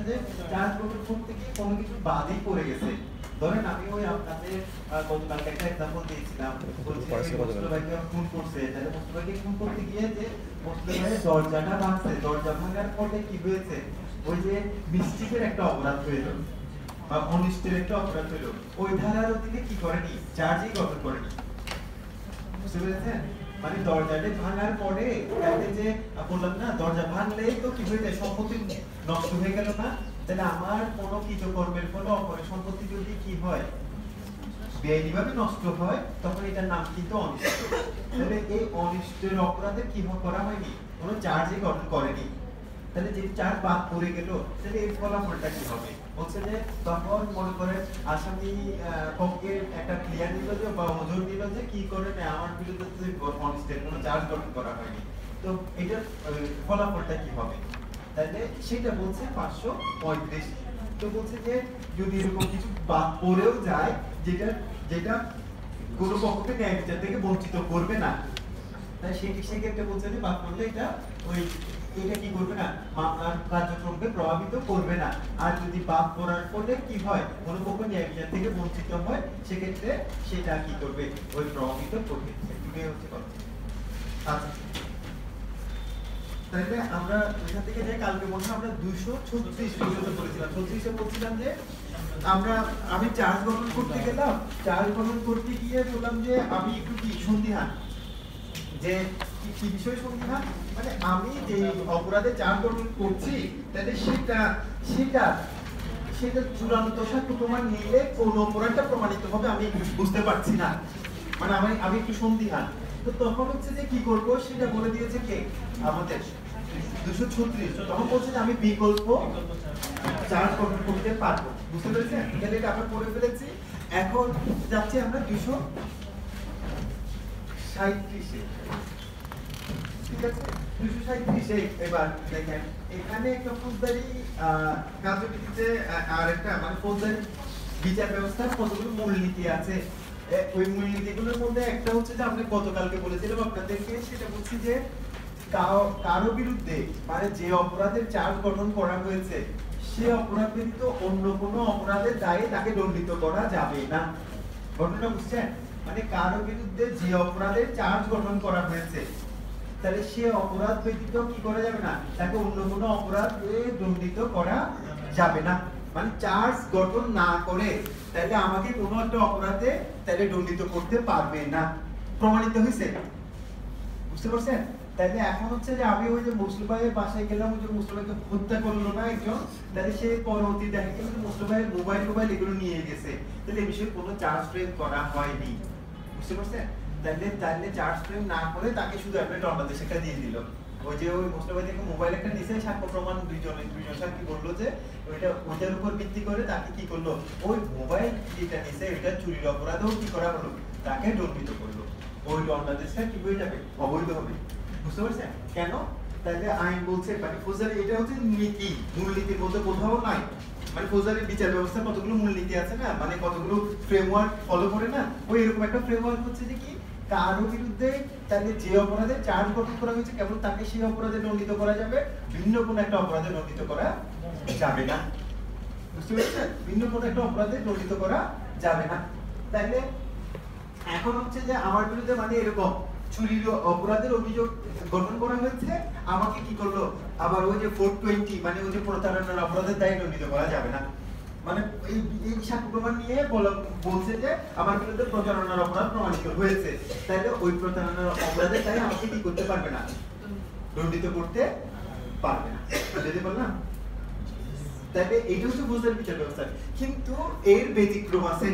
যে চার্জ গঠন করতে গিয়ে কোনো কিছু বাদই পড়ে গেছে। ধরেন আমি ওই আপনাদের গতকালকে একটা এক্সাম্পল দিয়েছিলাম, মোস্তফাকে খুন করছে, তাহলে মোস্তফাকে খুন করতে গিয়ে যে মোস্তফাকে দরজাটা ভাঙছে, দরজা ভাঙার পরে কি হয়েছে, ওই যে মিস্টেকের একটা অপরাধ হইল বা অনিষ্টের একটা অপরাধ হইল, ওই ধারার অধীনে কি করেনি, চার্জই গঠন করেনি। বুঝতে পেরেছেন? মানে দরজাটা ভাঙার পরে তাহলে যে বললাম না, দরজা ভাঙলেই তো কি হয়ে যায়, সম্পত্তি নষ্ট হয়ে গেল না? তাহলে আমার কোনো কৃতকর্মের ফলে অপরের সম্পত্তি যদি কি হয়, বেআইনিভাবে নষ্ট হয়, তখন এটার নাম কিন্তু অনিষ্ট। তাহলে এই অনিষ্টের অপরাধে কি করা হয়নি, কোনো চার্জই গঠন করেনি। তাহলে যে চার্জ বাদ পড়ে গেল, তাহলে এর ফলাফলটা কি হবে? বলছে যে তখন মনে করেন আসামি পক্ষে একটা ক্লিয়ার নিল যে বা ওজন নিল যে কি করে না, আমার বিরুদ্ধে অনিষ্টের কোনো চার্জ গঠন করা হয়নি, তো এটার ফলাফলটা কি হবে? তাহলে সেটা বলছে 535। তো বলছে যে যদি এরকম কিছু বাদ পড়েও যায়, যেটা যেটা কোনো পক্ষকে ন্যায় বিচার থেকে বঞ্চিত করবে না, তাই সেক্ষেত্রে বলছে যে বাদ পড়লে এটা ওই এটা কি করবে না, মামলার কার্যক্রমকে প্রভাবিত করবে না। আর যদি বাদ পড়ার ফলে কি হয়, কোনো পক্ষ ন্যায় বিচার থেকে বঞ্চিত হয়, সেক্ষেত্রে সেটা কি করবে, ওই প্রভাবিত করবে। এটাই হচ্ছে কথা। আচ্ছা, তাহলে আমরা এখান থেকে যাই, কালকে মনে হয় আমরা 236 পর্যন্ত করেছিলাম। 36 এ বলছিলাম যে আমি চার্জ গঠন করতে গেলাম, চার্জ গঠন করতে গিয়ে বললাম যে আমি একটু কি সন্দিহান, যে কি বিষয় সন্দিহান, মানে আমি যে অপরাধে চার্জ গঠন করছি, তাহলে সেটা চূড়ান্ত সাক্ষ্য প্রমাণ নিলে কোন অপরাধটা প্রমাণিত হবে আমি বুঝতে পারছি না, মানে আমি একটু সন্দিহান। তো তখন হচ্ছে যে কি করব, সেটা বলে দিয়েছে কে, আমাদের 236। তখন বলছে যে আমি বিকল্প চার্জ গঠন করতে পারবো। বুঝতে পেরেছেন? তাহলে এটা আমরা পড়ে ফেলেছি। এখন যাচ্ছি আমরা 237 এ। ঠিক আছে, 237 এ এবার দেখেন, এখানে একটা ফৌজদারি কার্যবিধিতে আর একটা মানে ফৌজদারি বিচার ব্যবস্থার কতগুলো মূলনীতি আছে। ওই মূলনীতিগুলোর মধ্যে একটা হচ্ছে যে আমরা গতকালকে বলেছিলাম আপনাদেরকে, সেটা বলছি যে কারো বিরুদ্ধে মানে যে অপরাধের চার্জ গঠন করা হয়েছে, সে অপরাধ ব্যতীত অন্য কোনো অপরাধের দায়ে তাকে দণ্ডিত করা যাবে না। ঘটনা বুঝছেন? মানে কারো বিরুদ্ধে যে অপরাধের চার্জ গঠন করা হয়েছে, তাহলে সে অপরাধ ব্যতীত কি করা যাবে না, তাকে অন্য কোনো অপরাধে দণ্ডিত করা যাবে না। মানে চার্জ গঠন না করে তাহলে আমাকে কোনো একটা অপরাধে তাহলে দণ্ডিত করতে পারবে না, প্রমাণিত হয়েছে। বুঝতে পারছেন? তাহলে এখন হচ্ছে যে আমি ওই যে মুস্তফায়ের বাসায় গেলাম, ওই যে মুস্তফাকে হত্যা করলো না একজন, তাহলে সে পরবর্তী দেখা গেল যে মুস্তফায়ের মোবাইল এগুলো নিয়ে গেছে, তাহলে এই বিষয়ে কোনো চার্জ ফ্রেম করা হয়নি। বুঝতে পারছেন? তাহলে চার্জ ফ্রেম না করে তাকে শুধু একটা দণ্ডাদেশ একটা দিয়ে দিল। ওই যে ওই মুস্তফা থেকে মোবাইল একটা নিচে সাক্ষ্য প্রমাণ দুইজন সাক্ষী বললো যে ওইটার উপর ভিত্তি করে তাকে কি করলো, ওই মোবাইল যেটা নিচে এটা চুরির অপরাধেও কি করা হলো, তাকে দণ্ডিত করলো। ওই দণ্ডাদেশটা কি হয়ে যাবে, অবৈধ হবে। বুঝতে পারছেন কেন? তাহলে আইন বলছে মানে ফৌজদারি, এটা হচ্ছে নীতি, মূলনীতির মধ্যে কোথাও নাই। মানে ফৌজদারি বিচার ব্যবস্থা কতগুলো মূলনীতি আছে না, মানে কতগুলো ফ্রেমওয়ার্ক ফলো করে না, ওই এরকম একটা ফ্রেমওয়ার্ক হচ্ছে যে কি, কারো বিরুদ্ধে তাহলে যে অপরাধে চার্জ গঠন করা হয়েছে কেবল তাকে সেই অপরাধে দণ্ডিত করা যাবে, ভিন্ন কোনো একটা অপরাধে দণ্ডিত করা যাবে না। বুঝতে পেরেছেন? ভিন্ন কোনো একটা অপরাধে দণ্ডিত করা যাবে না। তাহলে এখন হচ্ছে যে আমার বিরুদ্ধে মানে এরকম চুরির অপরাধের অভিযোগ গঠন করা হয়েছে, আমাকে কি করলো আবার ওই যে 420 মানে ওই যে প্রতারণার অপরাধের দায়ে দণ্ডিত করা যাবে না। মানে এই সাক্ষ্য প্রমাণ নিয়ে বলছে যে আমার বিরুদ্ধে প্রতারণার অপরাধ প্রমাণিত হয়েছে, তাহলে ওই প্রতারণার অপরাধের দায়ে আমাকে কি করতে পারবে না, দণ্ডিত করতে পারবে না। বুঝতে পারলাম? তাহলে এইটা হচ্ছে ফৌজদারি বিচার ব্যবস্থা। কিন্তু এর ব্যতিক্রম আছে,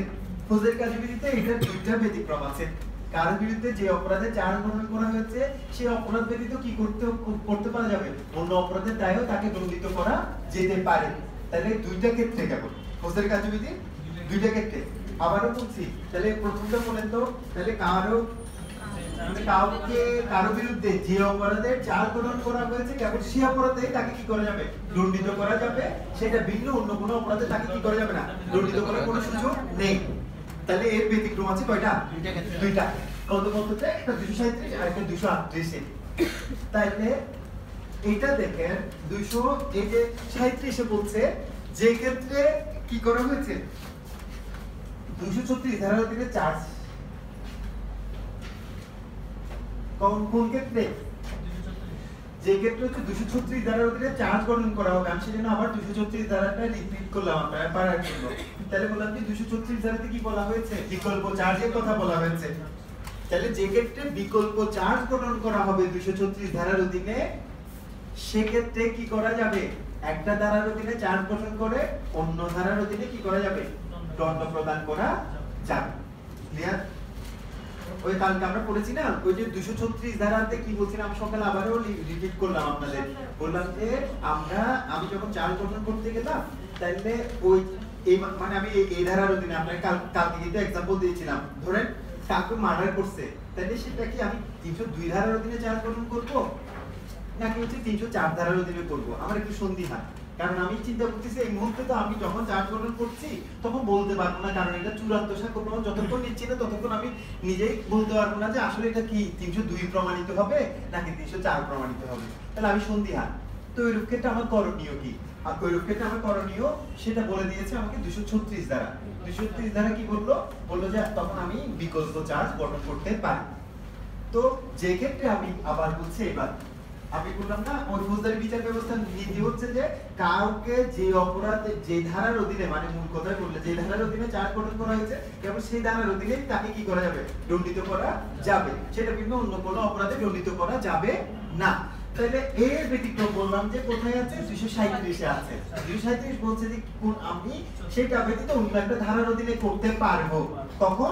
ফৌজদারি কার্যবিধিতে এটার দুইটা ব্যতিক্রম আছে। কারোর বিরুদ্ধে যে অপরাধে চার্জ গঠন করা হয়েছে, সেই অপরাধ ব্যতীত কি করতে পারা যাবে, অন্য অপরাধের দায়েও তাকে দণ্ডিত করা যেতে পারে। তাহলে দুইটা ক্ষেত্রে কেবল ফৌজদারি কার্যবিধি, দুইটা ক্ষেত্রে। আবারও বলছি, তাহলে প্রথমটা বলেন তো, তাহলে কারো বিরুদ্ধে যে অপরাধের চার্জ গঠন করা হয়েছে কেবল সেই অপরাধে তাকে কি করা যাবে, দণ্ডিত করা যাবে, সেটা ভিন্ন অন্য কোনো অপরাধে তাকে কি করা যাবে না, দণ্ডিত করার কোনো সুযোগ নেই। তাহলে এর ব্যতিক্রম আছে কয়টা, দুইটা। কত কততে, একটা 237 আর একটা 238 এ। তাইলে এটা দেখেন 200 এই যে 37 বলছে যে ক্ষেত্রে কি করা হয়েছে 236 ধারার অধীনে চার্জ কোন ক্ষেত্রে যে ক্ষেত্রে হচ্ছে 236 ধারার অধীনে চার্জ গঠন করা হবে আমি সেজন্য আবার 236 ধারাটা রিপিট করলাম আপনারা পারার জন্য তাহলে বললাম যে 236 ধারাতে কি বলা হয়েছে বিকল্প চার্জের কথা বলা হয়েছে তাহলে যে ক্ষেত্রে বিকল্প চার্জ গঠন করা হবে 236 ধারার অধীনে সেক্ষেত্রে কি করা যাবে একটা ধারার অধীনে চার্জ গঠন করে অন্য ধারার অধীনে কি করা যাবে দণ্ড প্রদান করা যাবে ক্লিয়ার ওই কালকে আমরা পড়েছি না ওই যে 236 ধারাতে কি বলছিলাম সকালে আবারও রিপিট করলাম আপনাদের বললাম যে আমি যখন চার্জ গঠন করতে গেলাম তাহলে ওই এই মানে আমি এই ধারার অধীনে আপনাকে কালকে কিন্তু एग्जांपल দিয়েছিলাম ধরেন কাউকে মার্ডার করছে তাহলে সেটা কি আমি 302 ধারার অধীনে চার্জ গঠন করব নাকি হচ্ছে 304 ধারার অধীনে করব আমার একটু সন্দিহান কারণ আমি চিন্তা করতেছি এই মুহূর্তে তো আমি যখন চার্জ গঠন করছি তখন বলতে পারবো না কারণ এটা চূড়ান্ত সাক্ষ্য প্রমাণ যতক্ষণ নিচ্ছি না ততক্ষণ আমি নিজেই বলতে পারবো না যে আসলে এটা কি 302 প্রমাণিত হবে নাকি 304 প্রমাণিত হবে তাহলে আমি সন্দিহান তো এই রূপক্ষেত্রে আমার করণীয় কি আর ওই রূপক্ষেত্রে আমার করণীয় সেটা বলে দিয়েছে আমাকে 236 দ্বারা 236 দ্বারা কি বললো যে তখন আমি বিকল্প চার্জ গঠন করতে পারি তো যে ক্ষেত্রে আমি আবার বলছি এবার আমি বললাম না ওই ফৌজদারি বিচার ব্যবস্থা নীতি হচ্ছে যে কাউকে যে অপরাধে যে ধারার অধীনে মানে মূল কথাই বললে যে ধারার অধীনে চার্জ গঠন করা হয়েছে কেবল সেই ধারার অধীনে তাকে কি করা যাবে দণ্ডিত করা যাবে সেটা কিন্তু অন্য কোনো অপরাধে দণ্ডিত করা যাবে না তাহলে এর ব্যতিক্রম বললাম যে কোথায় আছে 237 এ আছে 237 বলছে যে কোন আমি সেটা ব্যতীত অন্য একটা ধারার অধীনে করতে পারবো তখন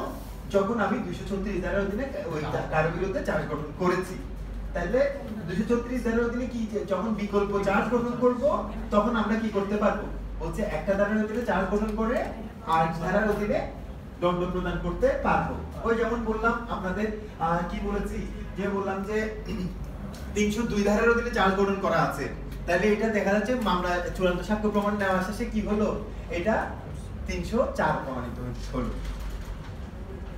যখন আমি 236 ধারার অধীনে ওই তার বিরুদ্ধে চার্জ গঠন করেছি তাহলে 236 ধারার অধীনে কি যখন বিকল্প চার্জ গঠন করব তখন আমরা কি করতে পারবো বলছে একটা ধারার অধীনে চার্জ গঠন করে আরেক ধারার অধীনে দণ্ড প্রদান করতে পারবো ওই যেমন বললাম আপনাদের কি বলেছি যে বললাম যে 302 ধারার অধীনে চার্জ গঠন করা আছে তাহলে এটা দেখা যাচ্ছে মামলা চূড়ান্ত সাক্ষ্য প্রমাণ নেওয়া শেষে কি হলো এটা 304 প্রমাণিত হলো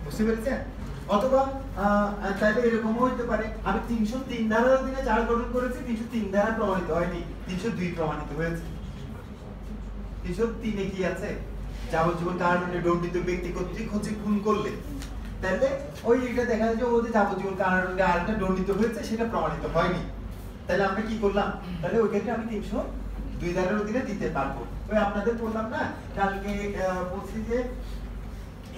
বুঝতে পেরেছেন অথবা তাহলে এরকম হতে পারে আমি 303 ধারার অধীনে চার্জ গঠন করেছি 303 ধারা প্রমাণিত হয়নি 302 প্রমাণিত হয়েছে 303 এ কি আছে যাবজ্জীবন কারাদণ্ডে দণ্ডিত ব্যক্তি কর্তৃক হচ্ছে খুন করলে তাহলে ওই এটা দেখা যায় যে ও যে যাবজ্জীবন কারাদণ্ডে আরেকটা দণ্ডিত হয়েছে সেটা প্রমাণিত হয়নি তাহলে আমরা কি করলাম তাহলে ওই ক্ষেত্রে আমি 302 ধারার অধীনে দিতে পারবো ওই আপনাদের বললাম না কালকে বলছি যে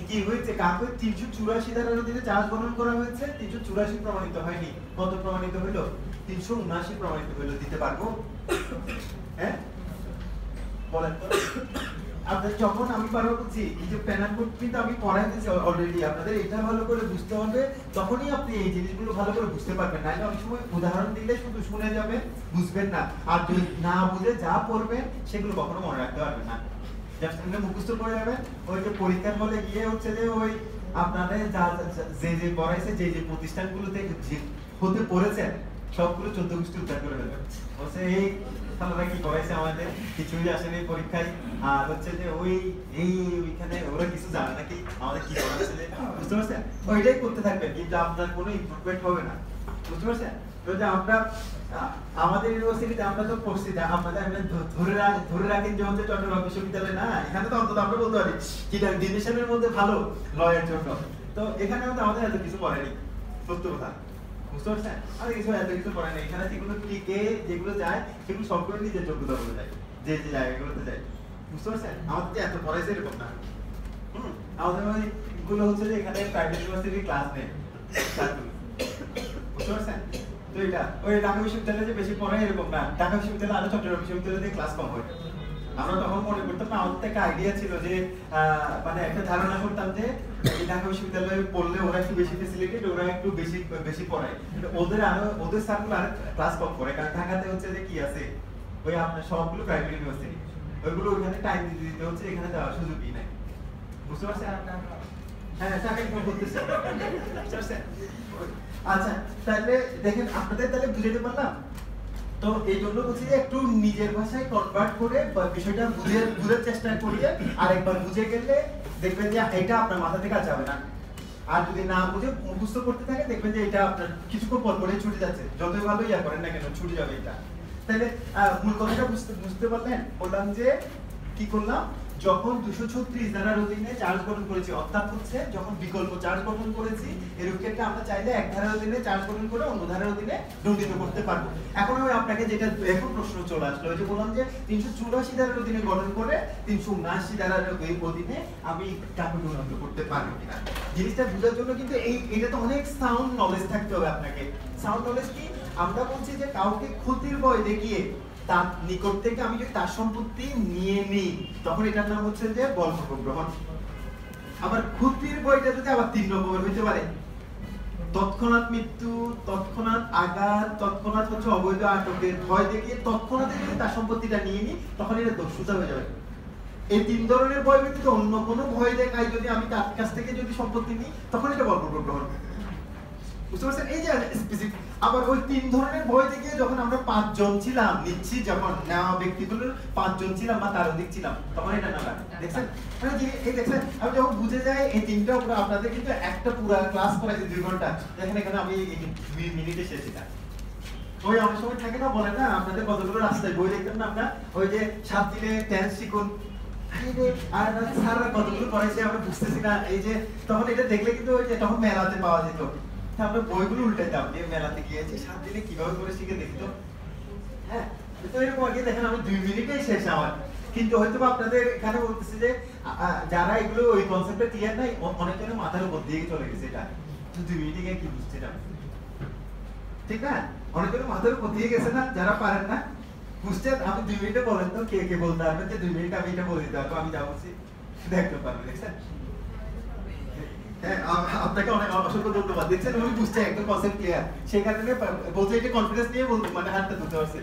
কি হয়েছে কাকে 384 ধারার অধীনে চার্জ গঠন করা হয়েছে 384 প্রমাণিত হয়নি কত প্রমাণিত হলো 379 প্রমাণিত হলো দিতে পারবো হ্যাঁ বলেন তো আপনাদের যখন আমি পারবো বুঝি এই যে প্যানেল কোড কিন্তু আমি পড়াই দিয়েছি অলরেডি আপনাদের এটা ভালো করে বুঝতে হবে তখনই আপনি এই জিনিসগুলো ভালো করে বুঝতে পারবেন নাহলে অনেক সময় উদাহরণ দিলে শুধু শুনে যাবেন বুঝবেন না আর যদি না বুঝে যা পড়বেন সেগুলো কখনো মনে রাখতে পারবেন না জাস্ট আপনি মুখস্থ করে যাবেন ওই যে পরীক্ষার হলে গিয়ে হচ্ছে যে ওই আপনাদের যে পড়াইছে যে প্রতিষ্ঠানগুলোতে হতে পড়েছেন সবগুলো 14 গোষ্ঠী উদ্ধার করে দেবেন বলছে এই তাহলে কি করাইছে আমাদের কিছুই আসেনি পরীক্ষায় আর হচ্ছে যে ওইখানে ওরা কিছু জানে নাকি আমাদের কি করাইছে বুঝতে পারছেন ওইটাই করতে থাকবেন কিন্তু আপনার কোনো ইমপ্রুভমেন্ট হবে না বুঝতে পারছেন তো যে আমরা আমাদের ইউনিভার্সিটিতে আমরা তো পড়ছি আমাদের ধরে রাখেন যে হচ্ছে চট্টগ্রাম বিশ্ববিদ্যালয় না এখানে তো অন্তত আমরা বলতে পারি যেটা ডিভিশনের মধ্যে ভালো লয়ের জন্য তো এখানে আমাদের এত কিছু পড়েনি সত্য কথা বুঝতে পারছেন আর কিছু এত কিছু পড়ে না এখানে যেগুলো টিকে যেগুলো যায় সেগুলো সবগুলো নিজের যোগ্যতা বলে যায় যে জায়গাগুলোতে যায় বুঝতে পারছেন আমাদের এত পড়াইছে এরকম না আমাদের গুলো হচ্ছে যে এখানে প্রাইভেট ইউনিভার্সিটির ক্লাস নেই বুঝতে পারছেন তো এটা ওই ঢাকা বিশ্ববিদ্যালয়ে যে বেশি পড়ে এরকম না ঢাকা বিশ্ববিদ্যালয়ে আরো চট্টগ্রাম বিশ্ববিদ্যালয়ে ক্লাস কম হয় আমরা তখন মনে করতাম না আমাদের একটা আইডিয়া ছিল যে মানে একটা ধারণা করতাম যে ঢাকা বিশ্ববিদ্যালয়ে পড়লে ওরা একটু বেশি ফ্যাসিলিটেড ওরা একটু বেশি পড়ায় ওদের স্যারগুলো আর ক্লাস কম করে কারণ ঢাকাতে হচ্ছে যে কি আছে ওই আপনার সবগুলো প্রাইভেট ইউনিভার্সিটি ওইগুলো ওখানে টাইম দিতে হচ্ছে এখানে যাওয়ার সুযোগই নাই বুঝতে পারছেন হ্যাঁ টাকা ইনকাম করতেছে আচ্ছা তাহলে দেখেন আপনাদের তাহলে বুঝাইতে পারলাম তো এই জন্য বলছি যে একটু নিজের ভাষায় কনভার্ট করে বিষয়টা বুঝার চেষ্টা করিয়ে আরেকবার বুঝে গেলে দেখবেন যে এটা আপনার মাথা থেকে আর যাবে না আর যদি না বুঝে মুখস্থ করতে থাকে দেখবেন যে এটা আপনার কিছুক্ষণ পর পরে ছুটে যাচ্ছে যতই ভালো ইয়া করেন না কেন ছুটে যাবে এটা তাহলে মূল কথাটা বুঝতে পারলেন? বললাম যে কি করলাম, যখন 236 ধারার অধীনে চার্জ গঠন করেছি, অর্থাৎ হচ্ছে যখন বিকল্প চার্জ গঠন করেছি, এর ক্ষেত্রে আমরা চাইলে এক ধারার অধীনে চার্জ গঠন করে অন্য ধারার অধীনে দণ্ডিত করতে পারবো। এখন আমি আপনাকে যেটা এখন প্রশ্ন চলে আসলো, ওই যে বললাম যে 384 ধারার অধীনে গঠন করে 379 ধারার অধীনে আমি কাকে দণ্ডিত করতে পারবো কিনা, জিনিসটা বোঝার জন্য কিন্তু এটা তো অনেক সাউন্ড নলেজ থাকতে হবে আপনাকে। সাউন্ড নলেজ কি? আমরা বলছি যে কাউকে ক্ষতির ভয় দেখিয়ে তার নিকট থেকে আমি যদি তার সম্পত্তি নিয়ে নিই, তখন এটার নাম হচ্ছে যে বলপূর্বক গ্রহণ। আবার ক্ষতির ভয়টা যদি আবার 3 রকমের হইতে পারে, তৎক্ষণাৎ মৃত্যু, তৎক্ষণাৎ আঘাত, তৎক্ষণাৎ হচ্ছে অবৈধ আটকের ভয় দেখিয়ে তৎক্ষণাৎ যদি তার সম্পত্তিটা নিয়ে নিই, তখন এটা দস্যুতা হয়ে যাবে। এই 3 ধরনের ভয় ব্যতীত অন্য কোনো ভয় দেখায় যদি আমি তার কাছ থেকে যদি সম্পত্তি নিই, তখন এটা বলপূর্বক গ্রহণ। বুঝতে পারছেন? এই যে স্পেসিফিক। আবার ওই 3 ধরনের ভয় থেকে যখন আমরা 5 জন ছিলাম, নিচ্ছি যখন নেওয়া ব্যক্তিগুলোর 5 জন ছিলাম বা তার অধিক ছিলাম, তখন এটা না লাগে। দেখছেন? মানে যে এই দেখছেন, আমি যখন বুঝে যাই এই 3টা পুরো আপনাদের কিন্তু একটা পুরো ক্লাস করাইছি 2 ঘন্টা। দেখেন এখানে আমি 2 মিনিটে শেষ এটা। ওই অনেক সময় থাকে না, বলে না আপনাদের কতগুলো রাস্তায় বই দেখতেন না আপনারা, ওই যে 7 দিনে টেন্স শিখুন, আর স্যাররা কতগুলো পড়াইছে আমরা বুঝতেছি না, এই যে তখন এটা দেখলে কিন্তু ওই যে তখন মেলাতে পাওয়া যেত, আমরা বইগুলো উল্টাইতাম যে মেলাতে গিয়েছি 7 দিনে কিভাবে করে শিখে দেখি তো। হ্যাঁ, তো এরকম আগে দেখেন আমি 2 মিনিটেই শেষ আমার। কিন্তু হয়তো আপনাদের এখানে বলতেছি যে যারা এগুলো ওই কনসেপ্টে ক্লিয়ার নাই, অনেকজনের মাথার উপর দিয়ে চলে গেছে এটা, 2 মিনিটে গিয়ে কি বুঝতে যাবে, ঠিক না? অনেকজনের মাথার উপর দিয়ে গেছে না, যারা পারেন না বুঝতে। আমি 2 মিনিটে বলেন তো কে কে বলতে পারবেন যে 2 মিনিটে আমি এটা বলে দিতে পারবো, আমি যা বলছি দেখতে পারবেন। দেখছেন? আপনাকে অনেক অসংখ্য ধন্যবাদ। দেখছেন উনি বুঝতে একদম কনসেপ্ট ক্লিয়ার, সেই কারণে বলতে এটা কনফিডেন্স নিয়ে বলতে মানে হাতটা ধরতে পারছে।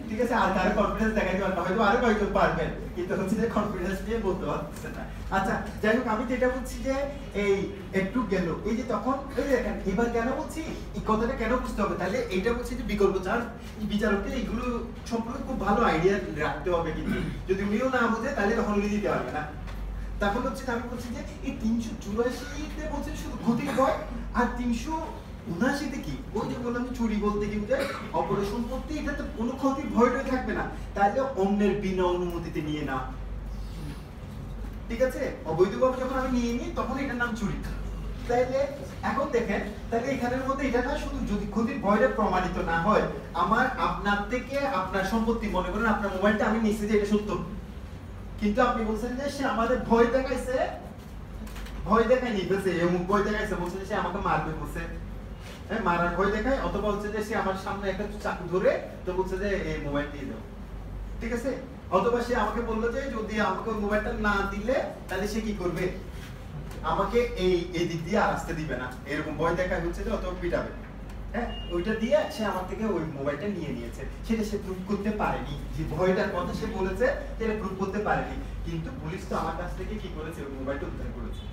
ঠিক আছে, আর কারো কনফিডেন্স দেখাইতে পারবেন, হয়তো আরো কয়েকজন পারবেন, কিন্তু হচ্ছে যে কনফিডেন্স নিয়ে বলতে পারছেন না। আচ্ছা যাই হোক, আমি যেটা বলছি যে এই একটু গেল, এই যে তখন এই দেখেন এবার কেন বলছি এই কথাটা কেন বুঝতে হবে, তাহলে এইটা বলছি যে বিকল্প চার্জ বিচারককে এইগুলো সম্পর্কে খুব ভালো আইডিয়া রাখতে হবে, কিন্তু যদি উনিও না বুঝে তাহলে তখন উনি দিতে পারবে না। তখন হচ্ছে আমি বলছি যে এই 384-তে বলছে শুধু ক্ষতির ভয়, আর 379-তে কি ওই যে বললাম চুরি বলতে কি বোঝায় অপরের সম্পত্তি, এটা তো কোনো ক্ষতির ভয়টাই থাকবে না, তাহলে অন্যের বিনা অনুমতিতে নিয়ে না। ঠিক আছে, অবৈধভাবে যখন আমি নিয়ে নিই তখন এটার নাম চুরি। তাইলে এখন দেখেন, তাহলে এখানের মধ্যে এটা না শুধু যদি ক্ষতির ভয়টা প্রমাণিত না হয়, আমার আপনার থেকে আপনার সম্পত্তি, মনে করেন আপনার মোবাইলটা আমি নিচ্ছি যে এটা সত্য, কিন্তু আপনি বলছেন যে সে আমাদের ভয় দেখাইছে, ভয় দেখায়নি বলছে এমন ভয় দেখাইছে, বলছে যে সে আমাকে মারবে, বলছে হ্যাঁ মারার ভয় দেখায়, অথবা হচ্ছে যে সে আমার সামনে একটা চাকু ধরে তো বলছে যে এই মোবাইল দিয়ে দাও। ঠিক আছে, অথবা সে আমাকে বললো যে যদি আমাকে মোবাইলটা না দিলে তাহলে সে কি করবে, আমাকে এই দিক দিয়ে আর আসতে দিবে না, এরকম ভয় দেখায় হচ্ছে যে অথবা পিটাবে। হ্যাঁ, ওইটা দিয়ে সে আমার থেকে ওই মোবাইলটা নিয়ে নিয়েছে, সেটা সে প্রুফ করতে পারেনি, যে ভয়টার কথা সে বলেছে সেটা প্রুফ করতে পারেনি, কিন্তু পুলিশ তো আমার কাছ থেকে কি করেছে, ওই মোবাইলটা উদ্ধার করেছে।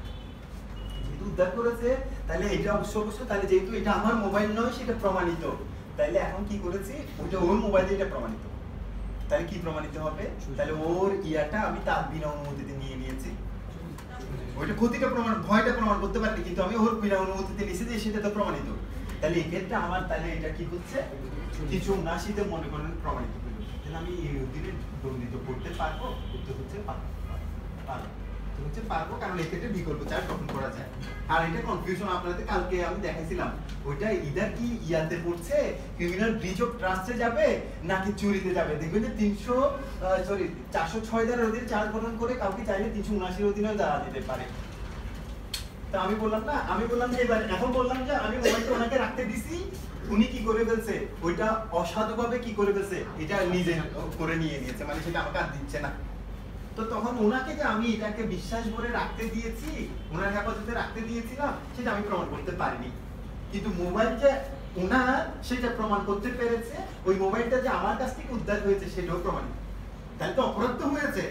যেহেতু উদ্ধার করেছে তাহলে এটা অবশ্যই, তাহলে যেহেতু এটা আমার মোবাইল নয় সেটা প্রমাণিত, তাহলে এখন কি করেছি, ওইটা ওর মোবাইলে এটা প্রমাণিত, তাহলে কি প্রমাণিত হবে, তাহলে ওর ইয়াটা আমি তার বিনা অনুমতিতে নিয়ে নিয়েছি, ওইটা ক্ষতিটা প্রমাণ, ভয়টা প্রমাণ করতে পারিনি, কিন্তু আমি ওর বিনা অনুমতিতে নিয়েছি যে সেটা তো প্রমাণিত। তাহলে এই ক্ষেত্রে আমার তাহলে এটা কি হচ্ছে, 379-তে মনে করেন প্রমাণিত হলো, তাহলে আমি এই অধীনে দণ্ডিত করতে পারবো, উত্তর হচ্ছে পারবো, কারণ এই ক্ষেত্রে বিকল্প চার্জ গঠন করা যায়। আর এটা কনফিউশন আপনাদের কালকে আমি দেখাইছিলাম, ওইটা ইদার কি ইয়াতে পড়ছে, ক্রিমিনাল ব্রিচ অফ ট্রাস্টে যাবে নাকি চুরিতে যাবে। দেখবেন যে 406 ধারার অধীনে চার্জ গঠন করে কাউকে চাইলে 379-এর অধীনেও দাঁড়া দিতে পারে। তা আমি বললাম না, এবার এখন বললাম যে আমি মোবাইলটা ওনাকে রাখতে দিছি, উনি কি করে ফেলছে, ওইটা অসাধুভাবে কি করে ফেলছে, এটা নিজে করে নিয়ে নিয়েছে, মানে সেটা আমাকে আর দিচ্ছে না। তো তখন ওনাকে যে আমি এটাকে বিশ্বাস করে রাখতে দিয়েছি, ওনার হেফাজতে রাখতে দিয়েছিলাম, সেটা আমি প্রমাণ করতে পারিনি, কিন্তু মোবাইল যে ওনার সেটা প্রমাণ করতে পেরেছে, ওই মোবাইলটা যে আমার কাছ থেকে উদ্ধার হয়েছে সেটাও প্রমাণিত। তাহলে তো অপরাধ তো হয়েছে,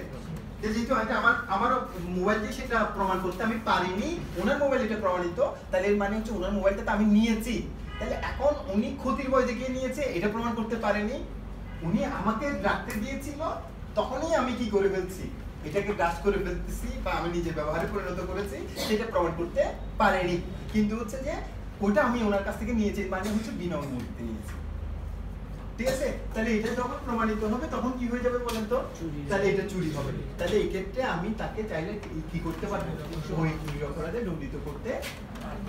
যেহেতু আমার মোবাইল দিয়ে সেটা প্রমাণ করতে আমি পারিনি, ওনার মোবাইল এটা প্রমাণিত, তাহলে এর মানে হচ্ছে ওনার মোবাইলটা তো আমি নিয়েছি, তাহলে এখন উনি ক্ষতির ভয় দেখিয়ে নিয়েছে, এটা প্রমাণ করতে পারেনি, উনি আমাকে রাখতে দিয়েছিল, তখনই আমি কি করে ফেলছি, এটাকে গ্রাস করে ফেলতেছি বা আমি নিজে ব্যবহারে পরিণত করেছি, সেটা প্রমাণ করতে পারেনি, কিন্তু হচ্ছে যে ওটা আমি ওনার কাছ থেকে নিয়েছি, মানে হচ্ছে বিনা অনুমতিতে নিয়েছি। ঠিক আছে? তাহলে এটা যখন প্রমাণিত হবে তখন কি হয়ে যাবে বলেন তো? তাহলে এটা চুরি হবে। তাহলে এই ক্ষেত্রে আমি তাকে চাইলে কি করতে পারবো? ওই চুরি অপরাধে দণ্ডিত করতে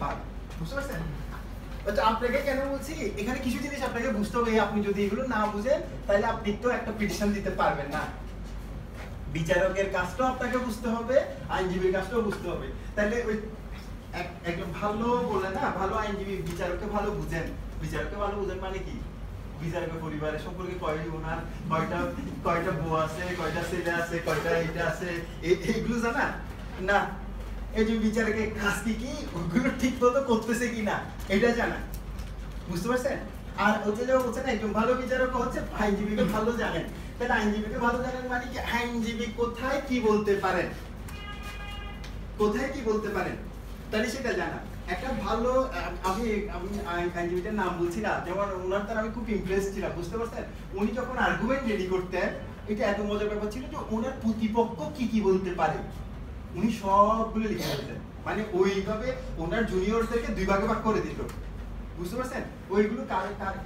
পারবো। বুঝতে পারছেন? আচ্ছা, আপনাকে কেন বলছি, এখানে কিছু জিনিস আপনাকে বুঝতে হবে। আপনি যদি এগুলো না বুঝেন তাহলে আপনি তো একটা পিটিশন দিতে পারবেন না। বিচারকের কাজটাও আপনাকে বুঝতে হবে, আইনজীবীর কাজটাও বুঝতে হবে। তাহলে ওই একদম ভালো বলে না, ভালো আইনজীবী বিচারককে ভালো বুঝেন। বিচারককে ভালো বুঝেন মানে কি? বিচারকের পরিবারের সম্পর্কে ওনার কয়টা বউ আছে, কয়টা ছেলে আছে, কয়টা এটা আছে, এইগুলো জানা না। এই যে বিচারকের কাজ কি ওগুলো ঠিক মতো করতেছে কিনা এটা জানা। বুঝতে পারছেন? আর হচ্ছে যে বলছেন একজন ভালো বিচারক হচ্ছে আইনজীবীকে ভালো জানেন। তাহলে আইনজীবীকে ভালো জানেন মানে কি? আইনজীবী কোথায় কি বলতে পারেন, কোথায় কি বলতে পারেন, তাহলে সেটা জানা। একটা ভালো আমি আইনজীবীটার নাম বলছি না, যেমন ওনার দ্বারা আমি খুব ইমপ্রেস ছিলাম। বুঝতে পারছেন? উনি যখন আর্গুমেন্ট রেডি করতেন, এটা এত মজার ব্যাপার ছিল যে ওনার প্রতিপক্ষ কি বলতে পারে উনি সবগুলো লিখে ফেলতেন। মানে ওইভাবে ওনার জুনিয়রদেরকে দুই ভাগে ভাগ করে দিত। বুঝতে পারছেন? ওইগুলো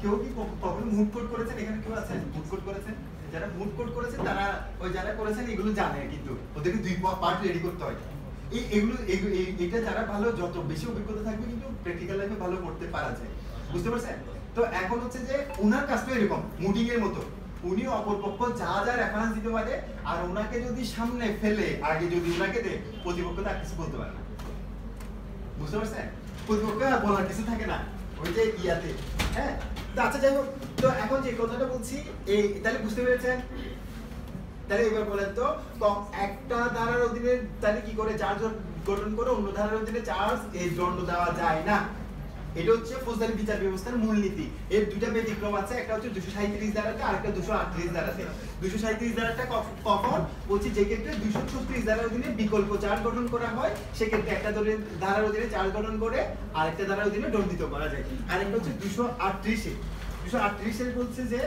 কেউ কি কখনো মুড কোড করেছেন? এখানে কেউ আছেন মুড কোড করেছেন? যারা মুড কোড করেছেন তারা ওই যারা করেছেন এগুলো জানে, কিন্তু ওদেরকে দুই পার্ট রেডি করতে হয়। এটা যারা ভালো, যত বেশি অভিজ্ঞতা থাকবে কিন্তু প্র্যাকটিক্যাল লাইফে ভালো করতে পারা যায়। বুঝতে পারছেন? তো এখন হচ্ছে যে ওনার কাজটা এরকম মুডিং এর মতো। উনি অপরপক্ষ যা রেফারেন্স দিতে পারে, আর ওনাকে যদি সামনে ফেলে আগে যদি ওনাকে দেয়, প্রতিপক্ষ তার কিছু বলতে পারে না। বুঝতে পারছেন? প্রতিপক্ষ বলার কিছু থাকে না ওই যে ইয়াতে। হ্যাঁ, তো আচ্ছা যাই হোক, তো এখন যে কথাটা বলছি এই, তাহলে বুঝতে পেরেছেন? তাহলে এবার বলেন তো, একটা ধারার অধীনে তাহলে কি করে চার্জ গঠন করে অন্য ধারার অধীনে চার্জ এই দণ্ড দেওয়া যায় না। এটা হচ্ছে ফৌজদারি বিচার ব্যবস্থার মূলনীতি। এর দুটো ব্যতিক্রম আছে, একটা হচ্ছে 237 ধারাতে আর একটা 238 ধারাতে। 237 ধারাটা কখন বলছি, যে ক্ষেত্রে 236 ধারার অধীনে বিকল্প চার্জ গঠন করা হয়, সেক্ষেত্রে একটা ধারার অধীনে চার্জ গঠন করে আরেকটা ধারার অধীনে দণ্ডিত করা যায়। আর একটা হচ্ছে 238 এর বলছে যে,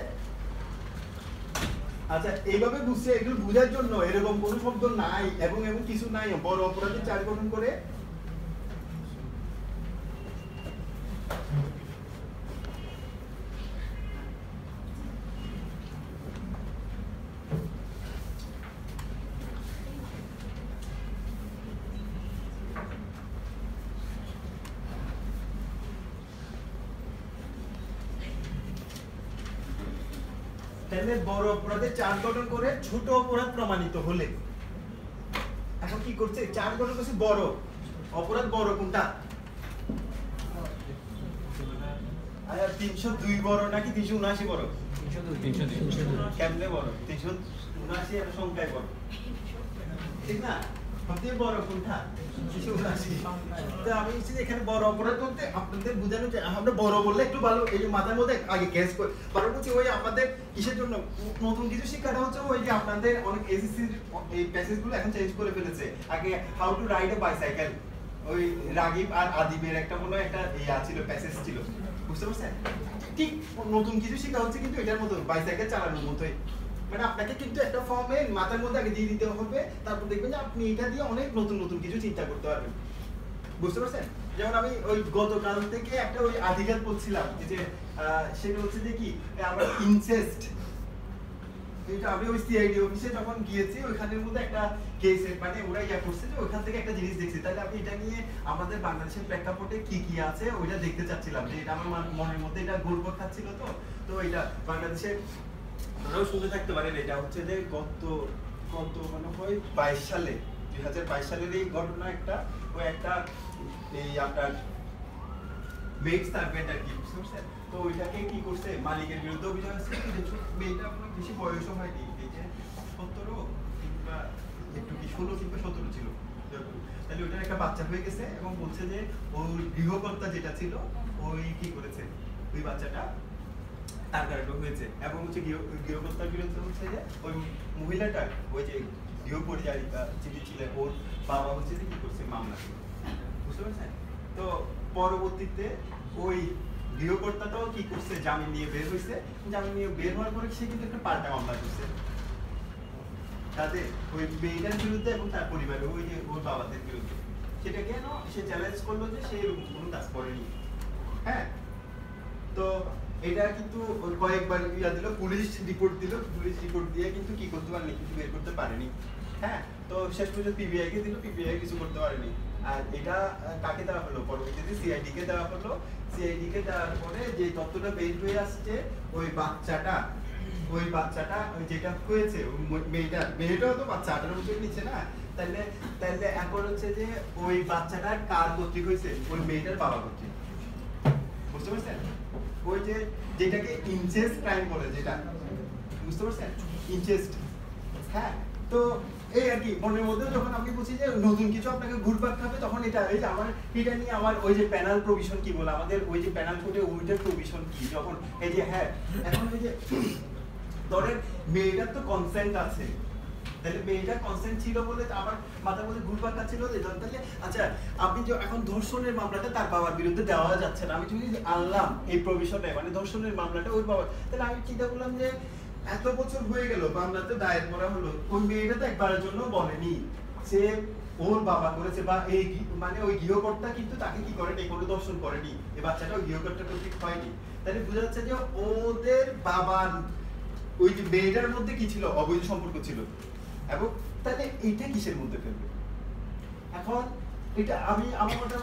আচ্ছা এইভাবে বুঝছে, এগুলো বোঝার জন্য এরকম কোনো শব্দ নাই এবং কিছু নাই। বড় অপরাধে চার্জ গঠন করে তাহলে বড় অপরাধে চার্জ গঠন করে ছোট অপরাধ প্রমাণিত হলে, এখন কি করছে? চার্জ গঠন করছে বড় অপরাধ। বড় কোনটা? 302 বড় নাকি 379 বড়? 302। কেমনে বড়? 379 এর সংখ্যায় বড়, ঠিক না? সবচেয়ে বড় কোনটা? 379। তো আমি এখানে বড় অপরাধ বলতে আপনাদের বোঝানো যে আমরা বড় বললে একটু ভালো, এই যে মাথার মধ্যে আগে ক্যাচ করে কারণ হচ্ছে ওই আপনাদের কিসের জন্য নতুন কিছু শিক্ষাটা হচ্ছে ওই যে আপনাদের অনেক এসএসসির এই প্যাসেজগুলো এখন চেঞ্জ করে ফেলেছে। আগে how to ride A bicycle, ওই রাগিব আর আদিবের একটা মনে একটা ইয়া ছিল, প্যাসেজ ছিল। বুঝতে পারছেন? ঠিক নতুন কিছু শেখা হচ্ছে কিন্তু এটার মতো বাইসাইকেল চালানোর মতোই। মানে আপনাকে কিন্তু একটা ফর্মে মাথার মধ্যে আগে দিয়ে দিতে হবে, তারপর দেখবেন যে আপনি এটা দিয়ে অনেক নতুন কিছু চিন্তা করতে পারবেন। বুঝতে পারছেন? যেমন আমি ওই গতকাল থেকে একটা ওই আর্টিকেল পড়ছিলাম যে সেটা হচ্ছে যে কি আমরা ইনসেস্ট, এটা আমি ওই সিআইডি অফিসে যখন গিয়েছি ওইখানের মধ্যে একটা কেস, মানে ওরা ইয়া করছে যে ওইখান থেকে একটা জিনিস দেখছি। তাহলে আমি এটা নিয়ে আমাদের বাংলাদেশের প্রেক্ষাপটে কি আছে ওইটা দেখতে চাচ্ছিলাম, যে এটা আমার মনের মধ্যে এটা গোলপথ খাচ্ছিল। তো এটা বাংলাদেশের আপনারাও শুনে থাকতে পারেন, এটা হচ্ছে যে গত মানে হয় 22 সালে 2022 সালের এই ঘটনা। একটা এই আপনার মেড সার্ভেন্ট আর কি, বুঝতে পারছেন? তো ওইটাকে কি করছে, মালিকের বিরুদ্ধে অভিযোগ আছে। মেয়েটা আপনার বেশি বয়সও হয়নি, এই যে 17 কিংবা একটু কি 16 কিংবা 17 ছিল। তাহলে ওইটার একটা বাচ্চা হয়ে গেছে এবং বলছে যে ওই গৃহকর্তা যেটা ছিল ওই কি করেছে, ওই বাচ্চাটা তার কারণে হয়েছে। এবং হচ্ছে গৃহকর্তার বিরুদ্ধে হচ্ছে যে ওই মহিলাটার ওই যে গৃহপরিচারিকা যিনি ছিলেন ওর বাবা হচ্ছে যে কি করছে, মামলা ছিল। বুঝতে পারছেন? তো পরবর্তীতে ওই গৃহকর্তাটাও কি করছে, জামিন নিয়ে বের হয়েছে। জামিন নিয়ে বের হওয়ার পরে সে কিন্তু একটা পাল্টা মামলা করছে তাদের ওই মেয়েটার বিরুদ্ধে এবং তার পরিবারের ওই যে ওর বাবাদের বিরুদ্ধে। সেটা কেন সে চ্যালেঞ্জ করলো যে সে এরকম কোনো কাজ করেনি। হ্যাঁ, তো এটা কিন্তু কয়েকবার ইয়া দিল, পুলিশ রিপোর্ট দিল, পুলিশ রিপোর্ট দিয়ে কিন্তু কি করতে পারেনি, কিছু বের করতে পারেনি। হ্যাঁ, তো শেষ পর্যন্ত পিবিআই কে দিল, পিবিআই কিছু করতে পারেনি। আর এটা কাকে দেওয়া হলো, পরবর্তীতে সিআইডি কে দেওয়া হলো। সিআইডি কে দেওয়ার পরে যে তথ্যটা বের হয়ে আসছে, ওই বাচ্চাটা যেটা হয়েছে, মেয়েটাও তো বাচ্চা 18 বছর নিচে না, তাহলে এখন হচ্ছে যে ওই বাচ্চাটার কার কর্তৃক হয়েছে, ওই মেয়েটার বাবা কর্তৃক। বুঝতে পারছেন? ওই যে যেটাকে ইনসেস্ট ক্রাইম বলে, যেটা, বুঝতে পারছেন, ইনসেস্ট। হ্যাঁ, তো এই আর কি মনের মধ্যে যখন আমি বলছি যে নতুন কিছু আপনাকে ঘুরপাক খাবে, তখন এটা এই যে আমার এটা নিয়ে আমার ওই যে প্যানেল প্রভিশন কি বলে, আমাদের ওই যে প্যানেল কোডে ওইটার প্রভিশন কি, যখন এই যে হ্যাঁ এখন ওই যে ধরেন মেয়েটার তো কনসেন্ট আছে, তাহলে মেয়েটার কনসেন্ট ছিল বলে আমার মাথার মধ্যে ঘুরপাক খাচ্ছিল যে তাহলে আচ্ছা আপনি যে এখন ধর্ষণের মামলাটা তার বাবার বিরুদ্ধে দেওয়া যাচ্ছে না, আমি যদি আনলাম এই প্রভিশনে, মানে ধর্ষণের মামলাটা ওই বাবা, তাহলে আমি চিন্তা করলাম যে এত বছর হয়ে গেল মামলাতে দায়ের করা হলো, ওই মেয়েটা তো একবারের জন্য বলেনি সে ওর বাবা করেছে, বা এই মানে ওই গৃহকর্তা কিন্তু তাকে কি করেনি, কোনো দর্শন করেনি, এই বাচ্চাটা ওই গৃহকর্তা কর্তৃক হয়নি। তাহলে বোঝা যাচ্ছে যে ওদের বাবার ওই যে মেয়েটার মধ্যে কি ছিল, অবৈধ সম্পর্ক ছিল। এবং তাহলে এইটা কিসের মধ্যে ফেলবে? এখন এটা আমি আমার মতে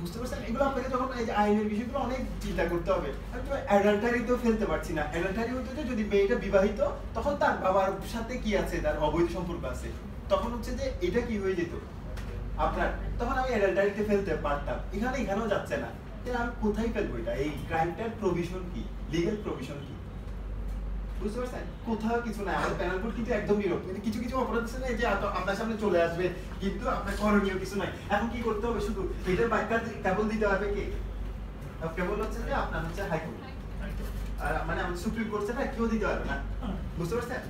বুঝতে পারছেন, এগুলো আপনাকে যখন এই যে আইনের বিষয়গুলো অনেক চিন্তা করতে হবে। আমি তো অ্যাডাল্টারিতেও ফেলতে পারছি না, অ্যাডাল্টারি হতে যদি মেয়েটা বিবাহিত, তখন তার বাবার সাথে কি আছে, তার অবৈধ সম্পর্ক আছে, তখন হচ্ছে যে এটা কি হয়ে যেত আপনার, তখন আমি অ্যাডাল্টারিতে ফেলতে পারতাম। এখানেও যাচ্ছে না, তাহলে আমি কোথায় ফেলবো এটা? এই ক্রাইমটার প্রভিশন কি, লিগ্যাল প্রভিশন কি? বুঝতে পারছেন? কোথাও কিছু নাই, আমাদের প্যানেল কোড কিন্তু একদম নীরব। কিন্তু কিছু কিছু অপরাধ আছে না যে আপনার সামনে চলে আসবে, কিন্তু আপনার করণীয় কিছু নাই। এখন কি করতে হবে? শুধু এটার ব্যাখ্যা কেবল দিতে পারবে কে? কেবল হচ্ছে যে আপনার হচ্ছে হাইকোর্ট, আর মানে আমাদের সুপ্রিম কোর্ট না, কেউ দিতে পারবে না। বুঝতে পারছেন?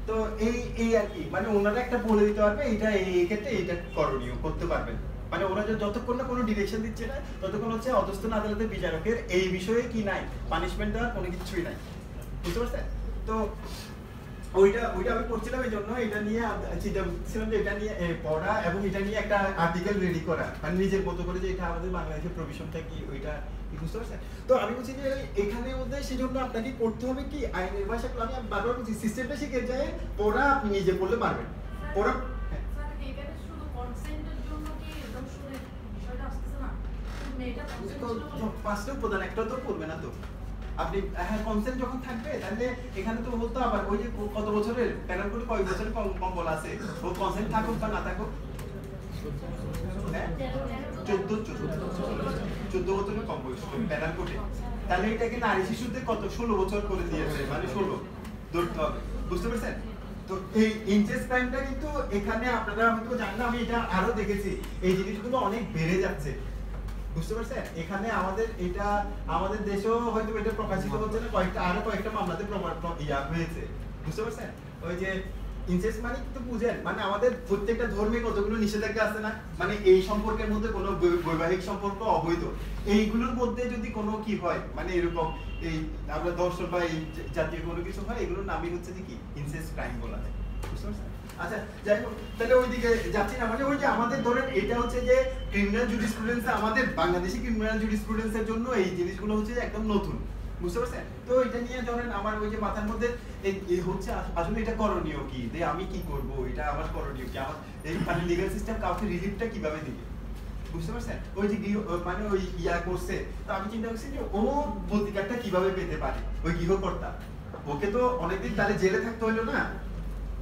তো এই আর কি, মানে ওনারা একটা বলে দিতে পারবে এটা এই ক্ষেত্রে এইটা করণীয় করতে পারবেন। মানে ওরা যতক্ষণ না কোনো ডিরেকশন দিচ্ছে না, ততক্ষণ হচ্ছে অধস্তন আদালতের বিচারকের এই বিষয়ে কি নাই, পানিশমেন্ট দেওয়ার কোনো কিছুই নাই। বুঝতে পারছেন? তো ওইটা আমি পড়ছিলাম, এই জন্য এটা নিয়ে চিন্তা করছিলাম যে এটা নিয়ে পড়া এবং এটা নিয়ে একটা আর্টিকেল রেডি করা, মানে নিজের মতো করে যে এটা আমাদের বাংলাদেশের প্রভিশনটা কি, ওইটা বুঝতে পারছেন? তো আমি বলছি যে এখানে মধ্যে সেজন্য আপনাকে পড়তে হবে কি আইনের ভাষাগুলো, আমি বারবার বলছি সিস্টেমটা শিখে যায়, পড়া আপনি নিজে পড়লে পারবেন। পড়া পাঁচটা উপাদান, একটা তো পড়বে না তো আপনি। হ্যাঁ, কনসেন্ট যখন থাকবে তাহলে এখানে তো বলতে আবার ওই যে কত বছরের প্যানেল করে কয় বছরের কম্বল আছে, ও কনসেন্ট থাকুক বা না থাকুক, 14 বছরের কম বয়স প্যানেল কোডে, তাহলে এটাকে নারী শিশুদের কত 16 বছর করে দিয়েছে, মানে 16 ধরতে হবে। বুঝতে পারছেন? তো এই ইনসেস্ট ক্রাইমটা কিন্তু এখানে আপনারা, আমি তো জানি না, আমি এটা আরো দেখেছি, এই জিনিসগুলো অনেক বেড়ে যাচ্ছে। বুঝতে পারছেন? এখানে আমাদের দেশেও হয়তো এটা প্রকাশিত হচ্ছে না, কয়েকটা মামলাতে হয়েছে। বুঝতে পারছেন? ওই যে ইনসেস্ট মানে কিন্তু বুঝেন, মানে আমাদের প্রত্যেকটা ধর্মে কতগুলো নিষেধাজ্ঞা আছে না, মানে এই সম্পর্কের মধ্যে কোনো বৈবাহিক সম্পর্ক অবৈধ, এইগুলোর মধ্যে যদি কোনো কি হয়, মানে এরকম এই আমরা ধর্ষণ বা এই জাতীয় কোনো কিছু হয়, এগুলোর নামই হচ্ছে যে কি ইনসেস্ট ক্রাইম বলা হয়। বুঝতে পারছেন? আচ্ছা, যাই হোক, তাহলে ওইদিকে যাচ্ছি না, মানে ওই যে আমাদের ধরেন এটা হচ্ছে যে ক্রিমিনাল জুরিসপ্রুডেন্স, আমাদের বাংলাদেশি ক্রিমিনাল জুরিসপ্রুডেন্সের জন্য এই জিনিসগুলো হচ্ছে যে একদম নতুন। বুঝতে পারছেন? তো এটা নিয়ে ধরেন আমার ওই যে মাথার মধ্যে এই হচ্ছে আসলে এটা করণীয় কি, যে আমি কি করব, এটা আমার করণীয় কি, আমার এই মানে লিগ্যাল সিস্টেম কাউকে রিলিফটা কিভাবে দিবে। বুঝতে পারছেন? ওই যে মানে ওই করছে, তো আমি চিন্তা করছি যে ও প্রতিকারটা কিভাবে পেতে পারে, ওই গৃহকর্তা। ওকে তো অনেকদিন তাহলে জেলে থাকতে হলো না,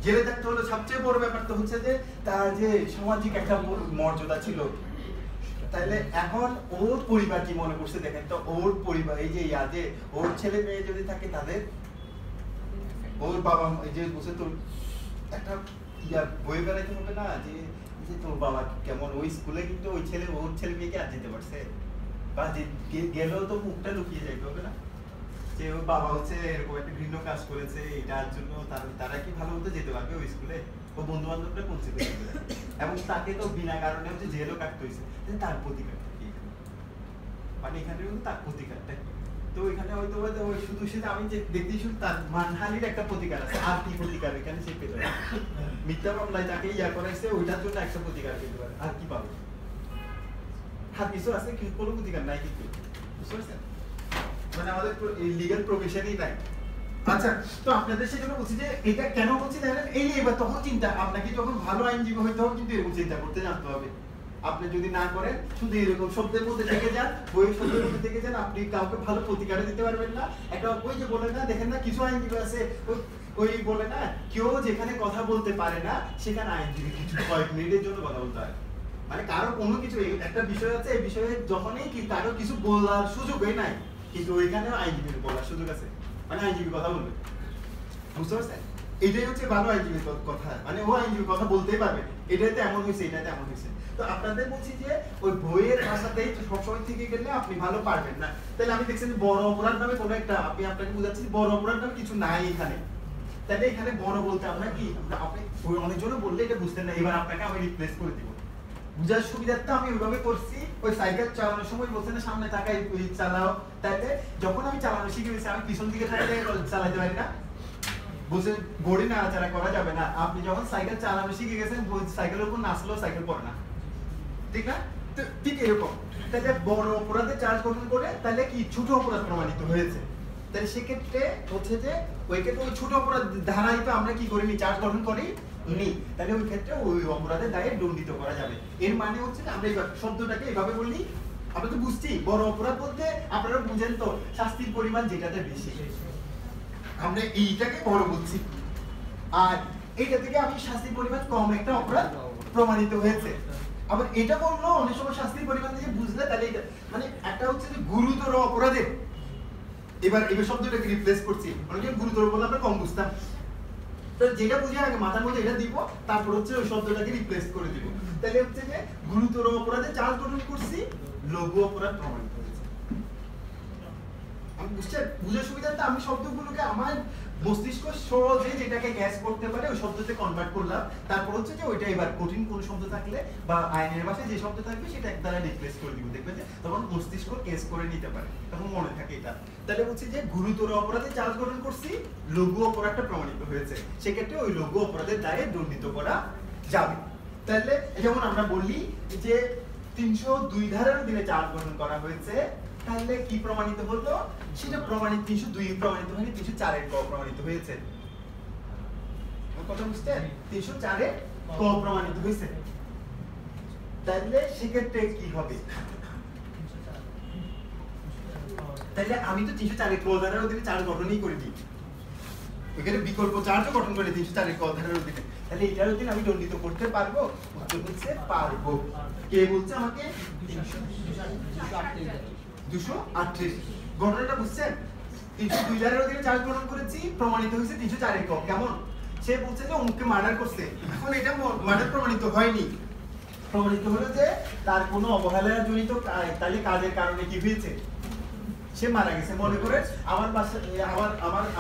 জেলে থাকতে হলো। সবচেয়ে বড় ব্যাপার তো হচ্ছে যে তার যে সামাজিক একটা মর্যাদা ছিল, তাহলে এখন ওর পরিবার কি মনে করছে দেখেন তো, ওর পরিবার এই যে যে ওর ছেলে মেয়ে যদি থাকে, তাদের ওর বাবা এই যে বসে তোর একটা বই বেড়াইতে হবে না, যে তোর বাবা কেমন, ওই স্কুলে কিন্তু ওর ছেলে মেয়েকে আর যেতে পারছে, বা গেলেও তো মুখটা লুকিয়ে যাইতে হবে না, যে ওর বাবা হচ্ছে এরকম একটা ঘৃণ্য কাজ করেছে, এটার জন্য তারা কি ভালো মতো যেতে পারবে ওই স্কুলে? ও বন্ধু বান্ধবরা পৌঁছে দেবে, এবং তাকে তো বিনা কারণে হচ্ছে জেলও কাটতে হয়েছে, তার প্রতিকারটা কি? মানে এখানে কিন্তু তার প্রতিকারটা কি? তো এখানে হয়তো ওই শুধু সেটা আমি যে দেখতেই শুধু তার মানহানির একটা প্রতিকার আছে, আর কি প্রতিকার এখানে সে পেতে পারে? মিথ্যা মামলায় তাকে করাইছে, ওইটার জন্য একটা প্রতিকার পেতে পারে, আর কি পাবে? হাত কিছু আছে, কিন্তু কোনো প্রতিকার নাই কিন্তু। বুঝতে পারছেন? মানে আমাদের লিগ্যাল প্রভিশনই নাই। আচ্ছা, তো আপনাদের সেজন্য বলছি যে এটা কেন বলছি জানেন, এই এবার তখন চিন্তা, আপনাকে যখন ভালো আইনজীবী হইতে হবে কিন্তু এরকম চিন্তা করতে জানতে হবে। আপনি যদি না করেন শুধু এরকম শব্দের মধ্যে থেকে যান, বইয়ের শব্দের মধ্যে থেকে যান, আপনি কাউকে ভালো প্রতিকার দিতে পারবেন না। একটা ওই যে বলে না, দেখেন না কিছু আইনজীবী আছে ওই বলে না, কেউ যেখানে কথা বলতে পারে না সেখানে আইনজীবী কিছু কয়েক মিনিটের জন্য কথা বলতে হয়। মানে কারো কোনো কিছু একটা বিষয় আছে, এই বিষয়ে যখনই কি কারো কিছু বলার সুযোগই নাই, কিন্তু ওইখানেও আইনজীবীর বলার সুযোগ আছে, মানে আইনজীবী কথা বলবে। বুঝতে পারছেন? এটাই হচ্ছে ভালো আইনজীবীর কথা, মানে ও আইনজীবী কথা বলতেই পারবে, এটাতে এমন হয়েছে, এটাতে এমন হয়েছে। তো আপনাদের বলছি যে ওই বইয়ের ভাষাতেই সবসময় থেকে গেলে আপনি ভালো পারবেন না। তাহলে আমি দেখছেন বড় অপরাধ নামে কোনো একটা, আমি আপনাকে বুঝাচ্ছি বড় অপরাধ নামে কিছু নাই এখানে। তাহলে এখানে বড় বলতে আমরা কি, আপনি অনেকজনও বললে এটা বুঝতেন না, এবার আপনাকে আমি রিপ্লেস করে দিব বুঝার সুবিধার্থে আমি ওইভাবে করছি। ওই সাইকেল চালানোর সময় বলছে না সামনে তাকাই চালাও, তাইলে যখন আমি চালানো শিখে গেছি আমি পিছন দিকে থাকলে চালাতে পারি না, বুঝে গড়ি নাড়াচাড়া করা যাবে না। আপনি যখন সাইকেল চালানো শিখে গেছেন, সাইকেলের উপর নাচলেও সাইকেল পড়ে না, ঠিক না? তো ঠিক এরকম, তাহলে বড় অপরাধে চার্জ গঠন করে তাহলে কি ছোট অপরাধ প্রমাণিত হয়েছে, তাহলে সেক্ষেত্রে হচ্ছে যে ওই ক্ষেত্রে ওই ছোট অপরাধ ধারায় তো আমরা কি করিনি, চার্জ গঠন করি নি, তাহলে ওই ক্ষেত্রে ওই অপরাধের দায়ে দণ্ডিত করা যাবে। এর মানে হচ্ছে যে আমরা এই শব্দটাকে এভাবে বলি, আমরা তো বুঝছি বড় অপরাধ বলতে আপনারা বুঝেন তো শাস্তির পরিমাণ যেটাতে বেশি, আমরা এইটাকে বড় বলছি, আর এইটা থেকে আমি শাস্তির পরিমাণ কম একটা অপরাধ প্রমাণিত হয়েছে। আবার এটা বললো অনেক সময় শাস্তির পরিমাণ থেকে বুঝলে তাহলে মানে একটা হচ্ছে যে গুরুতর অপরাধের, এবার শব্দটাকে রিপ্লেস করছি, অনেকে গুরুতর বলে আমরা কম বুঝতাম, তো যেটা বুঝে আগে মাথার মধ্যে এটা দিব, তারপর হচ্ছে ওই শব্দটাকে রিপ্লেস করে দিব। তাহলে হচ্ছে যে গুরুতর অপরাধে চার্জ গঠন করছি, লঘু অপরাধ প্রমাণিত হয়েছে। আমি বুঝার সুবিধাতে আমি শব্দগুলোকে আমার মস্তিষ্ক সহজে যেটাকে গ্যাস করতে পারে ওই শব্দতে কনভার্ট করলাম, তারপর হচ্ছে যে ওইটা এবার কঠিন কোন শব্দ থাকলে বা আইনের ভাষায় যে শব্দ থাকবে সেটা এক দ্বারা রিপ্লেস করে দিব, দেখবে যে তখন মস্তিষ্ক গ্যাস করে নিতে পারে, তখন মনে থাকে এটা। তাহলে হচ্ছে যে গুরুতর অপরাধে চার্জ গঠন করছি, লঘু অপরাধটা প্রমাণিত হয়েছে, সেক্ষেত্রে ওই লঘু অপরাধের দায়ে দণ্ডিত করা যাবে। তাহলে যেমন আমরা বলি যে 302 ধারার অধীনে চার্জ গঠন করা হয়েছে, তাহলে কি প্রমাণিত হলো, সেটা প্রমাণিত 302 প্রমাণিত হয়নি, 304 এর ক প্রমাণিত হয়েছে। কথা বুঝছেন? 304 এর ক প্রমাণিত হয়েছে, তাহলে সেক্ষেত্রে কি হবে, তাহলে আমি তো 304 এর ক ধারার অধীনে চার্জ গঠনই করে দিই, ওইখানে বিকল্প চার্জও গঠন করে 304 এর ক ধারার অধীনে, তাহলে এটার অধীনে আমি দণ্ডিত করতে পারবো, উত্তর হচ্ছে পারবো। কে বলছে আমাকে? 238। ঘটনাটা বুঝছেন? 302 ধারার অধীনে চার্জ গ্রহণ করেছি, প্রমাণিত হয়েছে 304 এর ক। কেমন? সে বলছে যে অমুককে মার্ডার করছে, এখন এটা মার্ডার প্রমাণিত হয়নি, প্রমাণিত হলো যে তার কোনো অবহেলার জনিত তাহলে কাজের কারণে কি হয়েছে, সে মারা গেছে। মনে করে আমার বাসা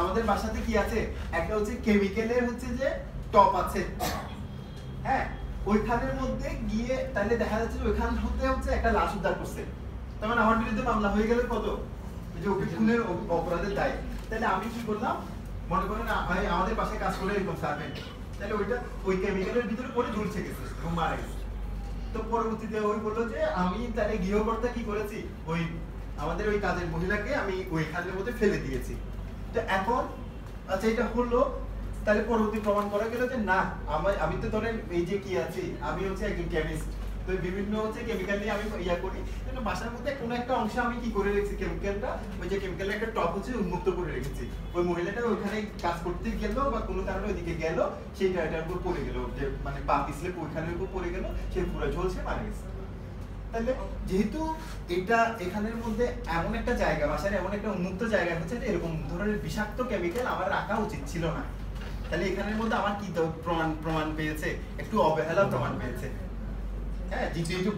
আমাদের বাসাতে কি আছে, একটা হচ্ছে কেমিক্যালের হচ্ছে যে টপ আছে, হ্যাঁ, ওইখানের মধ্যে গিয়ে তাহলে দেখা যাচ্ছে যে ওইখান হতে হচ্ছে একটা লাশ উদ্ধার করছে, তখন আমার বিরুদ্ধে মামলা হয়ে গেল কত, যে ওকে খুনের অপরাধের দায়। তাহলে আমি কি করলাম, মনে করেন আমাদের পাশে কাজ করে এরকম সার্ভেন্ট, তাহলে ওইটা ওই কেমিক্যালের ভিতরে পড়ে ঝুলছে গেছে, মারা গেছে। তো পরবর্তীতে ওই বললো যে আমি তাহলে গৃহকর্তা কি করেছি, ওই আমাদের ওই কাজের মহিলাকে আমি ওইখানের মধ্যে ফেলে দিয়েছি। তো এখন আচ্ছা এটা হলো, তাহলে পরবর্তী প্রমাণ করা গেল যে না, আমি তো ধরেন এই যে কি আছি, আমি হচ্ছে একজন কেমিস্ট, তো বিভিন্ন হচ্ছে কেমিক্যাল নিয়ে আমি ইয়া করি, কিন্তু বাসার মধ্যে কোনো একটা অংশে আমি কি করে রেখেছি, কেমিক্যালটা ওই যে কেমিক্যালের একটা টপ হচ্ছে উন্মুক্ত করে রেখেছি, ওই মহিলাটা ওইখানে কাজ করতে গেল বা কোনো কারণে ওইদিকে গেল, সেইটা এটার উপর পড়ে গেল, যে মানে পা পিছলে ওইখানের উপর পড়ে গেল, সে পুরো ঝলসে মারা গেছে। তাহলে যেহেতু এটা এখানের মধ্যে এমন একটা জায়গা, বাসার এমন একটা উন্মুক্ত জায়গা হচ্ছে যে এরকম ধরনের বিষাক্ত কেমিক্যাল আমার রাখা উচিত ছিল না, তাহলে এখানের মধ্যে আমার কি প্রমাণ পেয়েছে, একটু অবহেলা প্রমাণ পেয়েছে। হ্যাঁ, যেহেতু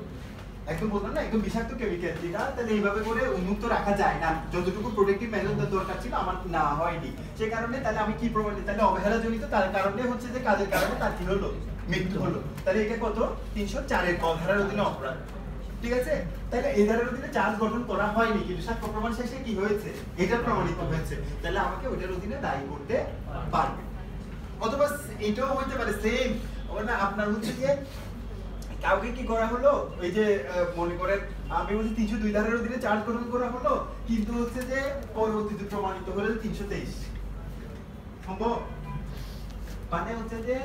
একদম বললাম না একদম বিষাক্ত কেমিক্যাল যেটা, তাহলে এইভাবে করে উন্মুক্ত রাখা যায় না, যতটুকু প্রোটেক্টিভ মেজার দরকার ছিল আমার না হয়নি, সে কারণে তাহলে আমি কি প্রমাণ, তাহলে অবহেলা জনিত তার কারণে হচ্ছে যে কাজের কারণে তার কি হলো, মৃত্যু হলো। তাহলে এটা কত, 304 এর ক ধারার অধীনে অপরাধ, ঠিক আছে? তাহলে এই ধারার অধীনে চার্জ গঠন করা হয়নি, কিন্তু সাক্ষ্য প্রমাণ শেষে কি হয়েছে, এটা প্রমাণিত হয়েছে, তাহলে আমাকে ওইটার অধীনে দায়ী করতে পারবে। অথবা এটাও হইতে পারে সেম, না আপনার হচ্ছে যে কাউকে কি করা হলো, ওই যে মনে করেন আমি বলছি 302 ধারার অধীনে চার্জ গঠন করা হলো, কিন্তু হচ্ছে যে পরবর্তীতে প্রমাণিত হলো 323 সম্ভব। মানে হচ্ছে যে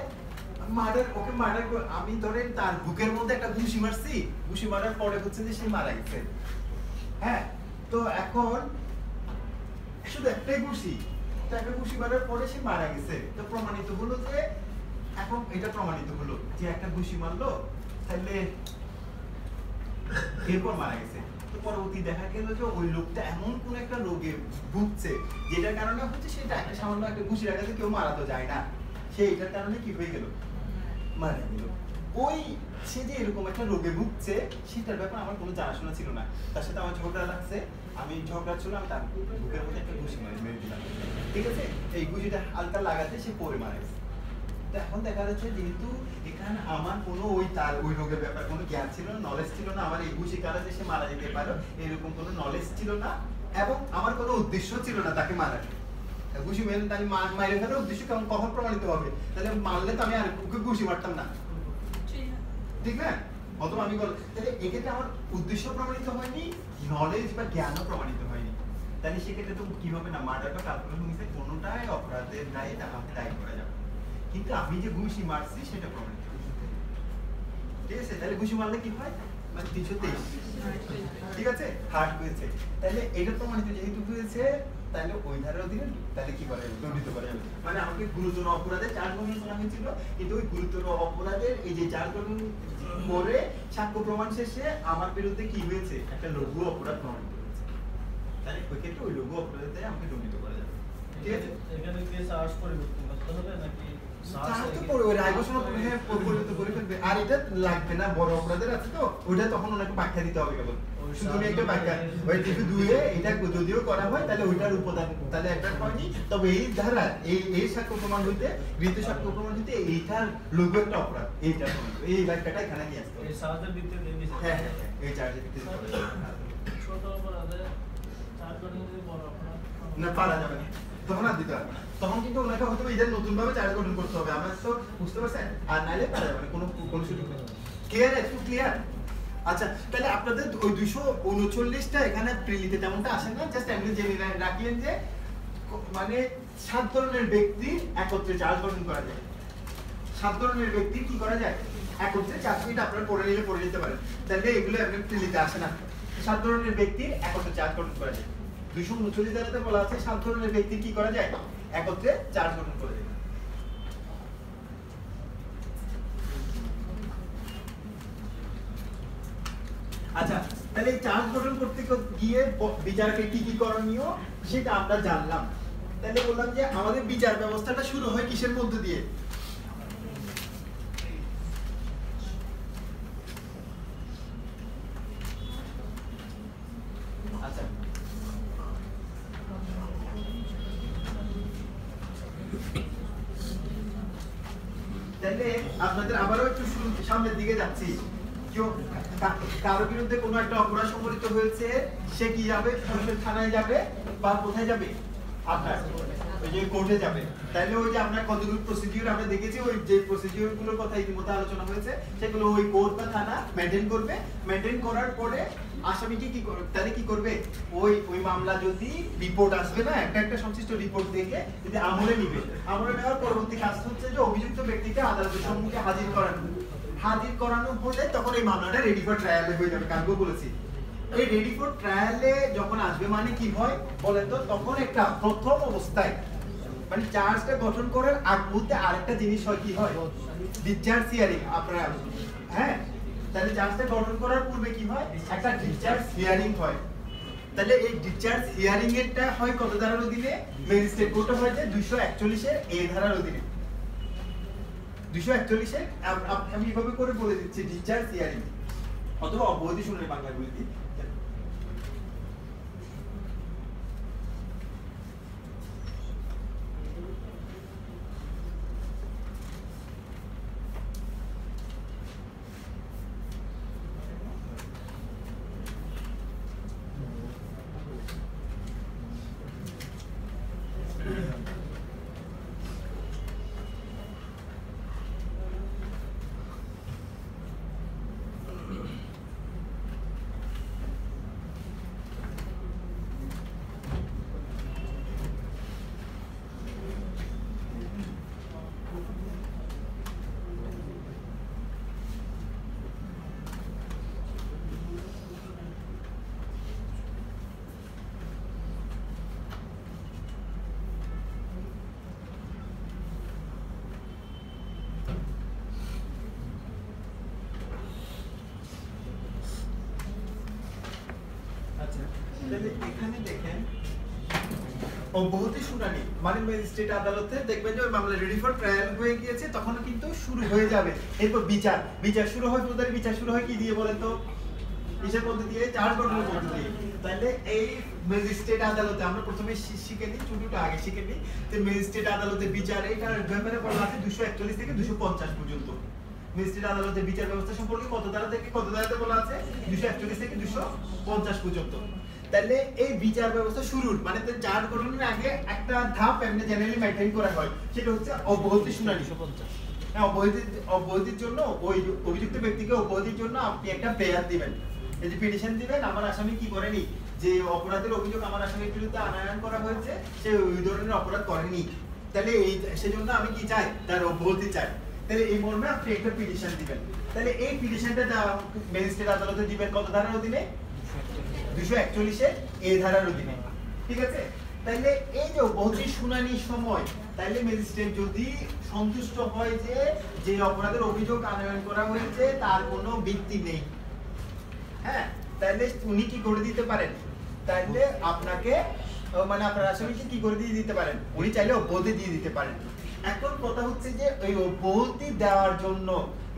ওকে মার্ডার আমি ধরেন তার বুকের মধ্যে একটা ঘুষি মারছি, ঘুষি মারার পরে হচ্ছে যে সে মারা গেছে। হ্যাঁ, তো এখন শুধু একটাই ঘুষি, তো একটা ঘুষি মারার পরে সে মারা গেছে, তো প্রমাণিত হলো যে এখন এটা প্রমাণিত হলো যে একটা ঘুষি মারলো তাহলে এরপর মারা গেছে। তো পরবর্তী দেখা গেল যে ওই লোকটা এমন কোন একটা রোগে ভুগছে যেটার কারণে হচ্ছে সেটা একটা সামান্য একটা ঘুষি লাগাতে কেউ মারা তো যায় না, সে এটার কারণে কি হয়ে গেল, মারা গেল। ওই সে যে এরকম একটা রোগে ভুগছে সেটার ব্যাপারে আমার কোনো জানাশোনা ছিল না, তার সাথে আমার ঝগড়া লাগছে, আমি ঝগড়া ছিল, আমি তার বুকের মধ্যে একটা ঘুষি মেরে দিলাম, ঠিক আছে, এই ঘুষিটা হালকা লাগাতে সে পড়ে মারা গেছে। তো এখন দেখা যাচ্ছে যেহেতু এখানে আমার কোনো ওই রোগের ব্যাপারে কোনো জ্ঞান ছিল না, নলেজ ছিল না, আমার এই ঘুষি কারণে সে মারা যেতে পারো এরকম কোনো নলেজ ছিল না, এবং আমার কোনো উদ্দেশ্য ছিল না তাকে মারার। ঘুষি মেরে তাহলে মাইরে ফেলার উদ্দেশ্য কেমন কখন প্রমাণিত হবে, তাহলে মারলে তো আমি আর ওকে ঘুষি মারতাম না, ঠিক না? অথবা আমি তাহলে এক্ষেত্রে আমার উদ্দেশ্য প্রমাণিত হয়নি, নলেজ বা জ্ঞানও প্রমাণিত হয়নি, তাহলে সেক্ষেত্রে তো কি হবে না, মার্ডার বা কালকুলেশন মিসে কোনোটাই অপরাধের দায়ে আমাকে দায়ী করা যাবে, কিন্তু আমি যে ঘুষি মারছি সেটা প্রমাণিত, ঠিক আছে? তাহলে ঘুষি মারলে কি হয়, মানে 323, ঠিক আছে, হার্ট হয়েছে, তাহলে এটা প্রমাণিত যেহেতু হয়েছে তাহলে ওই ধারার অধীনে তাহলে কি করা যাবে, দণ্ডিত করা যাবে। মানে আমাকে গুরুতর অপরাধে চার্জ গঠন করা হয়েছিল, কিন্তু ওই গুরুতর অপরাধের এই যে চার্জ গঠন করে সাক্ষ্য প্রমাণ শেষে আমার বিরুদ্ধে কি হয়েছে, একটা লঘু অপরাধ প্রমাণিত হয়েছে, তাহলে ওই ক্ষেত্রে ওই লঘু অপরাধে আমাকে দণ্ডিত করা যাবে, ঠিক আছে? এখানে কি চার্জ পরিবর্তন করতে হবে নাকি আর এটা লাগবে না, বড় অপরাধের আছে তো ওটা তখন ওনাকে ব্যাখ্যা দিতে হবে কেবল, শুধু একটা ব্যাখ্যা, ওই যেহেতু দুয়ে এটা যদিও করা হয় তাহলে ওইটার উপাদান তাহলে একটা হয়নি, তবে এই ধারা এই সাক্ষ্য প্রমাণ হইতে গৃহীত সাক্ষ্য প্রমাণ হইতে এইটার লঘু একটা অপরাধ, এইটা এই ব্যাখ্যাটা এখানে নিয়ে আসতে হবে। এই চার্জের ভিত্তিতে হ্যাঁ হ্যাঁ এই চার্জের ভিত্তিতে ছোট অপরাধে চার্জ গঠন যদি বড় অপরাধ না পারা যাবে না, তখন আর দিতে হবে না, তখন কিন্তু ওনাকে হয়তো এদের নতুন ভাবে চার্জ গঠন করতে হবে, আমরা তো বুঝতে পারছেন, আর নাইলে পারা যাবে না, কোনো সুযোগ নেই। ক্লিয়ার, একটু ক্লিয়ার? আচ্ছা, তাহলে আপনাদের ওই 239টা এখানে প্রিলিতে তেমনটা আসে না, জাস্ট এমনি জেনে রাখিয়েন যে মানে 7 ধরনের ব্যক্তি একত্রে চার্জ গঠন করা যায়, 7 ধরনের ব্যক্তি কি করা যায় একত্রে, 4 মিনিট আপনারা পড়ে নিতে পারেন, তাহলে এগুলো এমনি প্রিলিতে আসে না। 7 ধরনের ব্যক্তির একত্রে চার্জ গঠন করা যায়, 239 ধারাতে বলা আছে 7 ধরনের ব্যক্তি কি করা যায়, একত্রে চার্জ গঠন করা যায়। আচ্ছা, তাহলে এই চার্জ গঠন করতে গিয়ে বিচারকের কি কি করণীয় সেটা আমরা জানলাম, তাহলে বললাম যে আমাদের বিচার ব্যবস্থাটা শুরু হয় কিসের মধ্য দিয়ে, আচ্ছা তাহলে আপনাদের আবারও একটু সামনের দিকে যাচ্ছি, কারো বিরুদ্ধে কোনো একটা অপরাধ সংঘটিত হয়েছে, সে কি যাবে, পুলিশের থানায় যাবে বা কোথায় যাবে, আপনার ওই যে কোর্টে যাবে, তাহলে ওই যে আপনার কতগুলো প্রসিডিউর আমরা দেখেছি, ওই যে প্রসিডিউর গুলোর কথা ইতিমধ্যে আলোচনা হয়েছে, সেগুলো ওই কোর্ট বা থানা মেইনটেইন করবে, মেইনটেইন করার পরে আসামিকে কি করবে, তাহলে কি করবে, ওই মামলা যদি রিপোর্ট আসবে না, একটা সংশ্লিষ্ট রিপোর্ট দেখে যদি আমলে নিবে, আমলে নেওয়ার পরবর্তী কাজ হচ্ছে যে অভিযুক্ত ব্যক্তিকে আদালতের সম্মুখে হাজির করানো হলে তখন এই মামলাটা রেডি ফর ট্রায়ালে হয়ে যাবে, কালকে বলেছি। এই রেডি ফর ট্রায়ালে যখন আসবে মানে কি হয় বলেন তো, তখন একটা প্রথম অবস্থায় মানে চার্জটা গঠন করার আগ মুহূর্তে আরেকটা জিনিস হয়, কি হয়, ডিসচার্জ হিয়ারিং। আপনারা হ্যাঁ, তাহলে চার্জটা গঠন করার পূর্বে কি হয়, একটা ডিসচার্জ হিয়ারিং হয়। তাহলে এই ডিসচার্জ হিয়ারিং এরটা হয় কত ধারার অধীনে, ম্যাজিস্ট্রেট কোর্টে হয় যে 241 এর এ ধারার অধীনে, 241 এর আমি এভাবে করে বলে দিচ্ছি, ডিসচার্জ হিয়ারিং অথবা অবৈধ শুনানি বাংলায় বলে দিই। তাহলে এখানে দেখেন অব্যাহতি শুনানি মানে ম্যাজিস্ট্রেট আদালতে দেখবেন যে ওই মামলা রেডি ফর ট্রায়াল হয়ে গিয়েছে, তখন কিন্তু শুরু হয়ে যাবে। এরপর বিচার শুরু হয়, ফৌজদারি বিচার শুরু হয় কি দিয়ে বলেন তো? কিসের মধ্যে দিয়ে? চার্জ গঠনের মধ্যে দিয়ে। তাহলে এই ম্যাজিস্ট্রেট আদালতে আমরা প্রথমে শিখে নিই, ছোটটা আগে শিখে নিই। তো ম্যাজিস্ট্রেট আদালতে বিচার এটার ব্যাপারে বলা আছে 241 থেকে 250 পর্যন্ত। ম্যাজিস্ট্রেট আদালতের বিচার ব্যবস্থা সম্পর্কে কত ধারা থেকে কত ধারাতে বলা আছে? 241 থেকে 250 পর্যন্ত। তাহলে এই বিচার ব্যবস্থা শুরুর মানে চার্জ গঠনের আগে একটা ধাপ এমনি জেনারেলি মেইনটেইন করা হয়, সেটা হচ্ছে অব্যাহতি শুনানি। 250 হ্যাঁ, অব্যাহতির জন্য ওই অভিযুক্ত ব্যক্তিকে অব্যাহতির জন্য আপনি একটা প্রেয়ার দিবেন, এই যে পিটিশন দিবেন, আমার আসামি কি করেনি, যে অপরাধের অভিযোগ আমার আসামির বিরুদ্ধে আনয়ন করা হয়েছে সে ওই ধরনের অপরাধ করেনি, তাহলে এই সেজন্য আমি কি চাই, তার অব্যাহতি চাই। তাহলে এই মর্মে আপনি একটা পিটিশন দিবেন। তাহলে এই পিটিশনটা ম্যাজিস্ট্রেট আদালতে দিবেন কত ধারার অধীনে? 241 এর এ ধারার অধীনে, ঠিক আছে? তাহলে এই যে অব্যাহতি শুনানির সময় তাহলে ম্যাজিস্ট্রেট যদি সন্তুষ্ট হয় যে যে অপরাধের অভিযোগ আনয়ন করা হয়েছে তার কোনো ভিত্তি নেই, হ্যাঁ, তাহলে উনি কি করে দিতে পারেন? তাহলে আপনাকে মানে আপনার আসামিকে কি করে দিয়ে দিতে পারেন? উনি চাইলে অব্যাহতি দিয়ে দিতে পারেন। এখন কথা হচ্ছে যে ওই অব্যাহতি দেওয়ার জন্য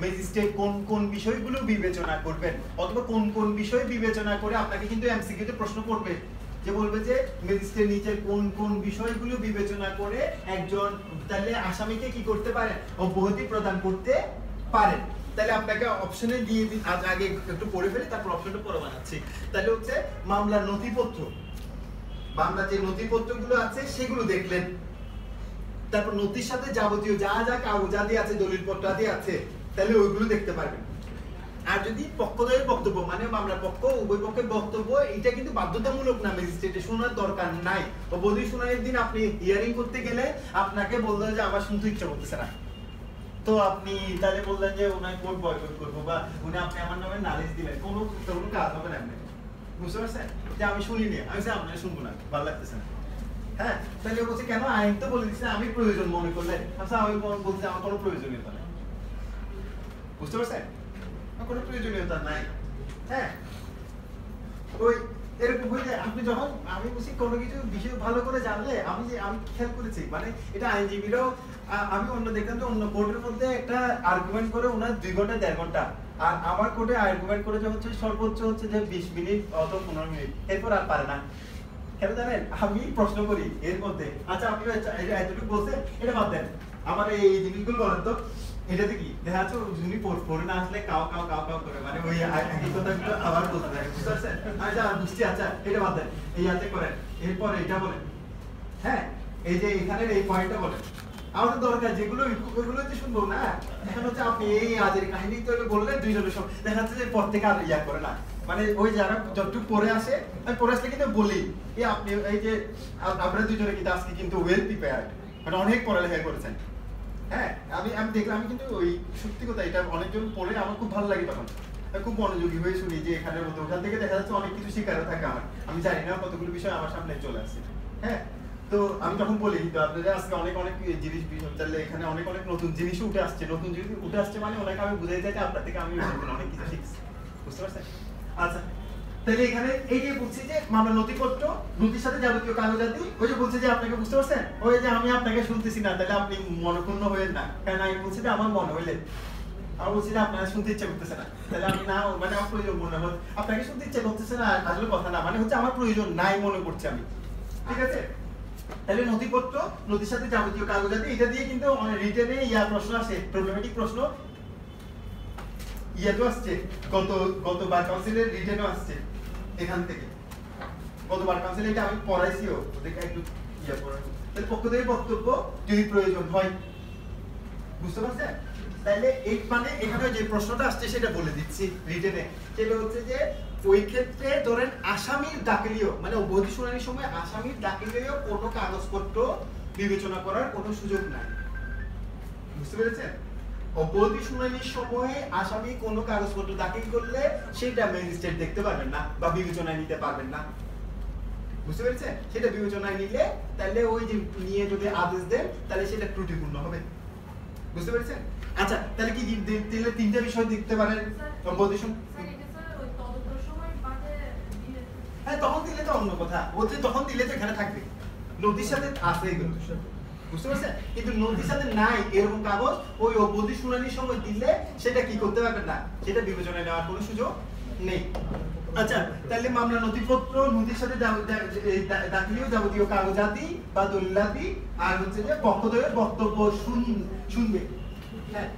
ম্যাজিস্ট্রেট কোন কোন বিষয়গুলো বিবেচনা করবেন, অথবা কোন কোন বিষয় বিবেচনা করে আপনাকে কিন্তু এমসিকিউ তে প্রশ্ন করবে, যে বলবে যে ম্যাজিস্ট্রেট নিচে কোন কোন বিষয়গুলো বিবেচনা করে একজন তাহলে আসামিকে কি করতে পারেন? অব্যাহতি প্রদান করতে পারেন। তাহলে আপনাকে অপশনে দিয়ে দিন, আজ আগে একটু পড়ে ফেলি তারপর অপশনটা পরে বানাচ্ছি। তাহলে হচ্ছে মামলার নথিপত্র, মামলার যে নথিপত্রগুলো আছে সেগুলো দেখলেন, তারপর নথির সাথে যাবতীয় যা যা কাগজাদি আছে, দলিলপত্রাদি আছে, তাহলে ওইগুলো দেখতে পারবেন। আর যদি পক্ষদ্বয়ের বক্তব্য মানে মামলার পক্ষ উভয় পক্ষের বক্তব্য, এটা কিন্তু বাধ্যতামূলক না, ম্যাজিস্ট্রেটে শোনার দরকার নাই। অবধি শুনানির দিন আপনি হিয়ারিং করতে গেলে আপনাকে বললেন যে আমার শুনতে ইচ্ছা করতেছে না, তো আপনি তাহলে বললেন যে ওনাকে কোর্ট বয়কট করবো, বা উনি আপনি আমার নামে নালিশ দিলেন, কোনো কাজ হবে না। আপনি বুঝতে পারছেন যে আমি শুনিনি, আমি আপনাকে শুনবো না, ভালো লাগতেছে না, হ্যাঁ। তাহলে বলছে কেন? আইন তো বলে দিচ্ছে আমি প্রয়োজন মনে করলে। আচ্ছা, আমি বলছি আমার কোনো প্রয়োজনীয়তা নেই, বুঝতে পারছেন? কোনো প্রয়োজনীয়তা নাই, হ্যাঁ। ওই এরকম হয়ে যায়। আপনি যখন আমি বলছি কোনো কিছু বিষয় ভালো করে জানলে, আমি খেয়াল করেছি মানে এটা আইনজীবীরাও, আমি অন্য দেখলাম যে অন্য কোর্টের মধ্যে একটা আর্গুমেন্ট করে ওনার 2 ঘন্টা 1.5 ঘন্টা, আর আমার কোর্টে আর্গুমেন্ট করে যে হচ্ছে সর্বোচ্চ হচ্ছে যে 20 মিনিট অথবা 15 মিনিট, এরপর আর পারে না। কেন জানেন? আমি প্রশ্ন করি এর মধ্যে, আচ্ছা আপনি এতটুকু বলছেন, এটা বাদ দেন, আমার এই জিনিসগুলো বলেন তো, এটাতে কি দেখা যাচ্ছে উনি পড়ে না আসলে কাও কাও কাও কাও করে মানে ওই একই কথাগুলো আবার বলতে থাকে, বুঝতে পারছেন? আচ্ছা বুঝছি, আচ্ছা এটা বাদ দেন, এই আছে করেন, এরপর এটা বলেন, হ্যাঁ, এই যে এখানের এই পয়েন্টটা বলেন। আমাদের দরকার যেগুলো ওইগুলো যে শুনবো না, এখন হচ্ছে আপনি এই আজের কাহিনী তো বললেন 2 জনের সব, দেখা যাচ্ছে যে পর থেকে আর ইয়া করে না, মানে ওই যারা যতটুকু পড়ে আসে, আমি পড়ে আসলে কিন্তু বলি এই আপনি এই যে আপনারা 2 জনে কিন্তু আজকে কিন্তু ওয়েল প্রিপেয়ার্ড, মানে অনেক পড়ালেখা করেছেন, হ্যাঁ। আমি দেখলাম, আমি কিন্তু ওই সত্যি কথা এটা অনেকজন পড়ে আমার খুব ভালো লাগে, তখন খুব মনোযোগী হয়ে শুনি যে এখানের মধ্যে ওখান থেকে দেখা যাচ্ছে অনেক কিছু শেখারও থাকে আমার, আমি জানি না কতগুলো বিষয় আমার সামনে চলে আসছে, হ্যাঁ। তো আমি তখন বলি তো আপনাদের আজকে অনেক অনেক জিনিস তাহলে এখানে অনেক অনেক নতুন জিনিস উঠে আসছে, নতুন জিনিস উঠে আসছে মানে ওনাকে আমি বুঝাই চাই যে আপনার থেকে আমি অনেক কিছু শিখছি, বুঝতে পারছেন? আচ্ছা, তাহলে এখানে এই যে বলছি যে মামলা নথিপত্র, নথির সাথে যাবতীয় কাগজাদি, ওই যে বলছে যে আপনাকে, বুঝতে পারছেন? ওই যে আমি আপনাকে শুনতেছি না, তাহলে আপনি মনক্ষুণ্ণ হইলেন না, কারণ আমি বলছি যে আমার মনে হইলেন, আমি বলছি যে আপনার শুনতে ইচ্ছা করতেছে না, তাহলে আমি না মানে আমার প্রয়োজন মনে হয়, আপনাকে শুনতে ইচ্ছা করতেছে না আসলে কথা না, মানে হচ্ছে আমার প্রয়োজন নাই মনে করছি আমি, ঠিক আছে? তাহলে নথিপত্র, নথির সাথে যাবতীয় কাগজাদি, এটা দিয়ে কিন্তু রিটেনে ইয়া প্রশ্ন আসে, প্রবলেমেটিক প্রশ্ন ইয়া তো আসছে, গত বার কাউন্সিলের রিটেনও আসছে এখান থেকে, গত বার কাউন্সিলে এটা আমি পড়াইছিও, দেখে একটু ইয়া পড়াই, তাহলে পক্ষ থেকে বক্তব্য যদি প্রয়োজন হয়, বুঝতে পারছেন? তাহলে এই মানে এখানে যে প্রশ্নটা আসছে সেটা বলে দিচ্ছি রিটেনে, সেটা হচ্ছে যে ওই ক্ষেত্রে ধরেন আসামির দাখিলীয় মানে অবধি শুনানির সময় আসামির দাখিলীয় কোনো কাগজপত্র বিবেচনা করার কোনো সুযোগ নাই, বুঝতে পেরেছেন? অবধি শুনানির সময়ে আসামি কোনো কাগজপত্র দাখিল করলে সেটা ম্যাজিস্ট্রেট দেখতে পারবেন না বা বিবেচনায় নিতে পারবেন না, বুঝতে পেরেছেন? সেটা বিবেচনায় নিলে তাহলে ওই যে নিয়ে যদি আদেশ দেন তাহলে সেটা ত্রুটিপূর্ণ হবে, বুঝতে পেরেছেন? আচ্ছা, তাহলে কি দিলে 3টা বিষয় দেখতে পারেন অবধি শুনানি, হ্যাঁ তখন দিলে তো অন্য কথা, বলছে তখন দিলে তো এখানে থাকবে, নদীর সাথে আছে এগুলো, বুঝতে পারছেন? কিন্তু নদীর সাথে নাই এরকম কাগজ ওই অবধি শুনানির সময় দিলে সেটা কি করতে পারবেন না, সেটা বিবেচনায় নেওয়ার কোনো সুযোগ নেই। আচ্ছা, তাহলে মামলা নথিপত্র নদীর সাথে দাখিলীয় যাবতীয় কাগজাদি বা দলিলাদি আর হচ্ছে যে পক্ষদ্বয়ের বক্তব্য শুনবে। হ্যাঁ,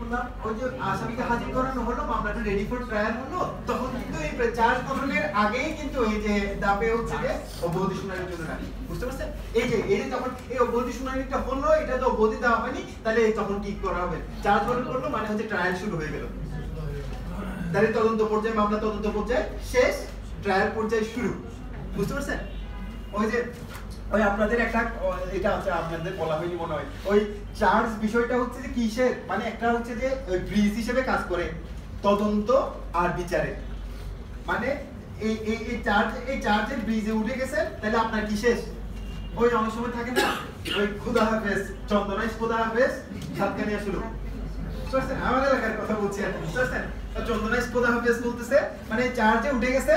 বললাম ওই যে আসামিকে হাজির করানো হলো, মামলাটা রেডি ফর ট্রায়াল হলো, তখন কিন্তু এই চার্জ গঠনের আগেই কিন্তু এই যে দাবে হচ্ছে যে অবধি শুনানির জন্য রাখি, বুঝতে পারছেন? এই যে যখন এই অবধি শুনানিটা হলো, এটা তো অবধি দেওয়া হয়নি, তাহলে তখন কি করা হবে? চার্জ গঠন করলো মানে হচ্ছে ট্রায়াল শুরু হয়ে গেল, তাহলে তদন্ত পর্যায়ে, মামলা তদন্ত পর্যায়ে শেষ, ট্রায়াল পর্যায়ে শুরু, বুঝতে পারছেন? ওই যে ওই আপনাদের একটা এটা আছে, আপনাদের বলা হয়নি মনে হয়, ওই চার্জ বিষয়টা হচ্ছে যে কিসের, মানে একটা হচ্ছে যে ব্রিজ হিসেবে কাজ করে তদন্ত আর বিচারে, মানে এই চার্জের ব্রিজে উঠে গেছে, তাহলে আপনার কি শেষ? ওই অনেক সময় থাকে না ওই খুদা হাফেজ চন্দনাইশ, খুদা হাফেজ সাতকানিয়া শুরু, বুঝতে আমার এলাকার কথা বলছি আর, বুঝতে পারছেন? চন্দনাইশ খুদা হাফেজ বলতেছে মানে চার্জে উঠে গেছে,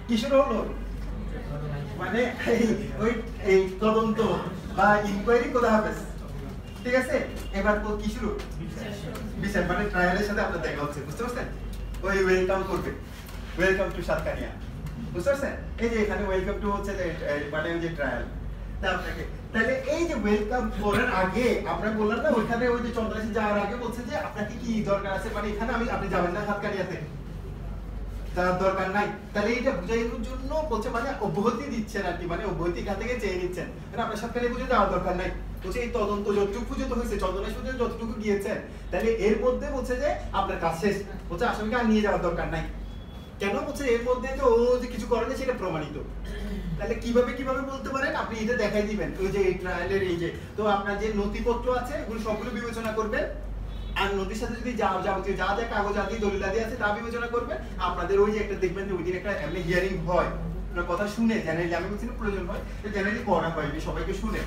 কি শুরু হলো? মানে এই তদন্ত বা ইনকোয়ারি কোথা হবে, ঠিক আছে? এবার তো কি শুরু? বিচার, মানে ট্রায়ালের সাথে আপনার দেখা হচ্ছে, বুঝতে পারছেন? ওই ওয়েলকাম করবে, ওয়েলকাম টু সাতকানিয়া, বুঝতে পারছেন? এই যে এখানে ওয়েলকাম টু হচ্ছে যে মানে ওই যে ট্রায়াল, তাহলে এই যে ওয়েলকাম করার আগে আমরা বললাম না, ওইখানে ওই যে চন্দ্রাশি যাওয়ার আগে বলছে যে আপনাকে কি দরকার আছে, মানে এখানে আপনি যাবেন না সাতকানিয়াতে, তার দরকার নাই, তাহলে এটা বুঝাইনোর জন্য বলছে মানে অব্যাহতি দিচ্ছেন আর কি, মানে অব্যাহতি এখান থেকে চেয়ে নিচ্ছেন, মানে আপনার সরকারি বুঝে দেওয়ার দরকার নাই, বলছে এই তদন্ত যতটুকু পর্যন্ত হয়েছে, চন্দনাইশ পর্যন্ত যতটুকু গিয়েছেন, তাহলে এর মধ্যে বলছে যে আপনার কাজ শেষ, বলছে আসামিকে আর নিয়ে যাওয়ার দরকার নাই, কেন? বলছে এর মধ্যে তো ও যে কিছু করেনি সেটা প্রমাণিত, তাহলে কিভাবে বলতে পারেন? আপনি এটা দেখাই দিবেন, ওই যে এই ট্রায়ালের এই যে, তো আপনার যে নথিপত্র আছে ওগুলো সবগুলো বিবেচনা করবেন, আর নদীর সাথে যদি যাবতীয় যা কাগজ আদি দলিল আদি আছে তা বিবেচনা করবেন। আপনাদের ওই যে একটা দেখবেন যে ওই দিন একটা এমনি হিয়ারিং হয়, আপনার কথা শুনে জেনারেলি, আমি বলছি না প্রয়োজন হয়, জেনারেলি করা হয় যে সবাইকে শুনে,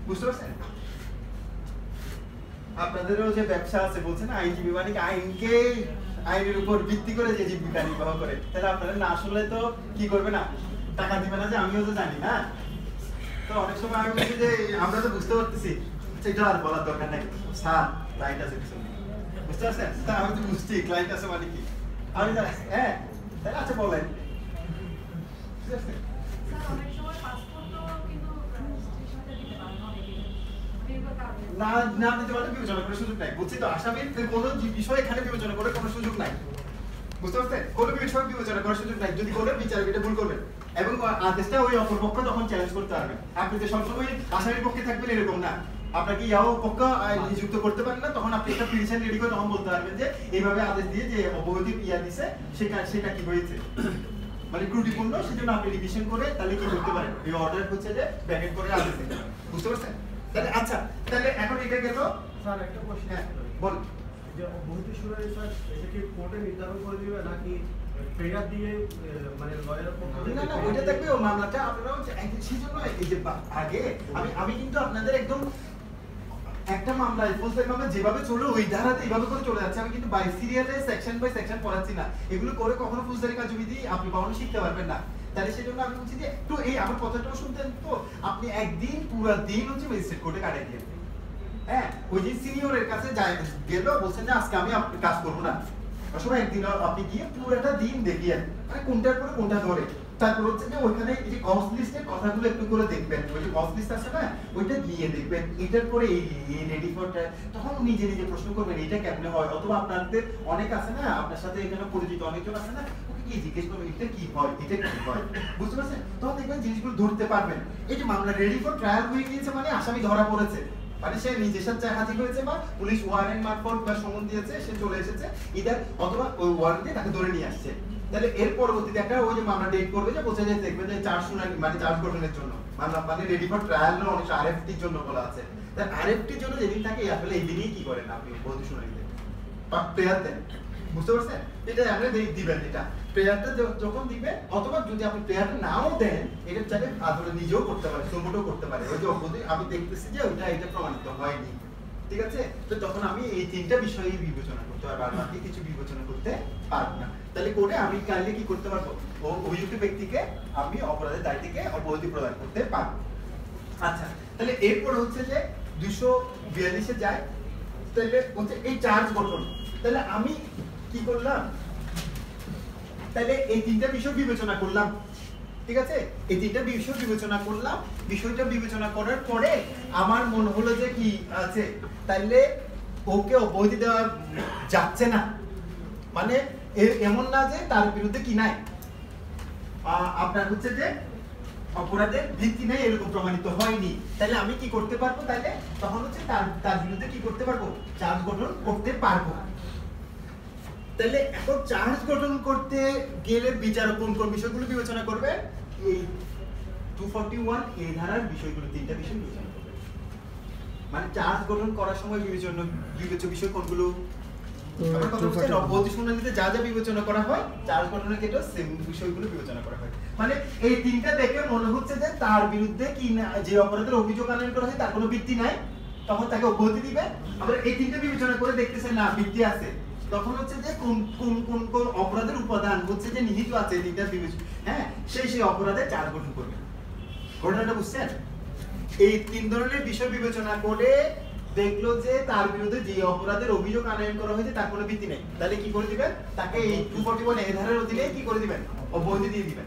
বুঝতে পারছেন? আপনাদেরও যে ব্যবসা আছে, বলছেন না আইনজীবী মানে আইনের উপর ভিত্তি করে যে জীবিকা নির্বাহ করে, তাহলে আপনারা না শুনলে তো কি করবে না, টাকা দিবে না, যে আমিও তো জানি না, তো অনেক সময় আমি বলছি যে আমরা তো বুঝতে পারতেছি, সেটা আর বলার দরকার নাই, স্যার ক্লায়েন্ট আছে কিছু, বুঝতে পারছেন? তা আমি তো বুঝছি ক্লায়েন্ট আছে মানে কি, আমি হ্যাঁ, তাহলে আচ্ছা বলেন, ঠিক আছে? না না দিতে পারলে বিবেচনা করার সুযোগ নাই, বুঝছি তো, আসামির কোনো বিষয় এখানে বিবেচনা করার কোনো সুযোগ নাই, বুঝতে পারছেন? কোনো বিষয় বিবেচনা করার সুযোগ নাই, যদি কোনো বিচারক এটা ভুল করবেন, এবং আদেশটা ওই অপরপক্ষ তখন চ্যালেঞ্জ করতে পারবেন, আপনি যে সবসময় আসামির পক্ষে থাকবেন এরকম না, আপনাকে ইয়াও পক্ষ নিযুক্ত করতে পারেন না, তখন আপনি একটা পিটিশন রেডি করে তখন বলতে পারবেন যে এইভাবে আদেশ দিয়ে যে অবগতি ইয়া দিছে সেটা কি হয়েছে, মানে ত্রুটিপূর্ণ, সেজন্য আপনি রিভিশন করে তাহলে কি করতে পারেন, এই অর্ডার হচ্ছে যে ব্যাকেট করে আদেশ দিতে পারেন, বুঝতে পারছেন? তাহলে আচ্ছা, তাহলে এখন এটা গেল স্যার, একটা প্রশ্ন, হ্যাঁ বল, যে অবহিত শুনানি স্যার এটা কি কোর্টে নির্ধারণ করে দিবে নাকি প্রেয়ার দিয়ে, মানে লয়ারের পক্ষ থেকে? না ওইটা দেখবে ও মামলাটা আপনারা সেজন্য এই যে আগে আমি কিন্তু আপনাদের একদম একটা মামলা ফুলফিল মামলা যেভাবে চলে ওই ধারাতে এইভাবে করে চলে যাচ্ছে, আমি কিন্তু বাই সিরিয়ালে সেকশন বাই সেকশন পড়াচ্ছি না, এগুলো করে কখনো ফুলসারি কার্যবিধি আপনি কখনো শিখতে পারবেন না, তাহলে সেজন্য আমি বলছি যে একটু এই আমার কথাটাও শুনতেন, তো আপনি একদিন পুরো দিন হচ্ছে ম্যাজিস্ট্রেট কোর্টে কাটাই দিয়ে, হ্যাঁ ওই যে সিনিয়রের কাছে যায় গেল, বলছেন যে আজকে আমি কাজ করবো না, আসলে একদিন আপনি গিয়ে পুরোটা দিন দেখিয়ে মানে কোনটার পরে কোনটা ধরে, তারপর হচ্ছে যে ওইখানে এই যে কস্ট লিস্টের কথাগুলো একটু করে দেখবেন, ওই যে কস্ট লিস্ট আছে না ওইটা দিয়ে দেখবেন, এটার পরে এই রেডি ফরটা, তখন নিজে নিজে প্রশ্ন করবেন এটা কেমনে হয়, অথবা আপনাদের অনেক আছে না, আপনার সাথে এখানে পরিচিত অনেকজন আছে না, ওকে কি জিজ্ঞেস করবেন এটা কি হয়, এটা কি হয়, বুঝতে পারছেন? তখন দেখবেন জিনিসগুলো ধরতে পারবেন। এই যে মামলা রেডি ফর ট্রায়াল হয়ে গিয়েছে মানে আসামি ধরা পড়েছে, মানে সে নিজের সাথে হাজির হয়েছে বা পুলিশ ওয়ারেন্ট মারফত বা সমন দিয়েছে, সে চলে এসেছে ইদার, অথবা ওই ওয়ারেন্ট দিয়ে তাকে ধরে নিয়ে আসছে, তাহলে এর পরবর্তীতে একটা ওই যে মামলা ডেট করবে, যে বলছে যে দেখবে যে চার্জ শুনানি মানে চার্জ গঠনের জন্য মামলা মানে রেডি ফর ট্রায়াল না, অনেক আরএফটির জন্য বলা আছে, তাহলে আরএফটির জন্য যেদিন থাকে আসলে এই দিনই কি করেন আপনি বলতে শুনানিতে বা প্রেয়ার দেন, বুঝতে পারছেন? এটা আপনি দিবেন, এটা প্রেয়ারটা যখন দিবেন, অথবা যদি আপনি প্রেয়ারটা নাও দেন এটা চাইলে আদরে নিজেও করতে পারে, সুমোটো করতে পারে, ওই যে অবধি আমি দেখতেছি যে ওইটা এটা প্রমাণিত হয়নি, ঠিক আছে? তো তখন আমি এই তিনটা বিষয় বিবেচনা করতে পারবো, আর বাকি কিছু বিবেচনা করতে পারবো না। তাহলে কোর্টে আমি কাইন্ডলি কি করতে পারবো, অভিযুক্ত ব্যক্তিকে আমি অপরাধের দায় থেকে অব্যাহতি প্রদান করতে পারবো। আচ্ছা, তাহলে এরপর হচ্ছে যে 242 এ যায়, তাহলে হচ্ছে এই চার্জ গঠন। তাহলে আমি কি করলাম, তাহলে এই তিনটা বিষয় বিবেচনা করলাম, ঠিক আছে? এই তিনটা বিষয় বিবেচনা করলাম, বিষয়টা বিবেচনা করার পরে আমার মনে হলো যে কি আছে, তাইলে ওকে অব্যাহতি দেওয়া যাচ্ছে না, মানে এমন না যে তার বিরুদ্ধে কি নাই, আপনার হচ্ছে যে অপরাধের ভিত্তি নেই এরকম প্রমাণিত হয়নি, তাহলে আমি কি করতে পারবো, তাহলে তখন হচ্ছে তার বিরুদ্ধে কি করতে পারবো, চার্জ গঠন করতে পারবো। তাহলে এখন চার্জ গঠন করতে গেলে বিচারক কোন কোন বিষয়গুলো বিবেচনা করবে, এই 241 এই ধারার বিষয়গুলো, তিনটা বিষয় বিবেচনা করবে। মানে চার্জ গঠন করার সময় বিবেচ্য বিষয় কোনগুলো, আমরা কথা বলছি অব্যাহতি শুনানিতে যা যা বিবেচনা করা হয়, চার্জ গঠনের ক্ষেত্রে সেম বিষয়গুলো বিবেচনা করা হয়। মানে এই তিনটা দেখে মনে হচ্ছে যে তার বিরুদ্ধে কি না, যে অপরাধের অভিযোগ আনয়ন করা হয় তার কোনো ভিত্তি নাই, তখন তাকে অব্যাহতি দিবে। আমরা এই তিনটা বিবেচনা করে দেখতেছে না ভিত্তি আছে, তখন হচ্ছে যে কোন কোন কোন কোন অপরাধের উপাদান হচ্ছে যে নিহিত আছে তিনটা বিবেচনা, হ্যাঁ, সেই অপরাধে চার্জ গঠন করবে। ঘটনাটা বুঝছেন? এই তিন ধরনের বিষয় বিবেচনা করে দেখলো যে তার বিরুদ্ধে যে অপরাধের অভিযোগ আনয়ন করা হয়েছে তার কোনো ভিত্তি নেই, তাহলে কি করে দিবেন, তাকে এই 241 এই ধারার অধীনে কি করে দিবেন, অব্যাহতি দিয়ে দিবেন।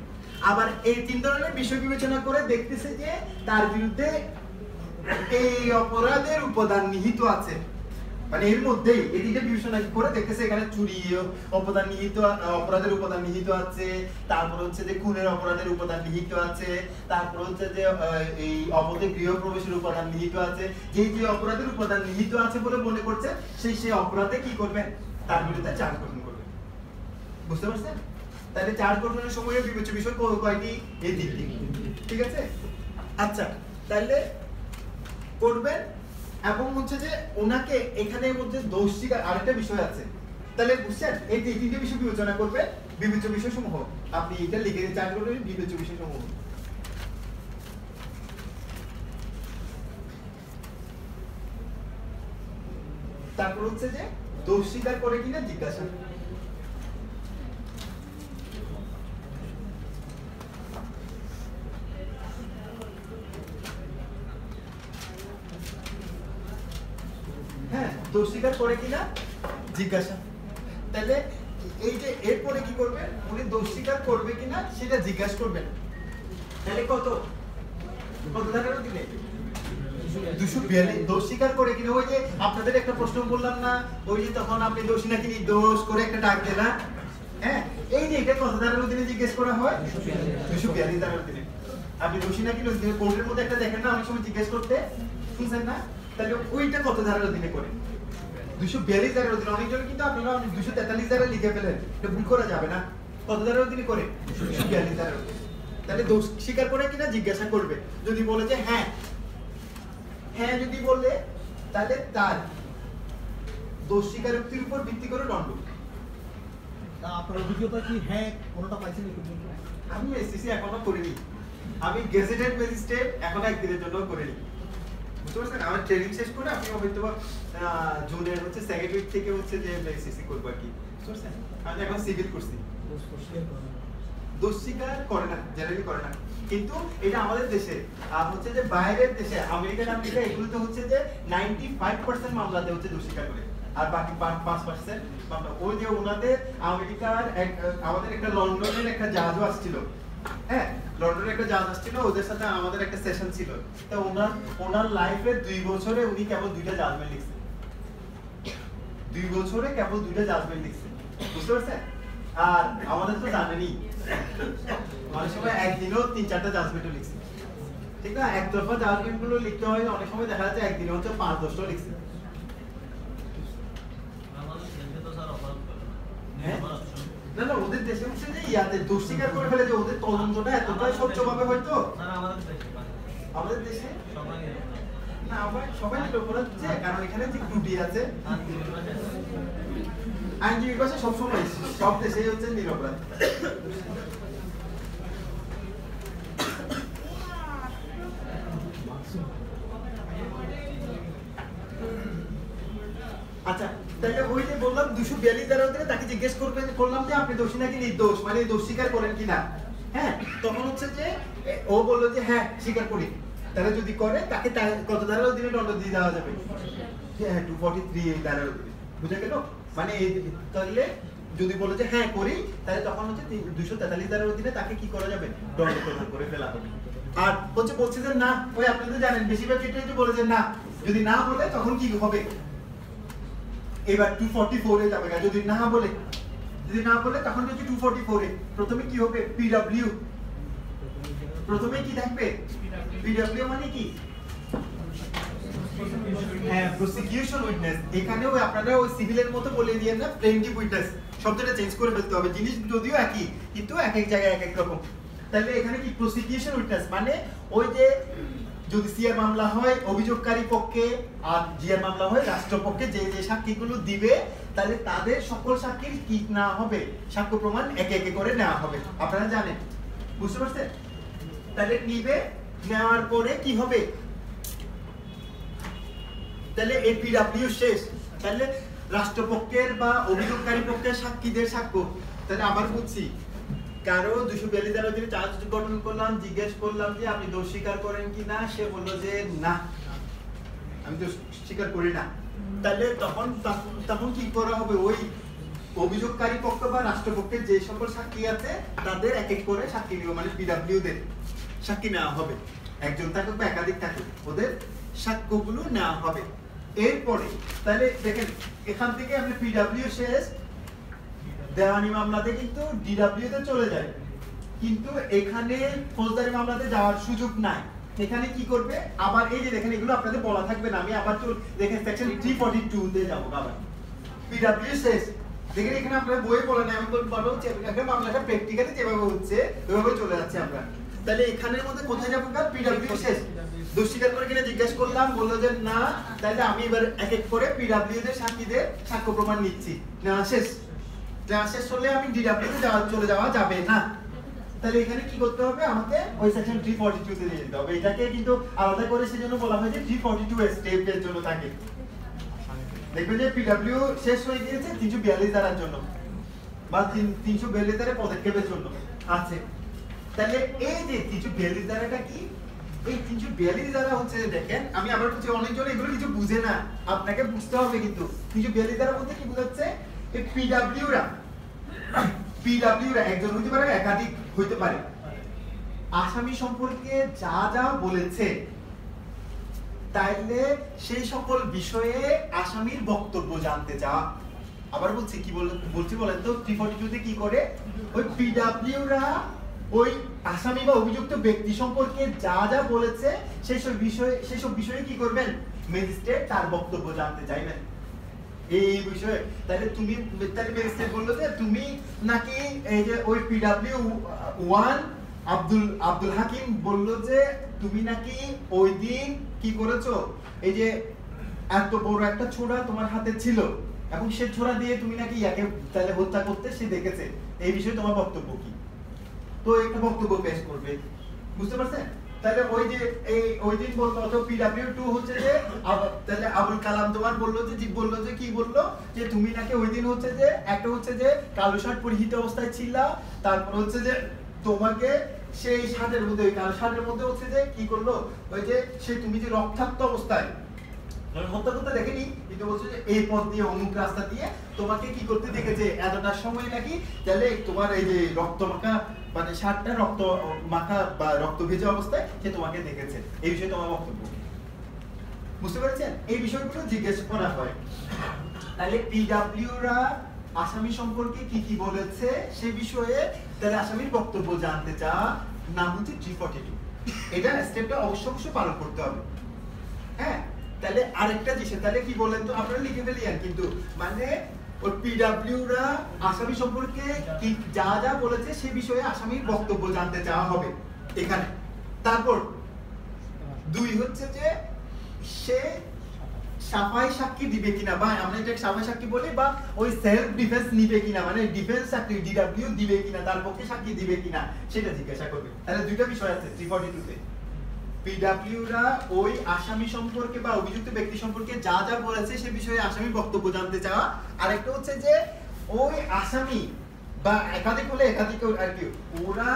আবার এই তিন ধরনের বিষয় বিবেচনা করে দেখতেছে যে তার বিরুদ্ধে এই অপরাধের উপাদান নিহিত আছে, মানে এর মধ্যেই এই তিনটা বিবেচনা করে দেখতেছে এখানে চুরি অপরাধ নিহিত, অপরাধের উপাদান নিহিত আছে, তারপর হচ্ছে যে খুনের অপরাধের উপাদান নিহিত আছে, তারপর হচ্ছে যে এই অবৈধ গৃহ প্রবেশের উপাদান নিহিত আছে। যে অপরাধের উপাদান নিহিত আছে বলে মনে করছে সেই অপরাধে কি করবেন, তার বিরুদ্ধে চার্জ গঠন করবেন। বুঝতে পারছেন? তাহলে চার্জ গঠনের সময় বিবেচ্য বিষয় কয়টি, এই তিনটি, ঠিক আছে? আচ্ছা, তাহলে করবেন। এবং হচ্ছে যে ওনাকে এখানে মধ্যে দোষ স্বীকার আরেকটা বিষয় আছে, তাহলে বুঝছেন এই তিনটে বিষয় বিবেচনা করবে, বিবেচ্য বিষয় সমূহ আপনি এটা লিখে দিন, চার্জ করবেন বিবেচ্য বিষয় সমূহ। তারপর হচ্ছে যে দোষ স্বীকার করে কিনা জিজ্ঞাসা, হ্যাঁ, দোষ স্বীকার করে কিনা জিজ্ঞাসা। তাহলে এই যে এরপরে কি করবেন, উনি দোষ স্বীকার করবে কিনা সেটা জিজ্ঞাসা করবেন। তাহলে কত ধারার অধীনে 242 দোষ স্বীকার করে কিনা, ওই যে আপনাদের একটা প্রশ্ন বললাম না, ওই যে তখন আপনি দোষী নাকি নির্দোষ করে একটা ডাক দেন না, হ্যাঁ, এই যে এটা কত ধারার অধীনে জিজ্ঞেস করা হয়, 242 ধারার অধীনে। আপনি দোষী নাকি কোর্টের মধ্যে একটা দেখেন না অনেক সময় জিজ্ঞেস করতে, শুনছেন না, তাহলে ওইটা কত ধারার অধীনে করে, 242 ধারার অধীনে। অনেকজন কিন্তু আপনারা 243 ধারা লিখে ফেলেন, এটা ভুল করা যাবে না, কত ধারার অধীনে করে, 242 ধারার অধীনে। তাহলে দোষ স্বীকার করে কিনা জিজ্ঞাসা করবে, যদি বলে যে হ্যাঁ হ্যাঁ যদি বলে তাহলে তার দোষ স্বীকারোক্তির উপর ভিত্তি করে দণ্ড। আপনার অভিজ্ঞতা কি, হ্যাঁ কোনটা পাইছেন? আমি এসসিসি এখনো করিনি, আমি গেজেটেড ম্যাজিস্ট্রেট এখনো একদিনের জন্য করিনি, বুঝতে পারছেন? আমার ট্রেনিং শেষ করে আমি হয়তো জুনের হচ্ছে সেকেন্ড উইক থেকে হচ্ছে যে এসসিসি করবো আর কি, বুঝতে পারছেন? আমি এখন সিভিল করছি। দোষ স্বীকার করে না, জেনারেলি করে না, কিন্তু এটা আমাদের দেশে আর হচ্ছে যে বাইরের দেশে আমেরিকা এগুলোতে হচ্ছে যে 95% মামলাতে হচ্ছে দোষ স্বীকার করে, আর বাকি 5% মামলা ওই যে ওনাদের আমেরিকার আমাদের একটা লন্ডনের একটা জাহাজও আসছিল, হ্যাঁ, লন্ডনের একটা জাহাজ আসছিল, ওদের সাথে আমাদের একটা সেশন ছিল। তো ওনার লাইফে 2 বছরে উনি কেবল 2টা জাজমেন্ট লিখছে, 2 বছরে কেবল 2টা জাজমেন্ট লিখছে, বুঝতে পারছেন? আর আমাদের তো জানেনই অনেক সময় একদিনও 3-4টা জাজমেন্টও লিখছে, ঠিক না? একতরফা জাজমেন্ট গুলো লিখতে হয়, অনেক সময় দেখা যাচ্ছে একদিনে হচ্ছে 5-10টা লিখছে। না না, ওদের দেশে হচ্ছে যে ইয়াতে দোষ স্বীকার করে ফেলে, যে ওদের তদন্তটা এতটাই স্বচ্ছভাবে হয়তো আমাদের দেশে না, আমরা সবাই নিরপরাধ হচ্ছে, কারণ এখানে যে ত্রুটি আছে আইনজীবীর পাশে সবসময় সব দেশেই হচ্ছে নিরপরাধ। আচ্ছা, তাহলে ওই যে বললাম 242 ধারার অধীনে তাকে জিজ্ঞেস করলাম যে আপনি দোষী নাকি নির্দোষ, মানে দোষ স্বীকার করেন কিনা। হ্যাঁ, তখন হচ্ছে যে ও বললো যে হ্যাঁ স্বীকার করি। তাহলে যদি করে তাকে কত ধারার অধীনে দণ্ড দিয়ে দেওয়া যাবে? হ্যাঁ 243 ধারার অধীনে। বুঝা গেল? মানে তাহলে যদি বলে যে হ্যাঁ করি, তাহলে তখন হচ্ছে 243 ধারার অধীনে তাকে কি করা যাবে? দণ্ড প্রদান করে ফেলা হবে। আর হচ্ছে বলছে যে না, ওই আপনি তো জানেন বেশিরভাগ ক্ষেত্রে যে বলে যে না, যদি না বলে তখন কি হবে? এবার 244 এ যাবে। যদি না বলে তখন হচ্ছে 244 এ প্রথমে কি হবে? পিডব্লিউ। প্রথমে কি থাকবে? পিডব্লিউ মানে কি? হ্যাঁ, প্রসিকিউশন উইটনেস। এখানেও আপনারা ওই সিভিলের মতো বলে দিয়েন না, প্লেন্টিভ উইটনেস। শব্দটা চেঞ্জ করে ফেলতে হবে। জিনিস যদিও একই, কিন্তু এক এক জায়গায় এক এক রকম। তাহলে এখানে কি প্রসিকিউশন উইটনেস মানে ওই যে যদি সিআর মামলা হয় অভিযোগকারী পক্ষে আর জিআর মামলা হয় রাষ্ট্রপক্ষে, যে যে সাক্ষীগুলো দিবে তাহলে তাদের সকল সাক্ষীর কি না হবে? সাক্ষ্য প্রমাণ একে একে করে নেওয়া হবে। আপনারা জানেন, বুঝতে পারছেন? তাহলে নিবে, নেওয়ার পরে কি হবে? তাহলে এপিডব্লিউ শেষ। তাহলে রাষ্ট্রপক্ষের বা অভিযোগকারী পক্ষের সাক্ষীদের সাক্ষ্য। তাহলে আবার বুঝছি, কারো 242 ধারার অধীনে চার্জ গঠন করলাম, জিজ্ঞেস করলাম যে আপনি দোষ স্বীকার করেন কিনা, সে বললো যে না আমি তো স্বীকার করি না। তাহলে তখন কি করা হবে? ওই অভিযোগকারী পক্ষ বা রাষ্ট্রপক্ষের যে সকল সাক্ষী আছে তাদের এক এক করে সাক্ষী নিব, মানে পিডব্লিউ দের সাক্ষী নেওয়া হবে। একজন থাকুক বা একাধিক থাকুক, ওদের সাক্ষ্যগুলো নেওয়া হবে। এরপরে তাহলে দেখেন এখান থেকে আমরা পিডব্লিউ শেষ, দেওয়ানি মামলাতে কিন্তু ডিডব্লিউ তে চলে যায়, কিন্তু এখানে ফৌজদারি মামলাতে যাওয়ার সুযোগ নাই। এখানে কি করবে? আবার এই যে দেখেন এগুলো আপনাদের বলা থাকবে না, আমি আবার দেখেন সেকশন 342 তে যাব। আবার পিডব্লিউ শেষ, দেখেন এখানে আপনারা বইয়ে বলেন, আমি বলবো যে একটা মামলাটা প্র্যাকটিক্যালি যেভাবে হচ্ছে ওইভাবে চলে যাচ্ছে আমরা। তাহলে এখানের মধ্যে কোথায় যাবো? পিডব্লিউ শেষ। দোষ স্বীকার করে কিনা জিজ্ঞেস করলাম, বললো যে না, তাহলে আমি এবার এক এক করে পিডব্লিউ দের সাক্ষীদের সাক্ষ্য প্রমাণ নিচ্ছি। নেওয়া শেষ। নেওয়া শেষ হলে আমি ডিডব্লিউ তে চলে যাওয়া যাবে না। তাহলে এখানে কি করতে হবে? আমাকে ওই সেকশন 342 তে নিয়ে যেতে হবে। এটাকে কিন্তু আলাদা করে সেজন্য বলা হয় যে 342 স্টেপের জন্য থাকে। দেখবেন যে পিডব্লিউ শেষ হয়ে গিয়েছে 342 ধারার জন্য বা 342 ধারার পদক্ষেপের জন্য আছে। তাহলে এই যে 342 ধারাটা কি? এই 342 ধারা হচ্ছে, দেখেন আমি আবার বলছি, অনেকজন এগুলো কিছু বুঝে না, আপনাকে বুঝতে হবে। কিন্তু 342 ধারা বলতে কি বোঝাচ্ছে? এই পিডব্লিউরা একজন হইতে পারে, একাধিক হইতে পারে, আসামি সম্পর্কে যা যা বলেছে তাইলে সেই সকল বিষয়ে আসামির বক্তব্য জানতে চাওয়া। আবার বলছি, কি বলছি বলেন তো? 342 তে কি করে? ওই পিডব্লিউরা ওই আসামি বা অভিযুক্ত ব্যক্তি সম্পর্কে যা যা বলেছে সেসব বিষয়ে কি করবেন? ম্যাজিস্ট্রেট তার বক্তব্য জানতে চাইবেন এই বিষয়ে। তাহলে ম্যাজিস্ট্রেট বললো যে তুমি নাকি এই যে ওই পিডব্লিউ 1 আব্দুল হাকিম বললো যে তুমি নাকি ওই দিন কি করেছো, এই যে এত বড় একটা ছোরা তোমার হাতে ছিল এবং সে ছোরা দিয়ে তুমি নাকি ইয়াকে তাহলে হত্যা করতে সে দেখেছে, এই বিষয়ে তোমার বক্তব্য কি? তো একটা বক্তব্য পেশ করবে, বুঝতে পারছেন? তাহলে ওই যে ওই দিন বলতো, অথবা পিডব্লিউ 2 হচ্ছে যে তাহলে আবুল কালাম তোমার বললো যে কি বললো যে তুমি নাকি ওই দিন হচ্ছে যে একটা হচ্ছে যে কালো শার্ট পরিহিত অবস্থায় ছিলা, তারপর হচ্ছে যে তোমাকে সেই শার্টের মধ্যে, ওই কালো শার্টের মধ্যে হচ্ছে যে কি করলো, ওই যে সেই তুমি যে রক্তাক্ত অবস্থায় হত্যা করতে দেখেনি, কিন্তু বলছে যে এই পথ দিয়ে অমুক রাস্তা দিয়ে তোমাকে কি করতে দেখেছে এতটার সময় নাকি, তাহলে তোমার এই যে রক্ত মাখা মানে শার্টটা রক্ত মাখা বা রক্ত ভেজা অবস্থায় সে তোমাকে দেখেছে, এই বিষয়ে তোমার বক্তব্য। বুঝতে পেরেছেন? এই বিষয়গুলো জিজ্ঞেস করা হয়। তাহলে পিডব্লিউরা আসামি সম্পর্কে কি কি বলেছে সে বিষয়ে তাহলে আসামির বক্তব্য জানতে চাওয়া নাম হচ্ছে 342। এটা স্টেপটা অবশ্যই পালন করতে হবে। হ্যাঁ, তাহলে আরেকটা জিনিস, তাহলে কি বলেন তো, আপনারা লিখে ফেলিয়েন কিন্তু, মানে ওই পিডব্লিউরা আসামি সম্পর্কে কি যা যা বলেছে সে বিষয়ে আসামির বক্তব্য জানতে চাওয়া হবে এখানে। তারপর 2 হচ্ছে যে সে সাফাই সাক্ষী দিবে কিনা, বা আমরা এটা সাফাই সাক্ষী বলি, বা ওই সেলফ ডিফেন্স নিবে কিনা, মানে ডিফেন্স সাক্ষী ডিডব্লিউ দিবে কিনা, তার পক্ষে সাক্ষী দিবে কিনা সেটা জিজ্ঞাসা করবে। তাহলে 2টা বিষয় আছে 342 তে। পিডব্লিউরা ওই আসামি সম্পর্কে বা অভিযুক্ত ব্যক্তি সম্পর্কে যা যা বলেছে সে বিষয়ে আসামি বক্তব্য জানতে চাওয়া। আরেকটা হচ্ছে যে ওই আসামি বা একাধিক হলে একাধিক আর কি ওরা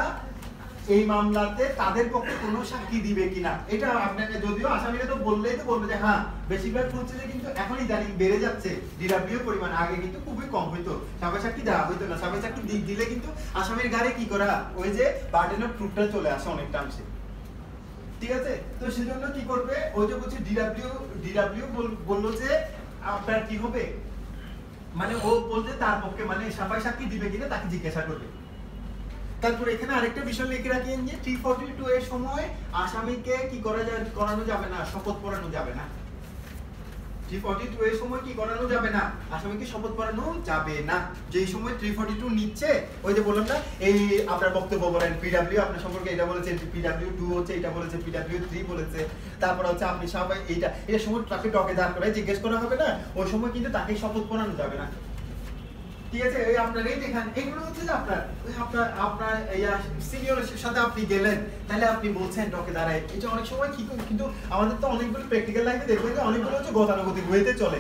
এই মামলাতে তাদের পক্ষে কোনো সাক্ষী দিবে কিনা, এটা আপনাকে যদিও আসামিরা তো বললেই তো বলবে যে হ্যাঁ বেশিরভাগ হচ্ছে যে কিন্তু এখন ইদানিং বেড়ে যাচ্ছে ডিডব্লিউ পরিমাণ, আগে কিন্তু খুবই কম হইতো, সাক্ষী সাক্ষী দেওয়া হইতো না, সাক্ষী সাক্ষী দিলে কিন্তু আসামির গাড়ি কি করা ওই যে বার্ডেন অফ প্রুফটা চলে আসে অনেকটা অংশে, ঠিক আছে। তো সেজন্য কি করবে ওই যে বলছে ডিডব্লিউ বললো যে আপনার কি হবে, মানে ও বলতে তার পক্ষে মানে সাক্ষী দিবে কিনা তাকে জিজ্ঞাসা করবে। তারপর এখানে আরেকটা বিষয় লিখে রাখেন যে 342 এর সময় আসামিকে কি করানো যাবে না, শপথ পড়ানো যাবে না। 342 এর সময় কি করানো যাবে না, আসামিকে শপথ পড়ানো যাবে না। যেই সময় 342 নিচ্ছে ওই যে বললাম না এই আপনার বক্তব্য বলেন পিডব্লিউ আপনার সম্পর্কে এটা বলেছে, পিডব্লিউ 2 হচ্ছে এটা বলেছে, পিডব্লিউ 3 বলেছে, তারপর হচ্ছে আপনি সবাই এটা সময় তাকে টকে দাঁড় করে জিজ্ঞেস করা হবে না, ওই সময় কিন্তু তাকে শপথ পড়ানো যাবে না, ঠিক আছে। এই আপনারাই দেখান এগুলো হচ্ছে যে আপনার সিনিয়রের সাথে আপনি গেলেন তাহলে আপনি বলছেন টকে দাঁড়ায়, এটা অনেক সময় কি কিন্তু আমাদের তো অনেকগুলো প্র্যাকটিক্যাল লাইফে দেখবেন যে অনেকগুলো হচ্ছে গতানুগতিক ওয়েতে চলে,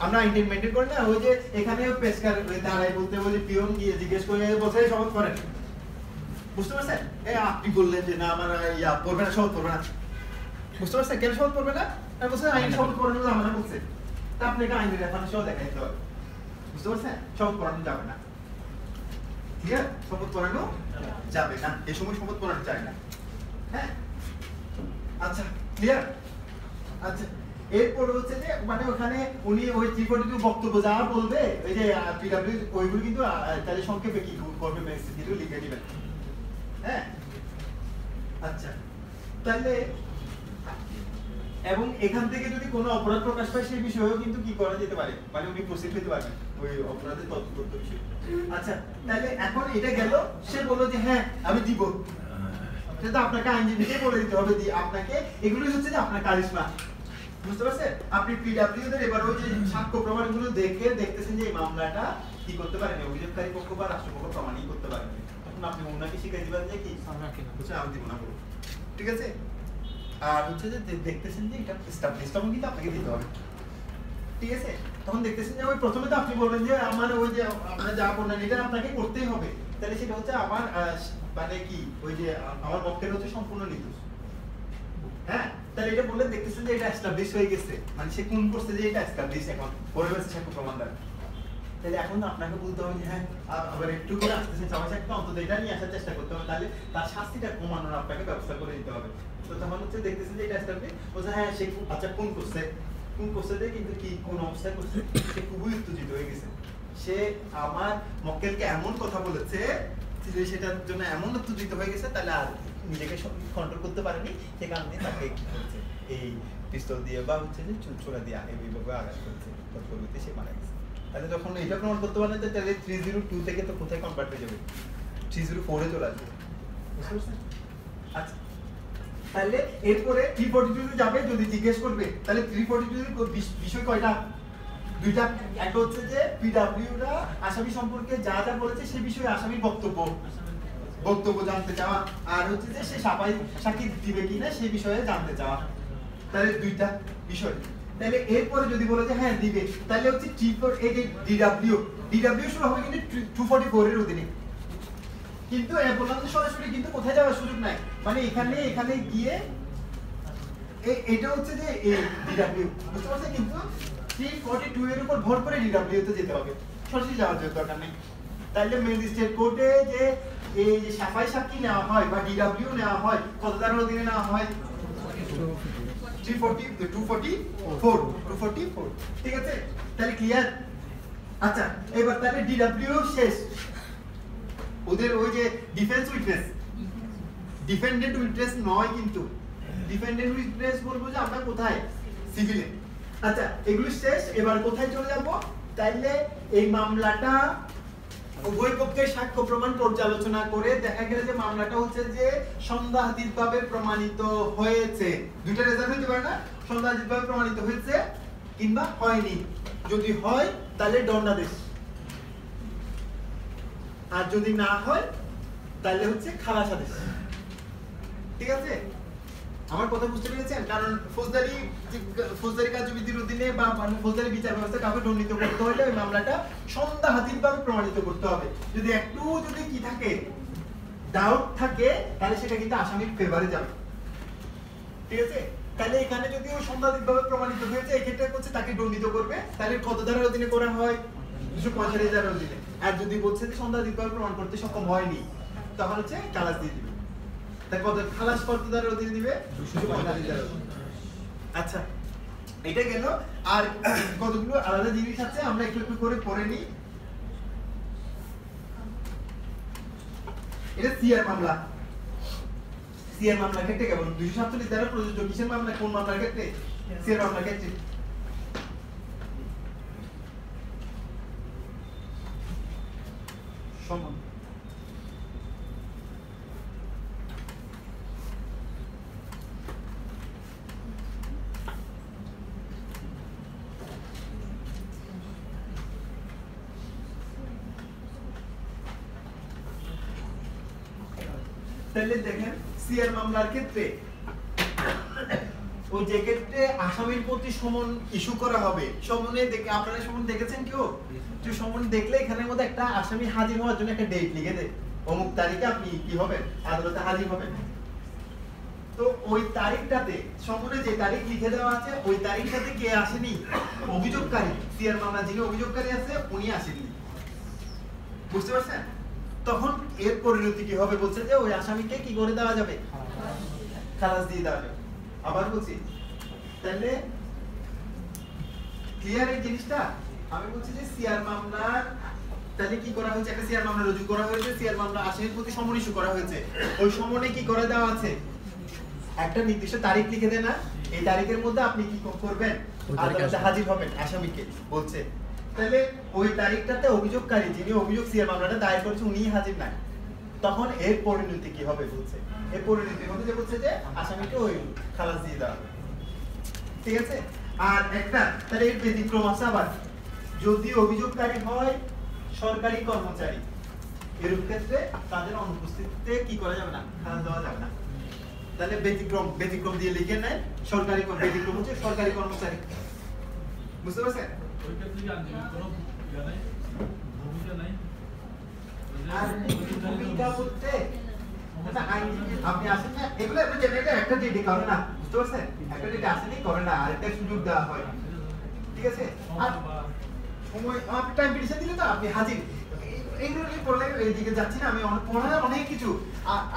আমরা আইন মেনটেন করি না, ওই যে এখানে পেশকার দাঁড়ায় বলতে বলে পিয়ন গিয়ে জিজ্ঞেস করে বসে শপথ করেন, বুঝতে পারছেন? এই আপনি বললেন যে না আমার পড়বে না, শপথ পড়বে না, বুঝতে পারছেন কেন শপথ পড়বে না? আমি বলছি আইন শপথ পড়ানো যাবে না বলছে, তা আপনাকে আইনের রেফারেন্স সহ দেখাইতে হবে, বুঝতে পারছেন? শপথ পড়ানো যাবে না, ঠিক আছে, শপথ পড়ানো যাবে না, এই সময় শপথ পড়ানো যায় না, হ্যাঁ আচ্ছা ক্লিয়ার। আচ্ছা এরপর হচ্ছে যে মানে ওখানে উনি ওই 342 বক্তব্য যা বলবে ওই যে পিডব্লিউ ওইগুলো কিন্তু তাহলে সংক্ষেপে কি করবে মেসেজ কিন্তু লিখে দিবেন, হ্যাঁ আচ্ছা তাহলে এবং এখান থেকে যদি কোনো অপরাধ প্রকাশ পায় সেই বিষয়েও কিন্তু কি করা যেতে পারে, মানে উনি প্রসিড হতে পারবেন ওই অপরাধের তথ্য বিষয়। আচ্ছা তাহলে এখন এটা গেল, সে বললো যে হ্যাঁ আমি দিব, সেটা আপনাকে আইনজীবীকে বলে দিতে হবে, আপনাকে এগুলোই হচ্ছে যে আপনার কারিশমা, বুঝতে পারছেন? আপনি পিডব্লিউ দের এবার ওই যে সাক্ষ্য প্রমাণগুলো দেখতেছেন যে এই মামলাটা কি করতে পারেন অভিযোগকারী পক্ষ বা রাষ্ট্রপক্ষ প্রমাণই করতে পারেন, তখন আপনি ওনাকে শিখিয়ে দিবেন যে কি আমি দিব না বলবো, ঠিক আছে। আর হচ্ছে যে দেখতেছেন যে এটা এস্টাবলিশ তখন কিন্তু আপনাকে দিতে হবে, ঠিক আছে। তখন দেখতেছেন যে ওই প্রথমে তো আপনি বলবেন যে আমার ওই যে আপনারা যা বললেন এটা আপনাকে করতেই হবে, তাহলে সেটা হচ্ছে আমার মানে কি ওই যে আমার পক্ষের হচ্ছে সম্পূর্ণ নির্দোষ, হ্যাঁ তাহলে এটা বললে দেখতেছেন যে এটা এস্টাবলিশ হয়ে গেছে, মানে সে কোন করছে যে এটা এস্টাবলিশ এখন পরে গেছে সাক্ষ্য প্রমাণ দ্বারা, তাহলে এখন আপনাকে বলতে হবে যে হ্যাঁ আবার একটু করে আসতেছে সবাই একটা অন্তত এটা নিয়ে আসার চেষ্টা করতে হবে, তাহলে তার শাস্তিটা কমানোর আপনাকে ব্যবস্থা করে দিতে হবে। তো তখন হচ্ছে দেখতেছেন যে এটা এস্টাবলিশ বলছে হ্যাঁ সে আচ্ছা কোন করছে যে কিন্তু কি কোন অবস্থায় করছে, সে খুবই উত্তেজিত হয়ে গেছে, সে আমার মক্কেলকে এমন কথা বলেছে যে সেটার জন্য এমন উত্তেজিত হয়ে গেছে তাহলে আর নিজেকে কন্ট্রোল করতে পারেনি, সে কারণে তাকে কি করছে এই পিস্তল দিয়ে বা হচ্ছে যে ছোড়া দিয়ে এইভাবে আঘাত করছে, তৎপরবর্তী সে মারা গেছে। তাহলে যখন এটা প্রমাণ করতে পারেন তাহলে 302 থেকে তো কোথায় কনভার্ট হয়ে যাবে 304 এ চলে আসবে, বুঝতে পারছেন? আচ্ছা তাহলে এরপরে 342 যাবে যদি জিজ্ঞেস করবে তাহলে 342 এর বিষয় কয়টা, দুইটা, একটা হচ্ছে যে পিডব্লিউরা আসামি সম্পর্কে যা যা বলেছে সেই বিষয়ে আসামির বক্তব্য জানতে চাওয়া, আর হচ্ছে যে সে সাক্ষী দিবে কিনা সেই বিষয়ে জানতে চাওয়া, তাহলে দুইটা বিষয়। তাহলে এরপরে যদি বলে যে হ্যাঁ দিবে তাহলে হচ্ছে ডিডব্লিউ শুরু হবে কিন্তু 244 এর অধীনে, কিন্তু বললাম যে সরাসরি কিন্তু কোথায় যাওয়ার সুযোগ নাই, মানে এখানে গিয়ে এটা হচ্ছে যে এই ডিডব্লিউ, বুঝতে পারছেন? কিন্তু 342 এর উপর ভর করে ডিডব্লিউ তে যেতে হবে, সরাসরি যাওয়ার দরকার নেই। তাহলে ম্যাজিস্ট্রেট কোর্টে যে এই যে সাক্ষী নেওয়া হয় বা ডিডব্লিউ নেওয়া হয় কত ধারার অধীনে নেওয়া হয় 244, ঠিক আছে? তাহলে ক্লিয়ার? আচ্ছা এবার তাহলে ডিডব্লিউ শেষ, ওদের ওই যে ডিফেন্ডেন্ট উইটনেস নয়, কিন্তু ডিফেন্ডেন্ট উইটনেস বলবো যে আমরা কোথায় সিভিলে। আচ্ছা এগুলো শেষ, এবার কোথায় চলে যাব? তাইলে এই মামলাটা উভয় পক্ষের সাক্ষ্য প্রমাণ পর্যালোচনা করে দেখা গেল যে মামলাটা হচ্ছে যে সন্দেহাতীতভাবে প্রমাণিত হয়েছে, দুইটা রেজাল্ট হতে পারে না, সন্দেহাতীতভাবে প্রমাণিত হয়েছে কিংবা হয়নি, যদি হয় তাহলে দণ্ডাদেশ, আর যদি না হয় তাহলে হচ্ছে খালাস আদেশ, ঠিক আছে? আমার কথা বুঝতে পেরেছেন? কারণ ফৌজদারি কার্যবিধির অধীনে বা ফৌজদারি বিচার ব্যবস্থা কাউকে দণ্ডিত করতে হলে ওই মামলাটা সন্দেহ হাজিরভাবে প্রমাণিত করতে হবে। যদি একটু কি থাকে, ডাউট থাকে, তাহলে সেটা কিন্তু আসামির ফেভারে যাবে। ঠিক আছে? তাহলে এখানে যদি ও সন্দেহাতীতভাবে প্রমাণিত হয়েছে, এই ক্ষেত্রে হচ্ছে তাকে দণ্ডিত করবে। তাহলে কত ধারার অধীনে করা হয়? 245 ধারার অধীনে। আর যদি বলছে যে সন্দেহাতীতভাবে প্রমাণ করতে সক্ষম হয়নি, তখন হচ্ছে খালাস দিয়ে দিবে। তাই কত খালাস কত ধারার অধীনে দিবে? 245 ধারার অধীনে। আচ্ছা, এটা গেল। আর কতগুলো আলাদা জিনিস আছে, আমরা একটু একটু করে পড়ে নিই। এটা সিআর মামলা। সিআর মামলার ক্ষেত্রে কেবল 247 ধারা প্রযোজ্য। কিসের মামলা? কোন মামলার ক্ষেত্রে? সিআর মামলার ক্ষেত্রে। সমান তাহলে দেখেন সিআর মামলার ক্ষেত্রে ওই যে ক্ষেত্রে আসামির প্রতি সমন ইস্যু করা হবে, সমনে দেখে আপনারা সমন দেখেছেন কেউ? যে সমন দেখলে এখানের মধ্যে একটা আসামি হাজির হওয়ার জন্য একটা ডেট লিখে দেয়, অমুক তারিখে আপনি কি হবেন, আদালতে হাজির হবেন। তো ওই তারিখটাতে সমনে যে তারিখ লিখে দেওয়া আছে, ওই তারিখটাতে কে আসেনি? অভিযোগকারী। সিআর মামলা যিনি অভিযোগকারী আছে উনি আসেননি। বুঝতে পারছেন? তখন এর পরিণতি কি হবে? বলছে যে ওই আসামিকে কি করে দেওয়া যাবে? খালাস দিয়ে দেওয়া যাবে। আবার বলছি, তাহলে ক্লিয়ার এই জিনিসটা? আমি বলছি যে সিআর মামলার তাহলে কি করা হয়েছে? একটা সিআর মামলা রুজু করা হয়েছে, সিআর মামলা আসামির প্রতি সমন ইস্যু করা হয়েছে। ওই সমনে কি করে দেওয়া আছে? একটা নির্দিষ্ট তারিখ লিখে দেন না, এই তারিখের মধ্যে আপনি কি করবেন? আদালতে হাজির হবেন আসামিকে বলছে। তাহলে ওই তারিখটাতে অভিযোগকারী যিনি অভিযোগ সিআর মামলাটা দায়ের করেছে উনি হাজির নাই, তখন এর পরিণতি কি হবে? বলছে এর পরিণতি হবে যে বলছে যে আসামিকে ওই খালাস দিয়ে দেওয়া হবে। ঠিক আছে? আর একটা তাহলে এর ব্যতিক্রম আছে আবার, যদি অভিযোগকারী হয় সরকারি কর্মচারী, এরূপ ক্ষেত্রে তাদের অনুপস্থিতিতে কি করা যাবে না? খালাস দেওয়া যাবে না। তাহলে ব্যতিক্রম দিয়ে লিখে নেয় সরকারি ব্যতিক্রম হচ্ছে সরকারি কর্মচারী। বুঝতে পারছেন? ওই ক্ষেত্রে কি আইনজীবী কোনো ইয়া নাই, ভূমিকা নাই? আর ভূমিকা বলতে আচ্ছা আইনজীবী আপনি আসেন না, এগুলো আপনি জেনারেটে একটা ডিডি করে না। বুঝতে পারছেন? একটা ডিডি আসেনি করে না, আরেকটা সুযোগ দেওয়া হয়। ঠিক আছে? আর সময় আপনি টাইম পিটিশন দিলে তো আপনি হাজির। এইগুলো নিয়ে পড়লে এইদিকে যাচ্ছি না আমি, অনেক কিছু।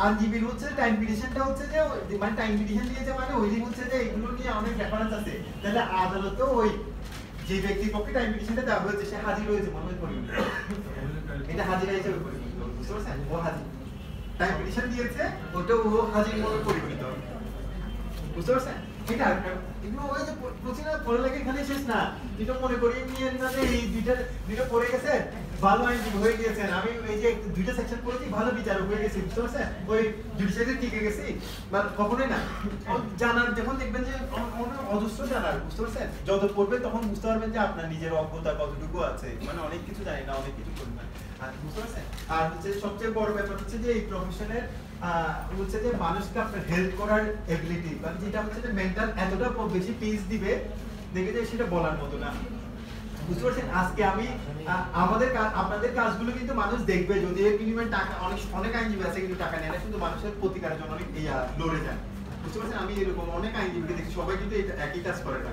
আইনজীবীর হচ্ছে টাইম পিটিশনটা হচ্ছে যে মানে টাইম পিটিশন দিয়েছে মানে ওই দিন হচ্ছে যে এগুলো নিয়ে অনেক রেফারেন্স আছে। তাহলে আদালতে ওই যে ব্যক্তির পক্ষে টাইম পিটিশনটা দেওয়া হয়েছে সে হাজির হয়েছে মনে করি, এটা হাজিরা হিসেবে পরিগণিত হবে। বুঝতে পারছেন? ও হাজির, টাইম পিটিশন দিয়েছে ওটা ও হাজির মনে পরিগণিত হবে। বুঝতে পারছেন? এটা এগুলো ওই যে বলছি না পড়ালেখা এখানে শেষ না, যেটা মনে করি নিয়ে না যে এই দুইটা পড়ে গেছে ভালো আইনজীবী হয়ে গিয়েছেন, আমি এই যে দুইটা সেকশন পড়েছি ভালো বিচারক হয়ে গেছি। বুঝতে পারছেন? ওই জুডিশিয়ারি টিকে গেছি বা কখনোই না। জানার যখন দেখবেন যে অজস্র জানার, বুঝতে পারছেন? যত পড়বে তখন বুঝতে পারবেন যে আপনার নিজের অজ্ঞতা কতটুকু আছে, মানে অনেক কিছু জানি না, অনেক কিছু করি না। আর বুঝতে পারছেন? আর হচ্ছে সবচেয়ে বড় ব্যাপার হচ্ছে যে এই প্রফেশনের হচ্ছে যে মানুষকে আপনার হেল্প করার এবিলিটি, মানে যেটা হচ্ছে যে মেন্টাল এতটা বেশি পিস দিবে দেখে যে সেটা বলার মতো না। বুঝতে পারছেন? আজকে আমি আপনাদের কাজগুলো কিন্তু মানুষ দেখবে, যদি এর বিনিময়ে টাকা অনেক আইনজীবী আছে কিন্তু টাকা নেয় না, শুধু মানুষের প্রতিকারের জন্য অনেক লড়ে যায়। বুঝতে পারছেন? আমি এরকম অনেক আইনজীবীকে দেখি, সবাই কিন্তু একই কাজ করে না।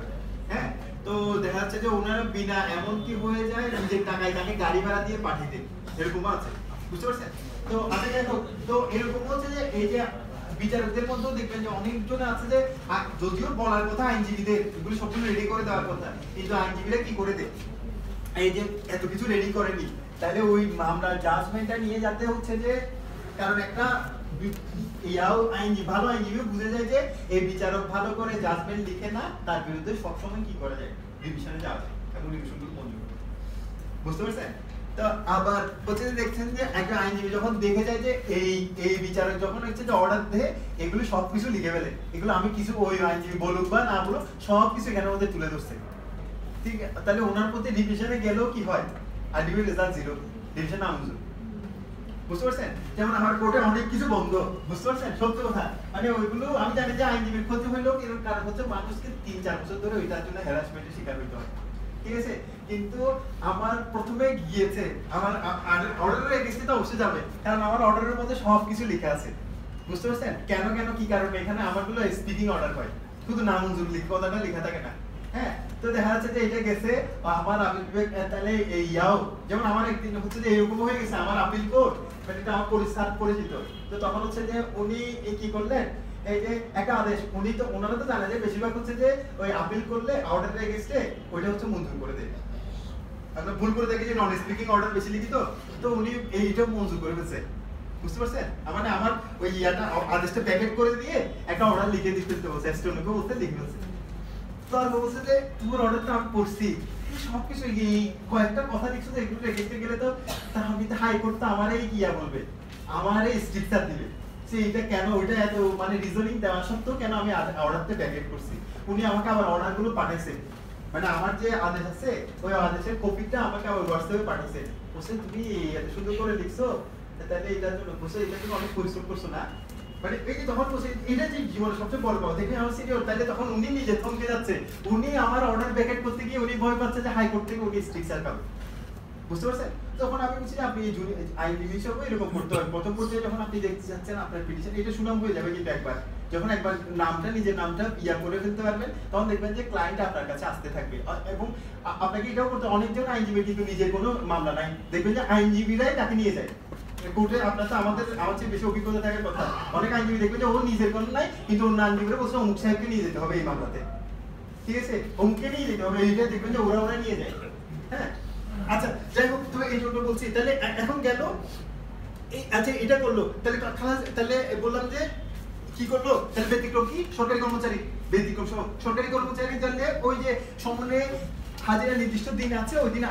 হ্যাঁ, তো দেখা যাচ্ছে যে ওনারা বিনা এমন কি হয়ে যায় নিজের টাকায় তাকে গাড়ি ভাড়া দিয়ে পাঠিয়ে দেন, এরকম আছে। বুঝতে পারছেন? তো আচ্ছা যাই হোক, তো এরকম হচ্ছে যে এই যে বিচারকদের মধ্যেও দেখবেন যে অনেকজন আছে যে যদিও বলার কথা আইনজীবীদের এগুলো সবগুলো রেডি করে দেওয়ার কথা, কিন্তু আইনজীবীরা কি করে দেয় এই যে এত কিছু রেডি করেনি, তাহলে ওই মামলার জাজমেন্টটা নিয়ে যাতে হচ্ছে যে কারণ একটা ভালো আইনজীবী বুঝে যায় যে এই বিচারক ভালো করে জাজমেন্ট লিখে না, তার বিরুদ্ধে সবসময় কি করা যায়? ডিভিশনে যাওয়া যায় এবং ডিভিশনগুলো মঞ্জুর। বুঝতে পারছেন? তো আবার হচ্ছে দেখছেন যে একটা আইনজীবী যখন দেখে যায় যে এই বিচারক যখন হচ্ছে যে অর্ডার দেয় এগুলো সবকিছু লিখে ফেলে, এগুলো আমি কিছু ওই আইনজীবী বলুক বা না বলুক সবকিছু এখানের মধ্যে তুলে ধরছে, ঠিক? তাহলে ওনার প্রতি ডিভিশনে গেলেও কি হয়? আলটিমেট রেজাল্ট 0, ডিভিশন নামঞ্জুর। বুঝতে পারছেন? যেমন আমার কোর্টে অনেক কিছু বন্ধ, বুঝতে পারছেন? সত্য কথা, মানে ওইগুলো আমি জানি যে আইনজীবীর ক্ষতি হইলেও এর কারণ হচ্ছে মানুষকে 3-4 বছর ধরে ওইটার জন্য হ্যারাসমেন্টের শিকার হইতে হয়, ঠিক আছে? কিন্তু আমার প্রথমে গিয়েছে আমার অর্ডারের এগেইনস্টে তো অবশ্যই যাবে, কারণ আমার অর্ডারের মধ্যে সব কিছু লেখা আছে, বুঝতে পারছেন? কেন কেন কি কারণে এখানে আমারগুলো স্পিকিং অর্ডার হয়, শুধু নামঞ্জুর কথাটা লেখা থাকে না। হ্যাঁ, তো দেখা যাচ্ছে যে এটা গেছে আমার আপিল বিভাগ, তাহলে এই ইয়াও যেমন আমার একদিন হচ্ছে যে এরকম হয়ে গেছে আমার আপিল কোর্ট, মানে এটা আমার পরিচিত, তো তখন হচ্ছে যে উনি কি করলেন, এই যে একটা আদেশ, উনি তো ওনারা তো জানে যে বেশিরভাগ হচ্ছে যে ওই আপিল করলে অর্ডারের এগেইনস্টে ওইটা হচ্ছে মঞ্জুর করে দেয়। আমরা ভুল করে দেখি যে নন স্পিকিং অর্ডার বেশি লিখিত, তো উনি এইটা মঞ্জুর করে ফেলছে, বুঝতে পারছেন? মানে আমার ওই ইয়াটা আদেশটা প্যাকেট করে দিয়ে একটা অর্ডার লিখে দিতে বলছে, স্টোনকে বলতে লিখে ফেলছে। তো আর বলছে যে তোমার অর্ডারটা আমি পড়ছি, সবকিছু এই কয়েকটা কথা লিখছো যে এগুলো রেখে গেলে তো আমি তো হাইকোর্ট তো আমারই কিয়া বলবে, আমারই স্ট্রিকচার দিবে, সে এটা কেন ওইটা এত মানে রিজনিং দেওয়া সত্ত্বেও কেন আমি অর্ডারটা প্যাকেট করছি। উনি আমাকে আবার অর্ডারগুলো পাঠাইছে, মানে আমার যে আদেশ আছে ওই আদেশের কপিটা আমাকে আবার হোয়াটসঅ্যাপে পাঠাইছে, বলছে তুমি এত সুন্দর করে লিখছো, তাহলে এটার জন্য বলছে এটার জন্য অনেক পরিশ্রম করছো না, মানে এই যে তখন বলছে এটা যে জীবনের সবচেয়ে বড় কথা দেখে আমার সিনিয়র, তাহলে তখন উনি নিজে থমকে যাচ্ছে, উনি আমার অর্ডার প্যাকেট করতে গিয়ে উনি ভয় পাচ্ছে যে হাইকোর্ট থেকে উনি স্ট্রিকচার পাবে, বুঝতে পারছেন? তখন আমি বলছি যে আপনি আইনজীবী হিসেবে এরকম করতে হয়, প্রথম পর্যায়ে যখন আপনি দেখতে যাচ্ছেন আপনার পিটিশন এটা সুনাম হয়ে যাবে, কিন্তু যখন একবার নামটা নিজের নামটা ইয়া করে ফেলতে পারবেন তখন দেখবেন যে ক্লায়েন্ট আপনার কাছে আসতে থাকবে। এবং আপনাকে এটাও করতে, অনেকজন আইনজীবী কিন্তু নিজের কোনো মামলা নাই, দেখবেন যে আইনজীবীরাই তাকে নিয়ে যায় কোর্টে। আপনার তো আমার চেয়ে বেশি অভিজ্ঞতা থাকার কথা, অনেক আইনজীবী দেখবেন যে ওর নিজের কোনো নাই, কিন্তু অন্য আইনজীবীরা বলছে অমুক সাহেবকে নিয়ে যেতে হবে এই মামলাতে, ঠিক আছে, অমুককে নিয়ে যেতে হবে, এইটা দেখবেন যে ওরা নিয়ে যায়। হ্যাঁ, আচ্ছা যাই হোক, তুমি এই জন্য বলছি, তাহলে এখন গেল এই, আচ্ছা এটা করলো, তাহলে তাহলে বললাম যে কি করলো, তাহলে ব্যতিক্রম কি সরকারি কর্মচারী, ব্যতিক্রম সরকারি কর্মচারী, তাহলে ওই যে সম্মানে হাজিরা নির্দিষ্ট দিন আছে ওই দিন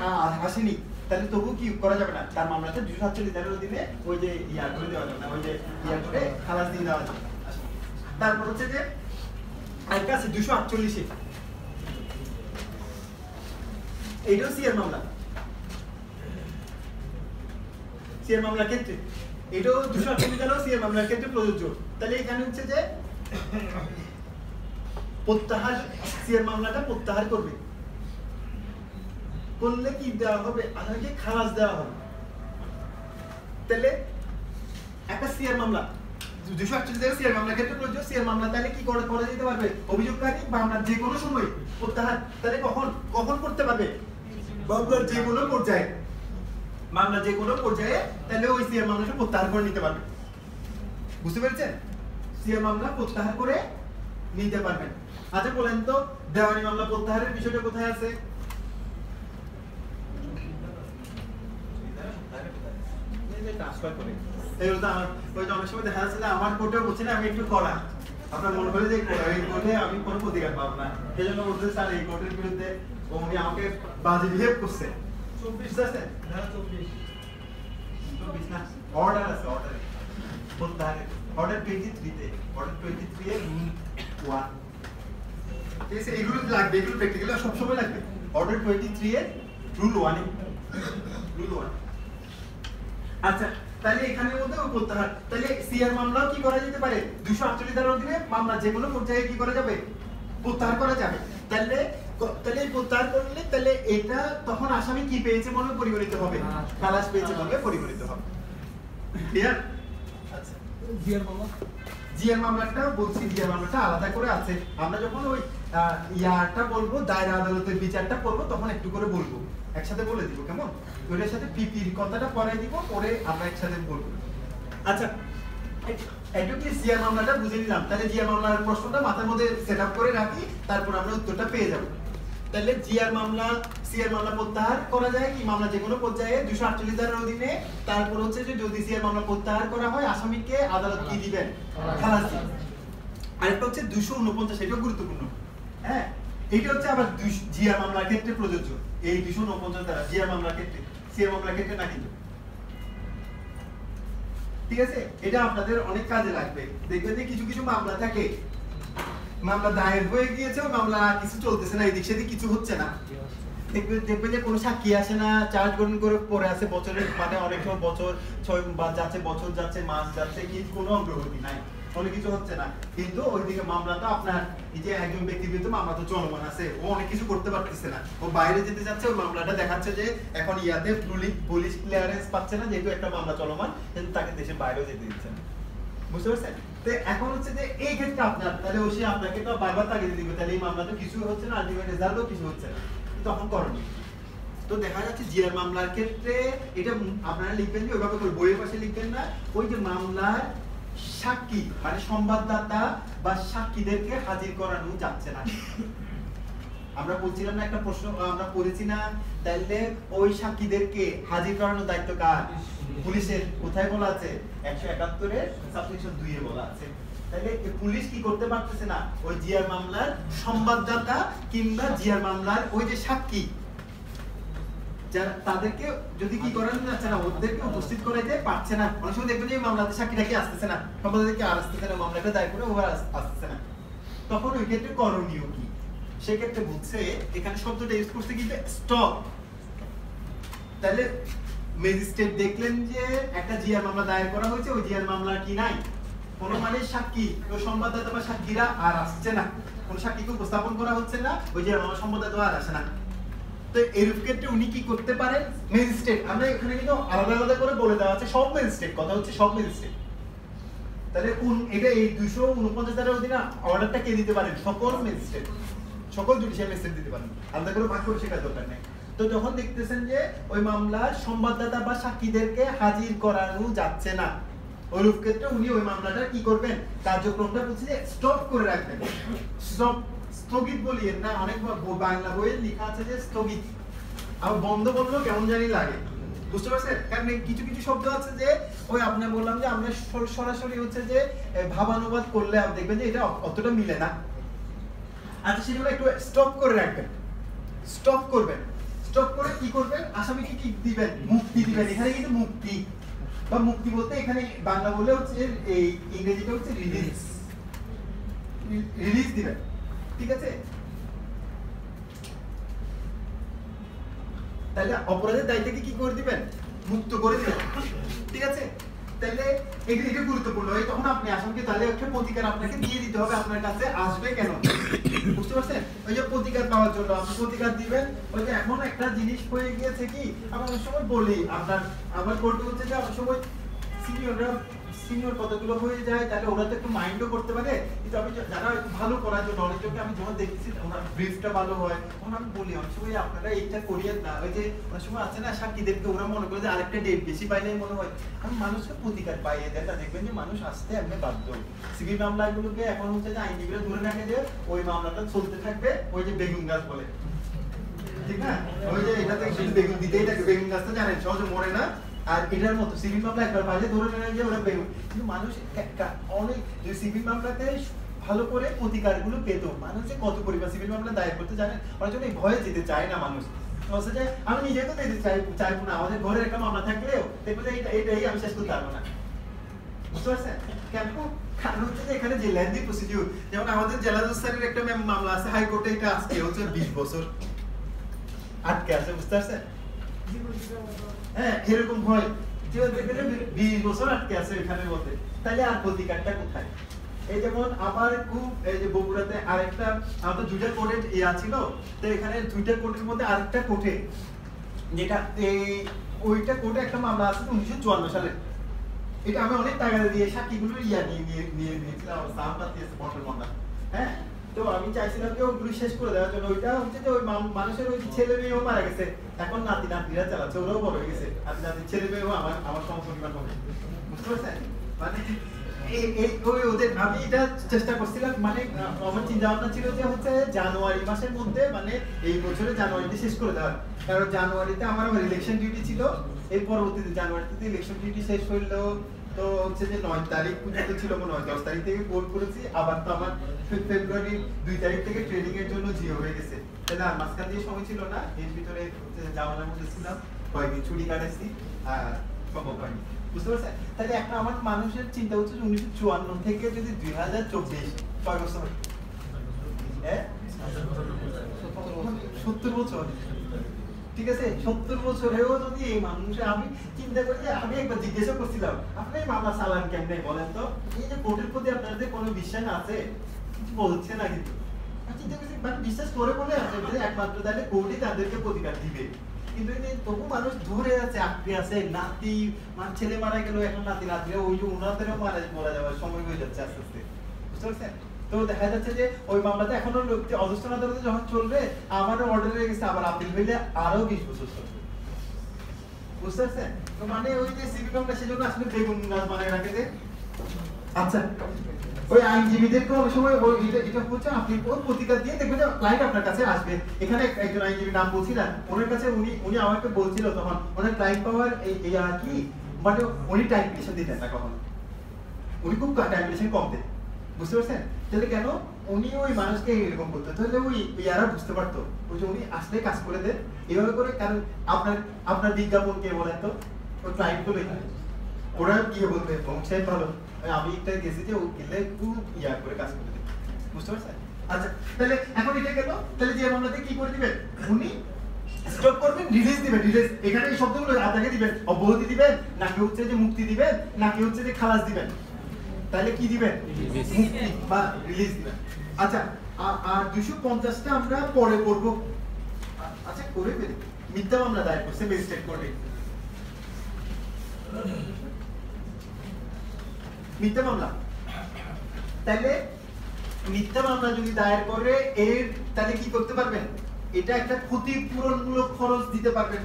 আসেনি, তাহলে তবু কি করা যাবে না, তার মামলাটা 247 দিনে ওই যে ইয়া করে দেওয়া যাবে না, ওই যে ইয়া করে খালাস দিয়ে দেওয়া যাবে। তারপর হচ্ছে যে আরেকটা আছে 248, এইটাও সিআর মামলা, সিআর মামলার ক্ষেত্রে এটাও 248 সিআর মামলার ক্ষেত্রে প্রযোজ্য। তাহলে এখানে হচ্ছে যে প্রত্যাহার, সিআর মামলাটা প্রত্যাহার করবে, করলে কি দেওয়া হবে, আসামিকে খালাস দেওয়া হবে। তাহলে একটা সিআর মামলা 248 সিআর মামলার ক্ষেত্রে প্রযোজ্য, সিআর মামলা তাহলে কি করা যেতে পারবে, অভিযোগকারী মামলার যে কোনো সময় প্রত্যাহার, তাহলে কখন করতে পারবে, মামলার যে কোনো পর্যায়ে, মামলা যে কোনো পর্যায়ে তাহলে ওই সিআর মামলাটা প্রত্যাহার করে নিতে পারবে, বুঝতে পেরেছেন? সিআর মামলা প্রত্যাহার করে নিতে পারবেন। আচ্ছা বলেন তো দেওয়ানি মামলা প্রত্যাহারের বিষয়টা কোথায় আছে? ট্রান্সফার করে এইগুলো তো আমার ওই যে অনেক সময় দেখা যাচ্ছে যে আমার কোর্টে বলছে না আমি একটু করা, আপনার মনে করে যে এই কোর্টে আমি কোনো প্রতিকার পাবো না, এই জন্য বলতে স্যার এই কোর্টের বিরুদ্ধে উনি আমাকে বাজে বিহেভ করছে। 24 আছে, 24 না, অর্ডার আছে, অর্ডারে প্রত্যাহার, অর্ডার 23 তে, অর্ডার 23 এর রুল 1, ঠিক আছে, এগুলো লাগবে, এগুলো প্র্যাকটিক্যালি সব সময় লাগবে। অর্ডার 23 এর রুল 1 রুল 1। আচ্ছা তাহলে এখানে মধ্যে প্রত্যাহার, তাহলে সিআর মামলাও কি করা যেতে পারে, 248 ধারার অধীনে মামলা যে কোনো পর্যায়ে কি করা যাবে, প্রত্যাহার করা যাবে। তাহলে প্রত্যাহার করলে তাহলে এটা তখন আসামি কি পেয়েছে বলে পরিগণিত হবে, খালাস পেয়েছে বলে পরিগণিত হবে। ক্লিয়ার? আচ্ছা জিআর মামলাটা বলছি, জিআর মামলাটা আলাদা করে আছে, আমরা যখন ওই ইয়ারটা বলবো দায়রা আদালতের বিচারটা করবো তখন একটু করে বলবো, একসাথে বলে দিব, কেমন? ওইটার সাথে পিপির কথাটা পড়াই দিব, পরে আমরা একসাথে বলবো। আচ্ছা একটু কি জিআর মামলাটা বুঝে নিলাম, তাহলে জিআর মামলার প্রশ্নটা মাথার মধ্যে সেট আপ করে রাখি, তারপর আমরা উত্তরটা পেয়ে যাব। তাহলে জিআর মামলা, সিআর মামলা প্রত্যাহার করা যায় কি, মামলা যে কোনো পর্যায়ে 248 ধারার অধীনে। তারপর হচ্ছে যে যদি সিআর মামলা প্রত্যাহার করা হয় আসামিকে আদালত কি দিবেন, খালাস দিবেন। আরেকটা হচ্ছে 249, এটাও গুরুত্বপূর্ণ। হ্যাঁ, এইটা হচ্ছে আবার জিআর মামলার ক্ষেত্রে প্রযোজ্য, এই 249 ধারা জিআর মামলার ক্ষেত্রে, সিআর মামলার ক্ষেত্রে না কিন্তু, ঠিক আছে? এটা আপনাদের অনেক কাজে লাগবে। দেখবেন যে কিছু কিছু মামলা থাকে, মামলা দায়ের হয়ে গিয়েছে, মামলা কিছু চলতেছে না, এদিক সেদিক কিছু হচ্ছে না, দেখবে যে কোনো সাক্ষী আসে না, চার্জ গ্রহণ করে পড়ে আছে বছরের, মানে অনেক সময় বছর 6 যাচ্ছে, বছর যাচ্ছে, মাস যাচ্ছে, কিন্তু কোনো অগ্রগতি নাই, কোনো কিছু হচ্ছে না। কিন্তু ওইদিকে মামলা তো আপনার এই যে একজন ব্যক্তির বিরুদ্ধে মামলা তো চলমান আছে, ও অনেক কিছু করতে পারতেছে না, ও বাইরে যেতে যাচ্ছে, ওই মামলাটা দেখাচ্ছে যে এখন ইয়াতে পুলিশ ক্লিয়ারেন্স পাচ্ছে না, যেহেতু একটা মামলা চলমান, কিন্তু তাকে দেশের বাইরেও যেতে দিচ্ছে না। বুঝতে পারছেন? তো এখন হচ্ছে যে এই ক্ষেত্রে আপনার তাহলে ও সে আপনাকে তো বারবার তাগিদ দিবে, তাহলে এই মামলা তো কিছু হচ্ছে না, আলটিমেট রেজাল্টও কিছু হচ্ছে না, তখন করণীয়। তো দেখা যাচ্ছে জিয়ার মামলার ক্ষেত্রে এটা আপনারা লিখবেন যে ওইভাবে করে বইয়ের পাশে লিখবেন না, ওই যে মামলার সাক্ষী মানে সংবাদদাতা বা সাক্ষীদেরকে হাজির করানো যাচ্ছে না। আমরা বলছিলাম না একটা প্রশ্ন আমরা করেছি না, তাইলে ওই সাক্ষীদেরকে হাজির করানোর দায়িত্ব কার? পুলিশের। কোথায় বলা আছে? 171 এর সাবসেকশন 2 এ বলা আছে। তাহলে পুলিশ কি করতে পারতেছে না? ওই জিয়ার মামলার সংবাদদাতা কিংবা জিয়ার মামলার ওই যে সাক্ষী যারা তাদেরকে যদি কি করানো যাচ্ছে না, ওদেরকে উপস্থিত করাইতে পারছে না। অনেক সময় দেখবেন যে মামলাতে সাক্ষীরা কি আসতেছে না, সম্পাদককে আর আসতেছে না, মামলাটা দায়ের করে ওরা আসতেছে না, তখন ওই ক্ষেত্রে করণীয় কি? সেক্ষেত্রে বুঝছে এখানে শব্দটা ইউজ করতে কি স্টপ। তাহলে ম্যাজিস্ট্রেট দেখলেন যে একটা জিআর মামলা দায়ের করা হয়েছে, ওই জিআর মামলা কি নাই, কোন মানে সাক্ষী ওই সংবাদদাতা বা সাক্ষীরা আর আসছে না, কোন সাক্ষীকে উপস্থাপন করা হচ্ছে না, ওই জিআর মামলা সংবাদদাতা আর আসে না। তো এর ক্ষেত্রে উনি কি করতে পারেন? ম্যাজিস্ট্রেট। আমরা এখানে কিন্তু আলাদা আলাদা করে বলে দেওয়া আছে সব ম্যাজিস্ট্রেট, কথা হচ্ছে সব ম্যাজিস্ট্রেট। তাহলে কোন এটা এই 249 ধারার অধীনে অর্ডারটা কে দিতে পারেন? সকল ম্যাজিস্ট্রেট, সকল জুডিশিয়াল ম্যাজিস্ট্রেট দিতে পারেন, আলাদা করে ভাগ করে শেখার দরকার নেই। তো যখন দেখতেছেন যে ওই মামলার সংবাদদাতা বা সাক্ষীদেরকে হাজির করানো যাচ্ছে না, ওই ক্ষেত্রে উনি ওই মামলাটা কি করবেন? কার্যক্রমটা বলছে যে স্টপ করে রাখবেন। স্টপ, স্থগিত বলিয়েন না, অনেক বাংলা বইয়ে লেখা আছে যে স্থগিত, আবার বন্ধ বললেও কেমন জানি লাগে, বুঝতে পারছেন? কারণ কিছু কিছু শব্দ আছে যে ওই আপনার বললাম যে আমরা সরাসরি হচ্ছে যে ভাবানুবাদ করলে দেখবেন যে এটা অতটা মিলে না। আচ্ছা, সেগুলো একটু স্টপ করে রাখবেন, স্টপ করবেন। স্টপ করে কি করবেন? আসামিকে কি দিবেন? মুক্তি দিবেন। এখানে কিন্তু মুক্তি বা মুক্তি বলতে এখানে বাংলা বলে হচ্ছে এই ইংরেজিটা হচ্ছে রিলিজ, রিলিজ দিবেন, ঠিক আছে? তাহলে অপরাধের দায়িত্বকে কি করে দিবেন? মুক্ত করে দিবেন, ঠিক আছে? তাহলে এটা গুরুত্বপূর্ণ। তখন আপনি আসামিকে তাহলে একটা প্রতিকার আপনাকে দিয়ে দিতে হবে, আপনার কাছে আসবে কেন? বুঝতে পারছেন? ওই যে প্রতিকার পাওয়ার জন্য আপনি প্রতিকার দিবেন। ওই যে এখন একটা জিনিস হয়ে গিয়েছে কি, আমি অনেক সময় বলি আমার কোর্টে হচ্ছে যে অনেক সময় সিনিয়র কতগুলো হয়ে যায়, তাহলে ওরা তো একটু মাইন্ডও করতে পারে, কিন্তু আমি যারা একটু ভালো করার জন্য অনেকজনকে আমি যখন দেখতেছি ওনার ব্রিফটা ভালো হয়, তখন আমি বলি অনেক সময় আপনারা এইটা করিয়েন না। ওই যে অনেক সময় আছে না সাক্ষীদেরকে ওরা মনে করে যে আরেকটা ডেট বেশি পাইলে মনে হয়, আমি মানুষকে প্রতিকার পাইয়ে দেয়, তা দেখবেন যে মানুষ আসতে এমনি বাধ্য। সিভিল মামলাগুলোকে এখন হচ্ছে যে আইনজীবীরা ধরে রাখে যে ওই মামলাটা চলতে থাকবে, ওই যে বেগুন গাছ বলে, ঠিক না? ওই যে এটাতে বেগুন দিতেই থাকে, বেগুন গাছ তো জানেন সহজে মরে না। আর এটার মতো সিভিল মামলা একবার বাইরে ধরে নেয় যে ওরা বেগুন, কিন্তু মানুষ অনেক সিভিল মামলাতে ভালো করে প্রতিকারগুলো পেত, মানুষ যে কত পরিমাণ সিভিল মামলা দায়ের করতে জানেন, অনেক জন্য এই ভয়ে যেতে চায় না মানুষ। যে আমি নিজে তো যেতে চাইবো না, আমাদের ঘরে একটা মামলা থাকলেও দেখবো যে এটাই আমি শেষ করতে পারবো না। বুঝতে পারছেন কেন? কারণ হচ্ছে যে এখানে যে লেন্দি প্রসিডিউর, যেমন আমাদের জেলা জজ স্যারের একটা মামলা আছে হাইকোর্টে, এটা আজকে হচ্ছে 20 বছর আটকে আছে, বুঝতে পারছেন? হ্যাঁ, এরকম হয় যে 20 বছর আটকে আছে এখানে বলতে, তাহলে আর প্রতিকারটা কোথায়? এই যেমন আমার খুব এই যে বগুড়াতে আরেকটা আমাদের দুইটা কোর্টের ছিল, তো এখানে দুইটা কোর্টের মধ্যে আরেকটা কোর্টে যেটা এই ওইটা কোর্টে একটা মামলা আছে 1954 সালে, এটা আমি অনেক টাকা দিয়ে সাক্ষীগুলো নিয়েছিলাম, সাম পাতিয়েছে বন্ডের মামলা। হ্যাঁ, তো আমি চাইছিলাম যে ওগুলো শেষ করে দেওয়ার জন্য। ওইটা হচ্ছে যে ওই মানুষের ওই ছেলে মেয়েও মারা গেছে, এখন নাতি নাতনিরা চালাচ্ছে, ওরাও বড় হয়ে গেছে, নাতি নাতির ছেলে মেয়েও আমার সমপরিমাণ হবে, বুঝতে পারছেন? মানে ওদের আমি এটা চেষ্টা করছিলাম, মানে আমার চিন্তা ভাবনা ছিল যে হচ্ছে জানুয়ারি মাসের মধ্যে, মানে এই বছরে জানুয়ারিতে শেষ করে দেওয়ার, কারণ জানুয়ারিতে আমার ইলেকশন ডিউটি ছিল, এর পরবর্তীতে জানুয়ারিতে ইলেকশন ডিউটি শেষ হইলো, তো হচ্ছে যে 9 তারিখ পর্যন্ত ছিল মনে হয়, 10 তারিখ থেকে কোর্ট করেছি, আবার তো আমার ফেব্রুয়ারি 2 তারিখ থেকে ট্রেনিং এর জন্য জিও হয়ে গেছে, তাহলে আর মাঝখান দিয়ে সময় ছিল না, এর ভিতরে যাওয়ার মধ্যে ছিলাম, কয়েকদিন ছুটি কাটাইছি আর সম্ভব হয়নি, বুঝতে পারছেন? তাহলে একটা আমার মানুষের চিন্তা হচ্ছে 1954 থেকে যদি 2024 6 বছর, হ্যাঁ 70 বছর, ঠিক আছে? 70 বছরেও যদি এই মানুষে, আমি চিন্তা করি যে আমি একবার জিজ্ঞাসা করছিলাম আপনি এই মামলা চালান কেমনে বলেন তো, এই যে কোর্টের প্রতি আপনাদের কোনো বিশ্বাস আছে? কিছু বলছে না। কিন্তু আমি চিন্তা করছি মানে বিশ্বাস করে বলে আছে যে একমাত্র তাহলে কোর্টই তাদেরকে প্রতিকার দিবে, কিন্তু তবু মানুষ ধরে আছে, আঁকড়ে আছে। নাতি মানে ছেলে মারা গেল, এখন নাতি নাতিরা ওই যে ওনাদেরও মারা যাওয়ার সময় হয়ে যাচ্ছে আস্তে আস্তে, বুঝতে পারছেন? তো দেখা যাচ্ছে যে ওই মামলাতে এখনো অধস্তন আদালতে যখন চলবে, আমার অর্ডার হয়ে গেছে আবার আপিল হইলে আরো 20 বছর চলবে, বুঝতে পারছেন? তো মানে ওই যে সিভিল মামলা সেজন্য আসলে বেগুন গাছ বানায় রাখে যে। আচ্ছা, ওই আইনজীবীদেরকে অনেক সময় এটা হচ্ছে আপনি ওর প্রতিকার দিয়ে দেখবেন যে ক্লায়েন্ট আপনার কাছে আসবে। এখানে একজন আইনজীবী নাম বলছিলেন, ওনার কাছে উনি আমাকে বলছিল তখন ওনার ক্লায়েন্ট পাওয়ার এই কি মানে উনি টাইম পিটিশন দিতেন না কখনো, উনি খুব টাইম পিটিশন কম দেন, বুঝতে পারছেন? তাহলে কেন উনি ওই মানুষকে এরকম করতেন? তাহলে ওই ইয়ারা বুঝতে পারতো ওই যে উনি আসলে কাজ করে দেন এভাবে করে। কারণ আপনার বিজ্ঞাপন কে বলেন তো? ওই ক্লায়েন্ট গুলো ওরা গিয়ে বলবে সাহেব ভালো, আমি একটা গেছি যে ও গেলে খুব ইয়া করে কাজ করে দেবে, বুঝতে পারছেন? আচ্ছা, তাহলে এখন এটা গেল। তাহলে যে মামলাতে কি করে দিবেন? উনি স্টপ করবেন, রিলিজ দিবেন। রিলিজ এখানে এই শব্দগুলো আপনাকে দিবেন, অব্যাহতি দিবেন, নাকি হচ্ছে যে মুক্তি দিবেন, নাকি হচ্ছে যে খালাস দিবেন? তাহলে কি দিবেন? মুক্তি বা রিলিজ দিবেন। আচ্ছা, আর 250টা আমরা পরে করব। আচ্ছা, করে ফেলি। মিথ্যা মামলা দায়ের করছে ম্যাজিস্ট্রেট কোর্টে, মিথ্যা মামলা। তাহলে মিথ্যা মামলা যদি দায়ের করে এর তাহলে কি করতে পারবেন? এটা একটা ক্ষতিপূরণমূলক খরচ দিতে পারবেন।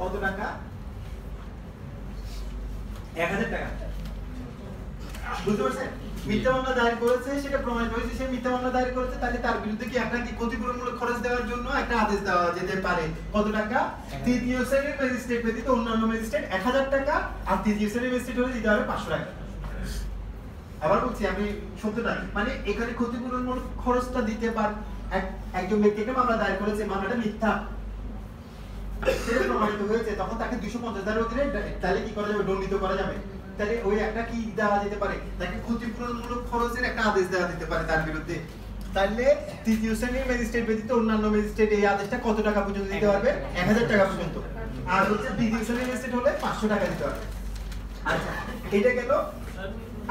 কত টাকা? 1000 টাকা, বুঝতে পারছেন? মিথ্যা মামলা দায়ের করেছে, সেটা প্রমাণিত হয়েছে সে মিথ্যা মামলা দায়ের করেছে, তাহলে তার বিরুদ্ধে কি একটা ক্ষতিপূরণমূলক খরচ দেওয়ার জন্য একটা আদেশ দেওয়া যেতে পারে। কত টাকা? তৃতীয় শ্রেণীর ম্যাজিস্ট্রেট ব্যতীত অন্যান্য ম্যাজিস্ট্রেট 1000 টাকা, আর তৃতীয় শ্রেণীর ম্যাজিস্ট্রেট হলে দিতে হবে 500 টাকা। আবার বলছি আমি সত্যটা, মানে এখানে ক্ষতিপূরণমূলক খরচটা দিতে পার। একজন ব্যক্তি একটা মামলা দায়ের করেছে, মামলাটা মিথ্যা, সেটা প্রমাণিত হয়েছে, তখন তাকে 250 ধারার অধীনে তাহলে কি করা যাবে? দণ্ডিত করা যাবে। তাহলে ওই একটা কি দেওয়া যেতে পারে? তাকে ক্ষতিপূরণমূলক খরচের একটা আদেশ দেওয়া যেতে পারে তার বিরুদ্ধে। তাহলে তৃতীয় শ্রেণীর ম্যাজিস্ট্রেট ব্যতীত অন্যান্য ম্যাজিস্ট্রেট এই আদেশটা কত টাকা পর্যন্ত দিতে পারবে? 1000 টাকা পর্যন্ত। আর হচ্ছে দ্বিতীয় শ্রেণীর ম্যাজিস্ট্রেট হলে 500 টাকা দিতে পারবে। আচ্ছা, এটা গেল।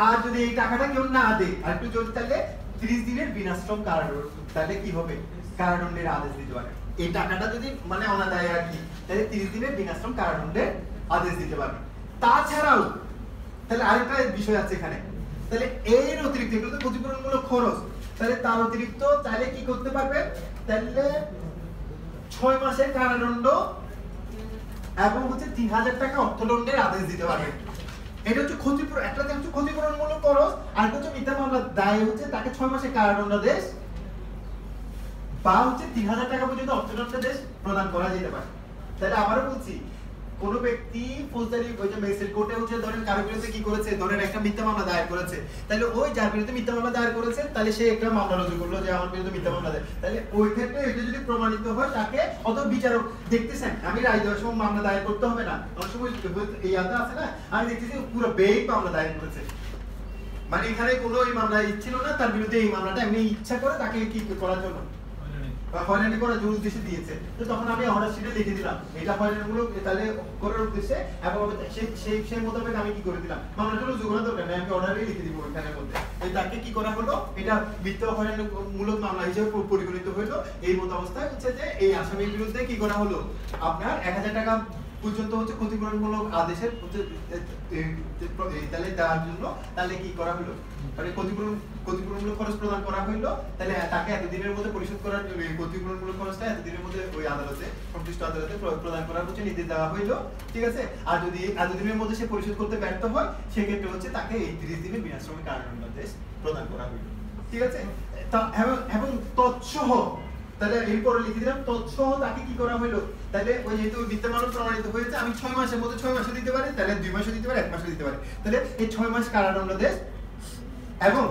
আর যদি এই টাকাটা কেউ না দেয়, আর একটু জোর, তাহলে 30 দিনের বিনাশ্রম কারাদণ্ড, তাহলে কি হবে? কারাদণ্ডের আদেশ দিতে পারে। এই টাকাটা যদি মানে অনাদায় আর কি, তাহলে 30 দিনের বিনাশ্রম কারাদণ্ডের আদেশ দিতে পারবে। তাছাড়াও তাহলে আরেকটা বিষয় আছে এখানে, তাহলে এর অতিরিক্ত এগুলো তো ক্ষতিপূরণমূলক খরচ, তাহলে তার অতিরিক্ত চাইলে কি করতে পারবে? তাহলে 6 মাসের কারাদণ্ড এবং হচ্ছে 3000 টাকা অর্থদণ্ডের আদেশ দিতে পারবে। এটা হচ্ছে ক্ষতিপূরণ, একটা হচ্ছে ক্ষতিপূরণমূলক খরচ, আর একটা হচ্ছে মিথ্যা মামলা দায়ে হচ্ছে তাকে 6 মাসের কারাদণ্ডাদেশ বা হচ্ছে 3000 টাকা পর্যন্ত অর্থদণ্ডাদেশ প্রদান করা যেতে পারে। তাহলে আবারও বলছি, কোন ব্যক্তি ফৌজদারি ওই যে ম্যাজিস্ট্রেট কোর্টে হচ্ছে ধরেন কারো বিরুদ্ধে কি করেছে, ধরেন একটা মিথ্যা মামলা দায়ের করেছে, তাহলে ওই যার বিরুদ্ধে মিথ্যা মামলা দায়ের করেছে তাহলে সে একটা মামলা রুজু করলো যে আমার বিরুদ্ধে মিথ্যা মামলা দেয়, তাহলে ওই ক্ষেত্রে এটা যদি প্রমাণিত হয় তাকে অত বিচারক দেখতেছেন, আমি রায় দেওয়ার সময় মামলা দায়ের করতে হবে না, অনেক সময় এই আদা আছে না, আমি দেখতেছি পুরো বেগ মামলা দায়ের করেছে, মানে এখানে কোনো এই মামলা ছিল না, তার বিরুদ্ধে এই মামলাটা এমনি ইচ্ছা করে তাকে কি করার জন্য হয়রানি করার জন্য উদ্দেশ্যে দিয়েছে। তো তখন আমি অর্ডার শিটে লিখে দিলাম এটা হয়রানিমূলক তাহলে করার উদ্দেশ্যে, এবং সেই মোতাবেক আমি কি করে দিলাম, মামলাটা রুজু করার দরকার নেই, আমি অর্ডারই লিখে দিব ওইখানের মধ্যে। তাকে কি করা হলো, এটা মিথ্যা হয়রানিমূলক মামলা হিসেবে পরিগণিত হলো। এই মত অবস্থায় হচ্ছে যে এই আসামির বিরুদ্ধে কি করা হলো, আপনার 1000 টাকা পর্যন্ত হচ্ছে ক্ষতিপূরণমূলক আদেশের তাহলে দেওয়ার জন্য তাহলে কি করা হলো, মানে ক্ষতিপূরণমূলক খরচ প্রদান করা হইলো। তাহলে তাকে এতদিনের মধ্যে পরিশোধ করার জন্য ক্ষতিপূরণমূলক খরচটা এতদিনের মধ্যে ওই আদালতে, সংশ্লিষ্ট আদালতে প্রদান করার হচ্ছে নির্দেশ দেওয়া হইলো, ঠিক আছে। আর যদি এতদিনের মধ্যে সে পরিশোধ করতে ব্যর্থ হয় সেক্ষেত্রে হচ্ছে তাকে এই 30 দিনের বিনাশ্রমে কারাদণ্ডাদেশ প্রদান করা হইলো, ঠিক আছে। এবং তৎসহ তাহলে এরপরে লিখে দিলাম তৎসহ তাকে কি করা হইলো, তাহলে ওই যেহেতু মিথ্যা মামলা প্রমাণিত হয়েছে, আমি 6 মাসের মধ্যে 6 মাসও দিতে পারি, তাহলে 2 মাসও দিতে পারি, 1 মাসও দিতে পারি, তাহলে এই 6 মাস কারাদণ্ডাদেশ। এবং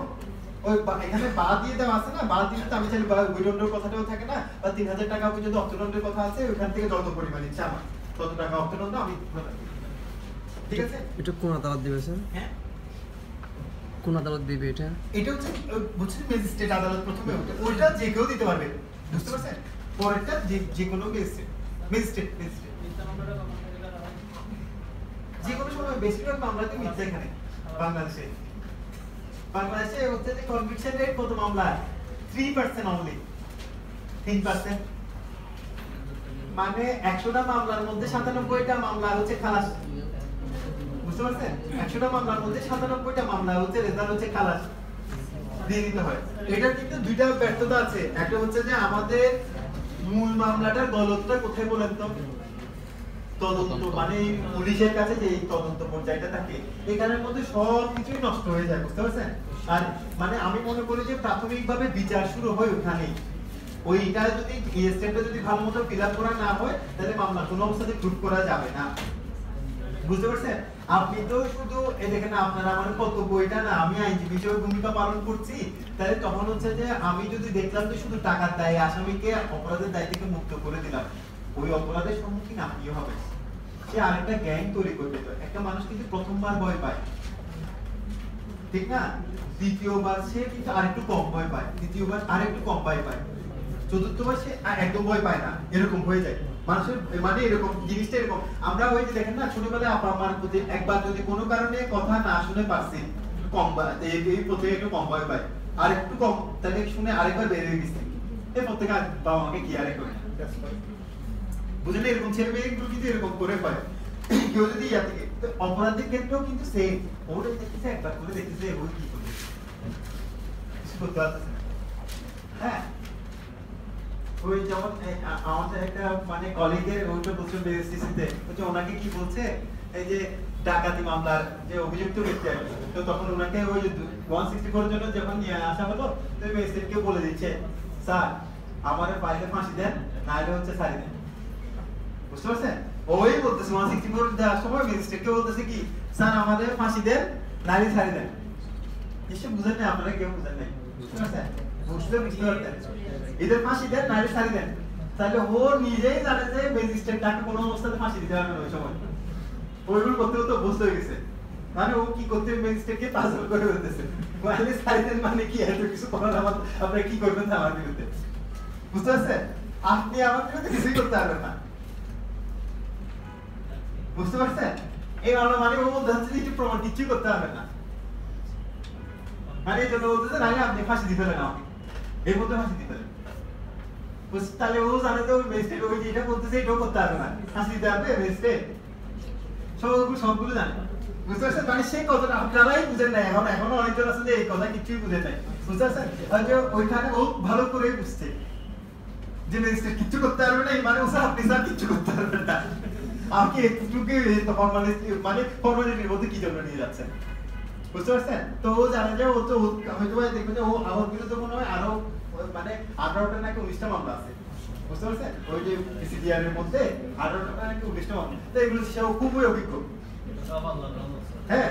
ওই এখানে বাদ দিয়ে দেওয়া আছে না, বাদ দিলে তো আমি চাইলে বৈদণ্ডের কথাটাও থাকে না, বা 3000 টাকা পর্যন্ত অর্থদণ্ডের কথা আছে, ওইখান থেকে যত পরিমাণ ইচ্ছা আমার তত টাকা অর্থদণ্ড আমি প্রদান করি। ঠিক আছে? এটা কোন আদালত দিবে স্যার? হ্যাঁ, কোন আদালত দিবে এটা? এটা হচ্ছে বুঝছেন ম্যাজিস্ট্রেট আদালত প্রথমে ওইটা যে কেউ দিতে পারবে, বুঝতে পারছেন? পরেরটা যে কোনো ম্যাজিস্ট্রেট যে কোনো সময় বেশিরভাগ মামলাতে মিথ্যা এখানে বাংলাদেশে হচ্ছে যে কনভিকশন রেট কত মামলা 3% অনলি 3%, মানে 100টা মামলার মধ্যে 97টা মামলা হচ্ছে খালাস, বুঝতে পারছেন? 100টা মামলার মধ্যে 97টা মামলা হচ্ছে রেজাল্ট হচ্ছে খালাস দিয়ে দিতে হয়। এটার কিন্তু দুইটা ব্যর্থতা আছে, একটা হচ্ছে যে আমাদের মূল মামলাটার গলতটা কোথায় বলেন তো? তদন্ত, মানে পুলিশের কাছে যে তদন্ত পর্যায়টা থাকে এখানের মধ্যে সবকিছুই নষ্ট হয়ে যায়, বুঝতে পারছেন? আর মানে আমি মনে করি যে প্রাথমিকভাবে বিচার শুরু হয় ওখানেই, ওইটা যদি স্টেপটা যদি ভালো মতো ফিল আপ করা না হয় তাহলে মামলা কোনো অবস্থাতে প্রুফ করা যাবে না, বুঝতে পারছেন? আপনি তো শুধু দেখেন আপনারা আমার কর্তব্য এটা না, আমি আইনজীবী হিসেবে ভূমিকা পালন করছি, তাহলে তখন হচ্ছে যে আমি যদি দেখলাম যে শুধু টাকার দায়ে আসামিকে অপরাধের দায় থেকে মুক্ত করে দিলাম, ওই অপরাধের সম্মুখীন আপনিও হবেন, সে আরেকটা গ্যাং তৈরি করবে। একটা মানুষ কিন্তু প্রথমবার ভয় পায়, ঠিক না? দ্বিতীয়বার সে কিন্তু আরেকটু কম ভয় পায়, তৃতীয়বার আরেকটু কম ভয় পায়, চতুর্থবার সে একদম ভয় পায় না, এরকম হয়ে যায় মানুষের, মানে এরকম জিনিসটা এরকম। আমরা ওই যে দেখেন না ছোটবেলায় আপা আমার প্রতি একবার যদি কোনো কারণে কথা না শুনে পারছি কম এই প্রতি একটু কম ভয় পায়, আর একটু কম তাহলে শুনে আরেকবার বেরিয়ে গেছে, এই প্রত্যেকে বাবা মাকে কি আরে করে বুঝলেন? এরকম ছেলে মেয়েগুলো কিন্তু এরকম করে পায়। কেউ যদি ইয়া থেকে অপরাধের ক্ষেত্রেও কিন্তু সেম, ওটাই দেখতেছে একবার করে দেখতেছে ওই কি করবে, কিছু করতে পারতেছে না। হ্যাঁ, ওই যেমন আমাদের একটা মানে কলিগের ওইটা বলছে বিএসসিসিতে, হচ্ছে ওনাকে কি বলছে, এই যে ডাকাতি মামলার যে অভিযুক্ত ব্যক্তি আর কি, তো তখন ওনাকে ওই 164 জন্য যখন নিয়ে আসা হলো, তো ম্যাজিস্ট্রেটকে বলে দিচ্ছে, স্যার আমারে পাইলে ফাঁসি দেন, নাইলে হচ্ছে ছাড়ি দেন, বুঝতে পারছেন? ওই বলতেছে 164 দেওয়ার সময় ম্যাজিস্ট্রেটকে বলতেছে কি, স্যার আমাদের ফাঁসি দেন, নাইলে ছাড়ি দেন। এসব বুঝেন না আপনারা, কেউ বুঝেন নাই, বুঝতে পারছেন? বুঝতে পারতেন এদের ফাঁসি দেন নাইলে ছাড়ি দেন, তাহলে ও নিজেই জানে যে ম্যাজিস্ট্রেট তাকে কোনো অবস্থাতে ফাঁসি দিতে পারবে না ওই সময়, ওইগুলো করতে করতে অভ্যস্ত হয়ে গেছে, মানে ও কি করতে ম্যাজিস্ট্রেটকে পাগল করে ফেলতেছে, নাইলে ছাড়ি দেন মানে কি এত কিছু করার আমার, আপনারা কি করবেন আমার বিরুদ্ধে, বুঝতে পারছেন? আপনি আমার বিরুদ্ধে কিছুই করতে পারবেন না, বুঝতে পারছেন? এই মানে ও বলতে হচ্ছে যে প্রমাণ কিছুই করতে পারবেন না, মানে এই জন্য বলতেছে নাইলে আপনি ফাঁসি দিতে পারেন, আমাকে এর মধ্যে ফাঁসি দিতে পারেন, তাহলে ও জানে যে ওই ম্যাজিস্ট্রেট ওই যেটা বলতেছে এটাও করতে পারবে না, ফাঁসি দিতে পারবে ম্যাজিস্ট্রেট, সবগুলো জানে, বুঝতে পারছেন? মানে সেই কথাটা আপনারাই বুঝেন না, এখনো অনেকজন আছে যে এই কথা কিছুই বুঝে নাই, বুঝতে পারছেন? ওইখানে ও ভালো করে বুঝছে যে ম্যাজিস্ট্রেট কিচ্ছু করতে পারবে না, মানে ও স্যার আপনি স্যার কিচ্ছু করতে পারবেন না, আমাকে একটুকে ফর্মালিটির মধ্যে কি জন্য নিয়ে যাচ্ছেন, বুঝতে পারছেন? তো ও জানে যে ও তো হয়তো দেখবে যে ও আমার বিরুদ্ধে মনে হয় আরো মানে 18টা নাকি 19টা মামলা আছে, বুঝতে পারছেন? ওই যে সিডিআর এর মধ্যে 18টা নাকি 19টা মামলা, তো এগুলো সে খুবই অভিজ্ঞ, হ্যাঁ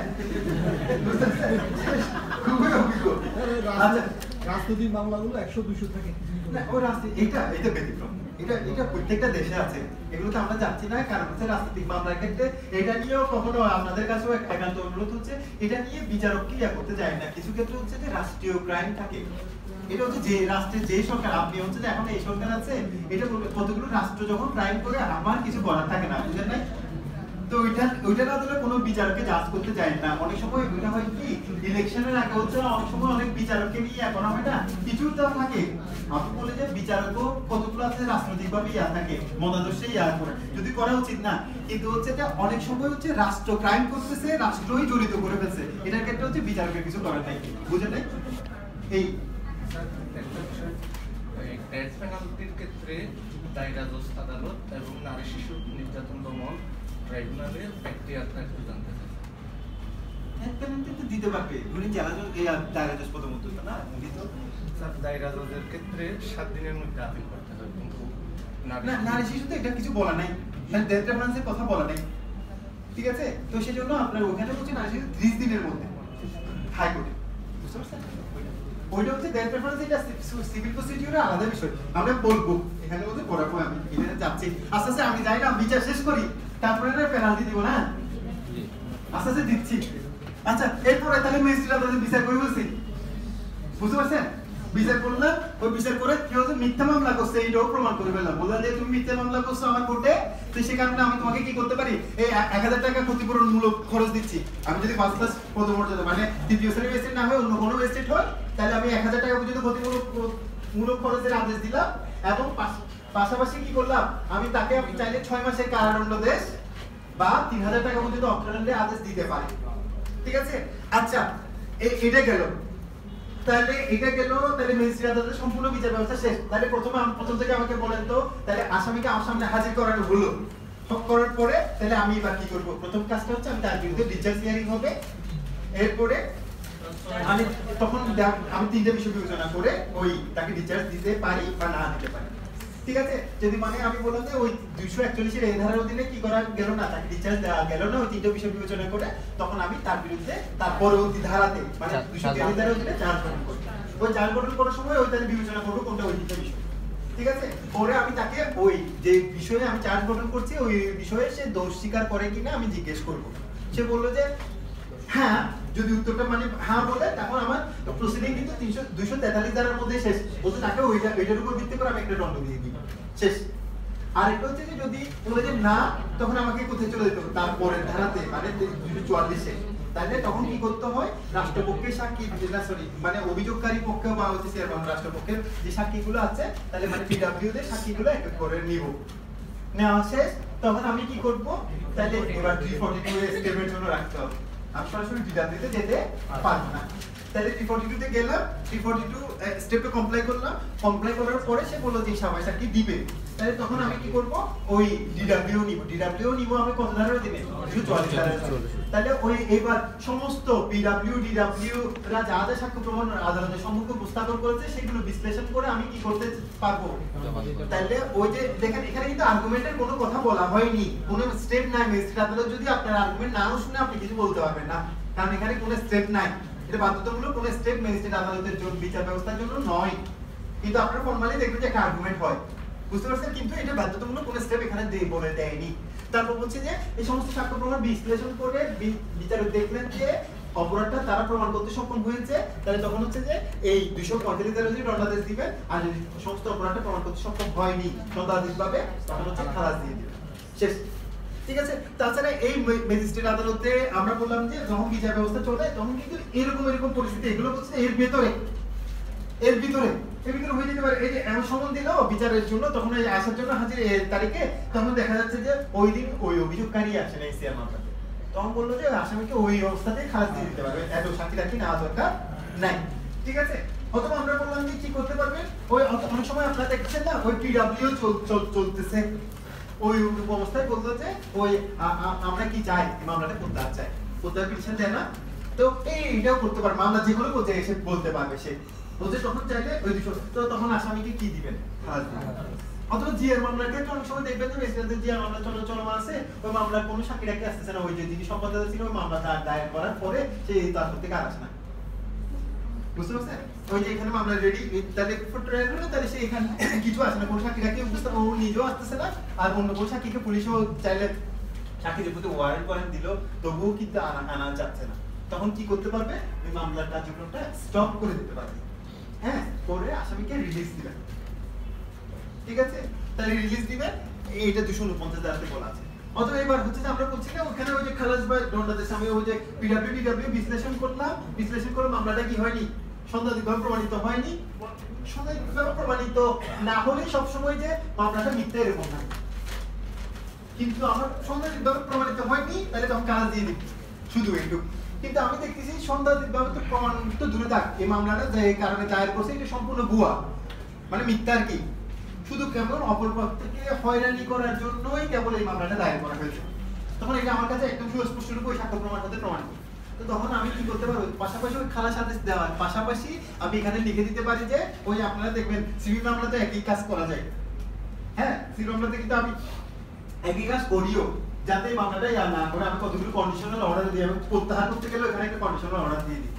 বুঝতে পারছেন? খুবই অভিজ্ঞ। আচ্ছা, রাজনৈতিক মামলাগুলো 100-200 থাকে, না ওই রাজনীতি এটা ব্যতিক্রম, এটা প্রত্যেকটা দেশে আছে, এগুলোতে আমরা যাচ্ছি না, কারণ হচ্ছে রাজনৈতিক মামলার ক্ষেত্রে এটা নিয়েও কখনো আপনাদের কাছেও একান্ত অনুরোধ হচ্ছে, এটা নিয়ে বিচারক ক্রিয়া করতে যায় না, কিছু ক্ষেত্রে হচ্ছে যে রাষ্ট্রীয় ক্রাইম থাকে, এটা হচ্ছে যে রাষ্ট্রের যে সরকার, আপনি হচ্ছে যে এখন এই সরকার আছে, এটা কতগুলো রাষ্ট্র যখন ক্রাইম করে আমার কিছু করার থাকে না, বুঝলেন নাই? তো ওইটা না দিলে কোনো বিচারককে জাজ করতে যায় না, অনেক সময় ওইটা হয় কি ইলেকশনের আগে হচ্ছে অনেক সময় অনেক বিচারককে নিয়ে এখন হয় না, কিছু তো থাকে, আপনি বলে যে বিচারকও কতগুলো আছে রাজনৈতিক ভাবে ইয়া থাকে, মতাদর্শে ইয়া করে, যদি করা উচিত না, কিন্তু হচ্ছে এটা অনেক সময় হচ্ছে রাষ্ট্র ক্রাইম করতেছে, রাষ্ট্রই জড়িত করে ফেলছে, এটার ক্ষেত্রে হচ্ছে বিচারকের কিছু করার নাই, বুঝলেন নাই? এই ডেথ পেনাল্টির ক্ষেত্রে দায়রা জজ আদালত এবং নারী শিশু নির্যাতন দমন ট্রাইব্যুনালের এখতিয়ারটা একটু জানতে চাই। তো দিতে পারবে, উনি জেলা জজ এই দায়রা জজ প্রথমত না, উনি তো স্যার দায়রা জজের ক্ষেত্রে 7 দিনের মধ্যে আপিল করতে হয়, কিন্তু নারী শিশু তো এটা কিছু বলা নাই, ডেথ পেনাল্টির কথা বলা নাই, ঠিক আছে? তো সেজন্য আপনার ওখানে হচ্ছে নারী শিশু 30 দিনের মধ্যে হাইকোর্টে, বুঝতে পারছেন? ওইটা হচ্ছে ডেথ পেনাল্টি, এটা সিভিল প্রসিডিউরে আলাদা বিষয়, আমরা বলবো এখানে মধ্যে পড়াবো, আমি এখানে যাচ্ছি আস্তে আস্তে, আমি যাই না বিচার শেষ করি তারপরে পেনাল্টি দিব না, আস্তে আস্তে দিচ্ছি। আচ্ছা এরপরে তাহলে ম্যাজিস্ট্রেট আদালতে বিচার করে বলছি, বুঝতে পারছেন? বিচার করলাম, ওই বিচার করে কি হচ্ছে মিথ্যা মামলা করছে এইটাও প্রমাণ করে ফেললাম। বললাম যে তুমি মিথ্যা মামলা করছো আমার কোর্টে, তো সে কারণে আমি তোমাকে কি করতে পারি, এই 1000 টাকা ক্ষতিপূরণমূলক খরচ দিচ্ছি। আমি যদি ফার্স্ট ক্লাস পদমর্যাদা মানে তৃতীয় শ্রেণীর ম্যাজিস্ট্রেট না হয়ে অন্য কোনো ম্যাজিস্ট্রেট হয়, তাহলে আমি 1000 টাকা পর্যন্ত ক্ষতিপূরণমূলক খরচের আদেশ দিলাম। এবং পাশাপাশি কি করলাম, আমি তাকে আমি চাইলে 6 মাসের কারাদণ্ডাদেশ বা 3000 টাকা পর্যন্ত অর্থদণ্ডের আদেশ দিতে পারি। ঠিক আছে? আচ্ছা এটা গেল, তাহলে এটা গেল, তাহলে ম্যাজিস্ট্রেট আদালতের সম্পূর্ণ বিচার ব্যবস্থা শেষ। তাহলে প্রথম থেকে আমাকে বলেন তো, তাহলে আসামিকে আমার সামনে হাজির করানো হলো, সব করার পরে তাহলে আমি এবার কি করব? প্রথম কাজটা হচ্ছে আমি তার বিরুদ্ধে ডিসচার্জ হিয়ারিং হবে। এরপরে আমি তখন আমি 3টা বিষয় বিবেচনা করে ওই তাকে ডিসচার্জ দিতে পারি বা না দিতে পারি। ঠিক আছে? যদি মানে আমি বললাম যে ওই 241 এর এই ধারার অধীনে কি করা গেল না, তাকে ডিসচার্জ দেওয়া গেল না, ওই 3টা বিষয় বিবেচনা করে তখন আমি তার বিরুদ্ধে তার পরবর্তী ধারাতে মানে 242 ধারার অধীনে চার্জ গঠন করব। ওই চার্জ গঠন করার সময় ওই তাহলে বিবেচনা করব কোনটা ওই 3টা বিষয়। ঠিক আছে? পরে আমি তাকে ওই যে বিষয়ে আমি চার্জ গঠন করছি ওই বিষয়ে সে দোষ স্বীকার করে কিনা আমি জিজ্ঞেস করব। সে বলল যে হ্যাঁ, যদি উত্তরটা মানে হ্যাঁ বলে তখন আমার প্রসিডিং কিন্তু 243 ধারার মধ্যে শেষ। বলতে তাকে ওইটার উপর ভিত্তি করে আমি একটা দণ্ড দিয়ে দিই, শেষ। আর একটা হচ্ছে যে যদি বলে যে না, তখন আমাকে কোথায় চলে যেতে হবে, তারপরের ধারাতে মানে 244-এ। তাহলে তখন কি করতে হয়, রাষ্ট্রপক্ষের সাক্ষী মানে অভিযোগকারী পক্ষ বা হচ্ছে রাষ্ট্রপক্ষের যে সাক্ষীগুলো আছে, তাহলে মানে পিডব্লিউ দের সাক্ষীগুলো এক এক করে নিব। নেওয়া শেষ, তখন আমি কি করব, তাহলে এবার 342 স্টেপের জন্য রাখতে হবে। আমি সরাসরি পিডব্লিউ তে যেতে পারবো না। তাহলে 342 তে গেলাম, 342 স্টেপে কমপ্লাই করলাম, কমপ্লাই করার পরে সে বলল যে সাবাই সাক্ষী দিবে। তাহলে তখন আমি কি করব, ওই ডিডব্লিউ নিব আমি কত ধারার অধীনে, 244 ধারার অধীনে। তাহলে ওই এবার সমস্ত ডিডব্লিউ রা যা যা সাক্ষ্য প্রমাণ আদালতের সম্মুখে উপস্থাপন করেছে সেগুলো বিশ্লেষণ করে আমি কি করতে পারবো। তাহলে ওই যে দেখেন এখানে কিন্তু আর্গুমেন্টের কোনো কথা বলা হয়নি, কোনো স্টেপ নাই। ম্যাজিস্ট্রেট আদালত যদি আপনার আর্গুমেন্ট নাও শুনে আপনি কিছু বলতে পারবেন না, কারণ এখানে কোনো স্টেপ নাই। এটা বাধ্যতামূলক কোনো স্টেপ ম্যাজিস্ট্রেট আদালতের জন্য বিচার ব্যবস্থার জন্য নয়। কিন্তু আপনারা ফর্মালি দেখবেন যে একটা আর্গুমেন্ট হয়, বুঝতে পারছেন? কিন্তু এটা বাধ্যতামূলক কোনো স্টেপ এখানে বলে দেয়নি। তারপর বলছে যে এই সমস্ত সাক্ষ্য প্রমাণ বিশ্লেষণ করে বিচারক দেখলেন যে অপরাধটা তারা প্রমাণ করতে সক্ষম হয়েছে, তাহলে তখন হচ্ছে যে এই 245 ধারা যদি দণ্ডাদেশ দিবেন, আর যদি সমস্ত অপরাধটা প্রমাণ করতে সক্ষম হয়নি দণ্ডাদেশভাবে, তখন হচ্ছে খালাস দিয়ে দিবেন, শেষ। ঠিক আছে? তাছাড়া এই ম্যাজিস্ট্রেট আদালতে আমরা বললাম যে যখন বিচার ব্যবস্থা চলে তখন কিন্তু এরকম পরিস্থিতি, এগুলো বলছে এর ভিতরে হয়ে যেতে পারে। এই যে এমন সমন দিল বিচারের জন্য, তখন এই আসার জন্য হাজির এর তারিখে, তখন দেখা যাচ্ছে যে ওই দিন ওই অভিযোগকারী আসে না এসিআর মামলাতে, তখন বললো যে আসামিকে ওই অবস্থাতেই খালাস দিয়ে দিতে পারবে, এত সাক্ষী রাখি নেওয়া দরকার নাই। ঠিক আছে? অথবা আমরা বললাম যে কি করতে পারবেন, ওই অনেক সময় আপনারা দেখছেন না ওই পিডব্লিউ চলতেছে, ওই অবস্থায় বলতো যে ওই আমরা কি চাই মামলাটা প্রত্যাহার চাই, প্রত্যাহার পিটিশন দেয় না, তো এইটাও করতে পারে, মামলা যেগুলো করতে এসে বলতে পারবে সে বলছে, তখন চাইলে ওই 200, তো তখন আসামিকে কি দিবেন, খালাস দিবেন। অথবা জিআর মামলার ক্ষেত্রে অনেক সময় দেখবেন যে ম্যাজিস্ট্রেটদের জিআর মামলা চলমান আছে, ওই মামলার কোনো সাক্ষী রাখতে আসতেছে না, ওই যে যিনি সম্পাদক ছিল ওই মামলা দায়ের করার পরে সে তারপর থেকে আর আসে না, বুঝতে পারছেন? ওই যে এখানে মামলা রেডি, তাহলে ট্রায়াল হলো, তাহলে সে এখানে কিছু আসে না, কোনো সাক্ষী রাখতে ও নিজেও আসতেছে না, আর অন্য কোনো সাক্ষীকে পুলিশও চাইলে সাক্ষীদের প্রতি ওয়ারেন্ট দিল তবুও কিন্তু আনা যাচ্ছে না, তখন কি করতে পারবে, ওই মামলার কার্যক্রমটা স্টপ করে দিতে পারবে। হ্যাঁ, করে আসামিকে রিলিজ দিবেন। ঠিক আছে? তাহলে রিলিজ দিবেন, এইটা 249 ধারাতে বলা আছে। অথবা এবার হচ্ছে যে আমরা বলছি না ওখানে ওই যে খালাস বা দণ্ডাদেশ, আমি ওই যে পিডব্লিউ বিশ্লেষণ করে মামলাটা কি হয়নি, সন্দেহাতীতভাবে প্রমাণিত হয়নি। সন্দেহাতীতভাবে প্রমাণিত না হলে সবসময় যে মামলাটা মিথ্যা এরকম না, কিন্তু আমার সন্দেহাতীতভাবে প্রমাণিত হয়নি, তাহলে তখন কাজ দিয়ে দিচ্ছি শুধু এইটুকু। কিন্তু আমি দেখতেছি সন্দেহাতীতভাবে তো প্রমাণ তো দূরে থাক, এই মামলাটা যে কারণে দায়ের করছে এটা সম্পূর্ণ ভুয়া, মানে মিথ্যা আর কি, শুধু কেবল অপর পক্ষকে হয়রানি করার জন্যই কেবল এই মামলাটা দায়ের করা হয়েছে। তখন এটা আমার কাছে একদম সুস্পষ্ট রূপে ওই সাক্ষ্য প্রমাণ সাথে প্রমাণ করি। তো তখন আমি কি করতে পারবো, পাশাপাশি ওই খালাস আদেশ দেওয়ার পাশাপাশি আমি এখানে লিখে দিতে পারি যে ওই আপনারা দেখবেন সিভিল মামলাতে একই কাজ করা যায়। হ্যাঁ, সিভিল মামলাতে কিন্তু আমি একই কাজ করিও, যাতে এই মামলাটা না করে আমি কতগুলো কন্ডিশনাল অর্ডার দিই, আমি প্রত্যাহার করতে গেলে ওখানে একটা কন্ডিশনাল অর্ডার দিয়ে দিই।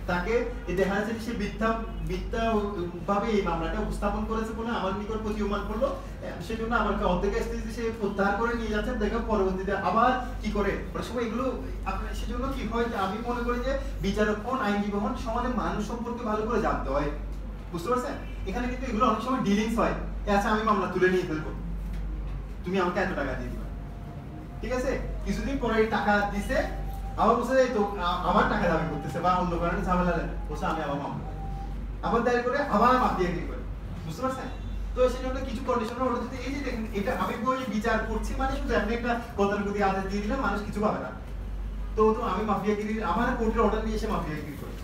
তাকে দেখা যাচ্ছে সে মিথ্যা ভাবে এই মামলাটা উপস্থাপন করেছে বলে আমার নিকট প্রতীয়মান করলো, সেজন্য আমাকে অর্ধেক স্টেজে সে প্রত্যাহার করে নিয়ে যাচ্ছে। দেখা পরবর্তীতে আবার কি করে অনেক সময় এগুলো আপনার সেজন্য কি হয় যে আমি মনে করি যে বিচারক হন, আইনজীবী হন, সমাজের মানুষ সম্পর্কে ভালো করে জানতে হয়। বুঝতে পারছেন? এখানে কিন্তু এগুলো অনেক সময় ডিলিংস হয়। আচ্ছা আমি মামলা তুলে নিয়ে ফেলবো, তুমি আমাকে এত টাকা দিয়ে দিবা, ঠিক আছে? কিছুদিন পরে টাকা দিছে, আবার বলছে তো আমার টাকা দাবি করতেছে বা অন্য কারণে ঝামেলা বলছে, আমি আবার মামলা আবার দায়ের করে আবার মাফিয়াগিরি করে। বুঝতে পারছেন? তো সেজন্য কিছু কন্ডিশনের অর্ডার দিতে, এই যে দেখেন এটা আমি বই বিচার করছি মানে শুধু আপনি একটা গতানুগতিক আদেশ দিয়ে দিলে মানুষ কিছু পাবে না। তো আমি মাফিয়াগিরি আমার কোর্টের অর্ডার নিয়ে এসে মাফিয়াগিরি করি।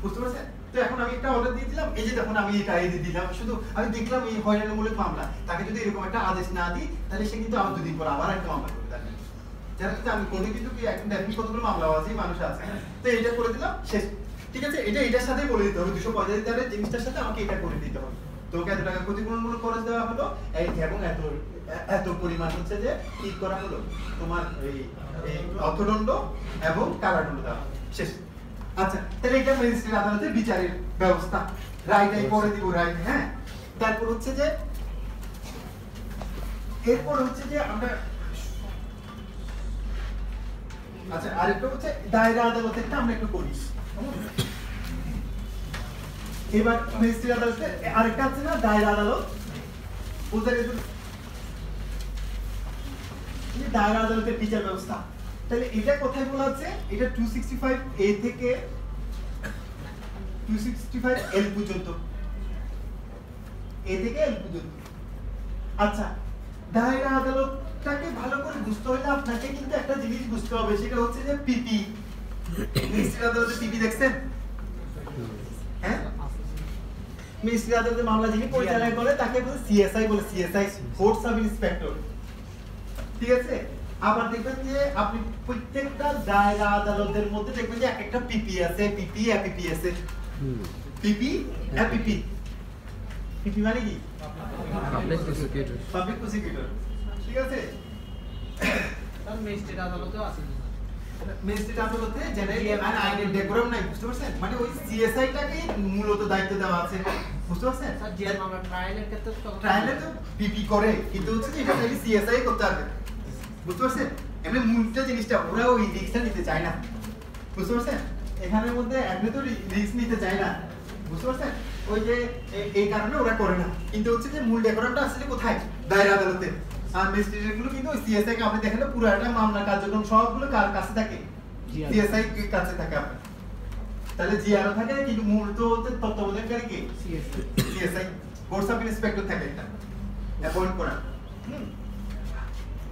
বুঝতে পারছেন? তো এখন আমি একটা অর্ডার দিয়ে দিলাম, এই যে দেখুন আমি এটা এই দিলাম, শুধু আমি দেখলাম এই হয়রানিমূলক মামলা, তাকে যদি এরকম একটা আদেশ না দিই তাহলে সে কিন্তু আবার দুদিন পর আবার একটা মামলা করবে। তাহলে যারা কিন্তু আমি কোর্টে কিন্তু কি এখন দেখুন কতগুলো মামলা আছে, মানুষ আছে, তো এটা করে দিলাম শেষ। ঠিক আছে? এটার সাথেই বলে দিতে হবে 245 টাকার জিনিসটার সাথে আমাকে এটা করে দিতে হবে। তোকে এত টাকা ক্ষতিপূরণমূলক খরচ দেওয়া হলো এবং এত পরিমাণ হচ্ছে যে কি করা হলো তোমার এই অর্থদণ্ড এবং কারাদণ্ড দেওয়া শেষ। আচ্ছা তাহলে এটা ম্যাজিস্ট্রেট আদালতের বিচারের ব্যবস্থা, রায়টাই পরে দিব রাইট। হ্যাঁ, তারপর হচ্ছে যে এরপর হচ্ছে যে আমরা আচ্ছা আরেকটা হচ্ছে দায়রা আদালতেরটা আমরা একটু করি। এবার ম্যাজিস্ট্রেট আদালতে আরেকটা আছে না দায়রা আদালত, দায়রা আদালতের বিচার ব্যবস্থা। তাহলে এটা কোথায় বলা আছে? এটা 265A থেকে 265L পর্যন্ত, A থেকে L পর্যন্ত। আচ্ছা দায়রা আদালতটাকে ভালো করে বুঝতে হলে আপনাকে কিন্তু একটা জিনিস বুঝতে হবে, সেটা হচ্ছে যে পিপি। ম্যাজিস্ট্রেট আদালতে পিপি দেখছেন? হ্যাঁ, ম্যাজিস্ট্রেট আদালতে মামলা যিনি পরিচালনা করে তাকে বলে সিএসআই, বলে সিএসআই কোর্ট সাব ইন্সপেক্টর। ঠিক আছে? আবার দেখবেন যে আপনি প্রত্যেকটা দায়রা আদালতের মধ্যে দেখবেন যে একটা পিপি আছে, পিপি এপিপি আছে। পিপি এপিপি, পিপি মানে কি? Public prosecutor. ঠিক আছে? তার ম্যাজিস্ট্রেট আদালতেও আছে, ম্যাজিস্ট্রেট আদালতে জেনারেলি আইনের ডেকোরাম নাই। বুঝতে পারছেন? মানে ওই সিএসআই টাকে মূলত দায়িত্ব দেওয়া আছে। বুঝতে পারছেন? স্যার যে মামলা ট্রায়ালের ক্ষেত্রে ট্রায়ালে তো পিপি করে, কিন্তু হচ্ছে যে এটা খালি সিএসআই করতে হবে। বুঝতে পারছেন? এমনি মূলটা জিনিসটা ওরা ওই রিস্কটা নিতে চায় না। বুঝতে পারছেন? এখানের মধ্যে আপনি তো রিস্ক নিতে চায় না। বুঝতে পারছেন? ওই যে এই কারণে ওরা করে না, কিন্তু হচ্ছে যে মূল ডেকোরামটা আসলে কোথায়? দায়রা আদালতে। আর ম্যাজিস্ট্রেট গুলো কিন্তু ওই সিএসআই কে আপনি দেখেন না পুরোটা মামলা কার্যক্রম সবগুলো কার কাছে থাকে? সিএসআই এর কাছে থাকে। আপনার তাহলে জিআরও থাকে, কিন্তু মূল তো তত্ত্বাবধানকারী কে? সিএসআই কোর্ট সাব ইন্সপেক্টর থাকে, এটা অ্যাপয়েন্ট করা।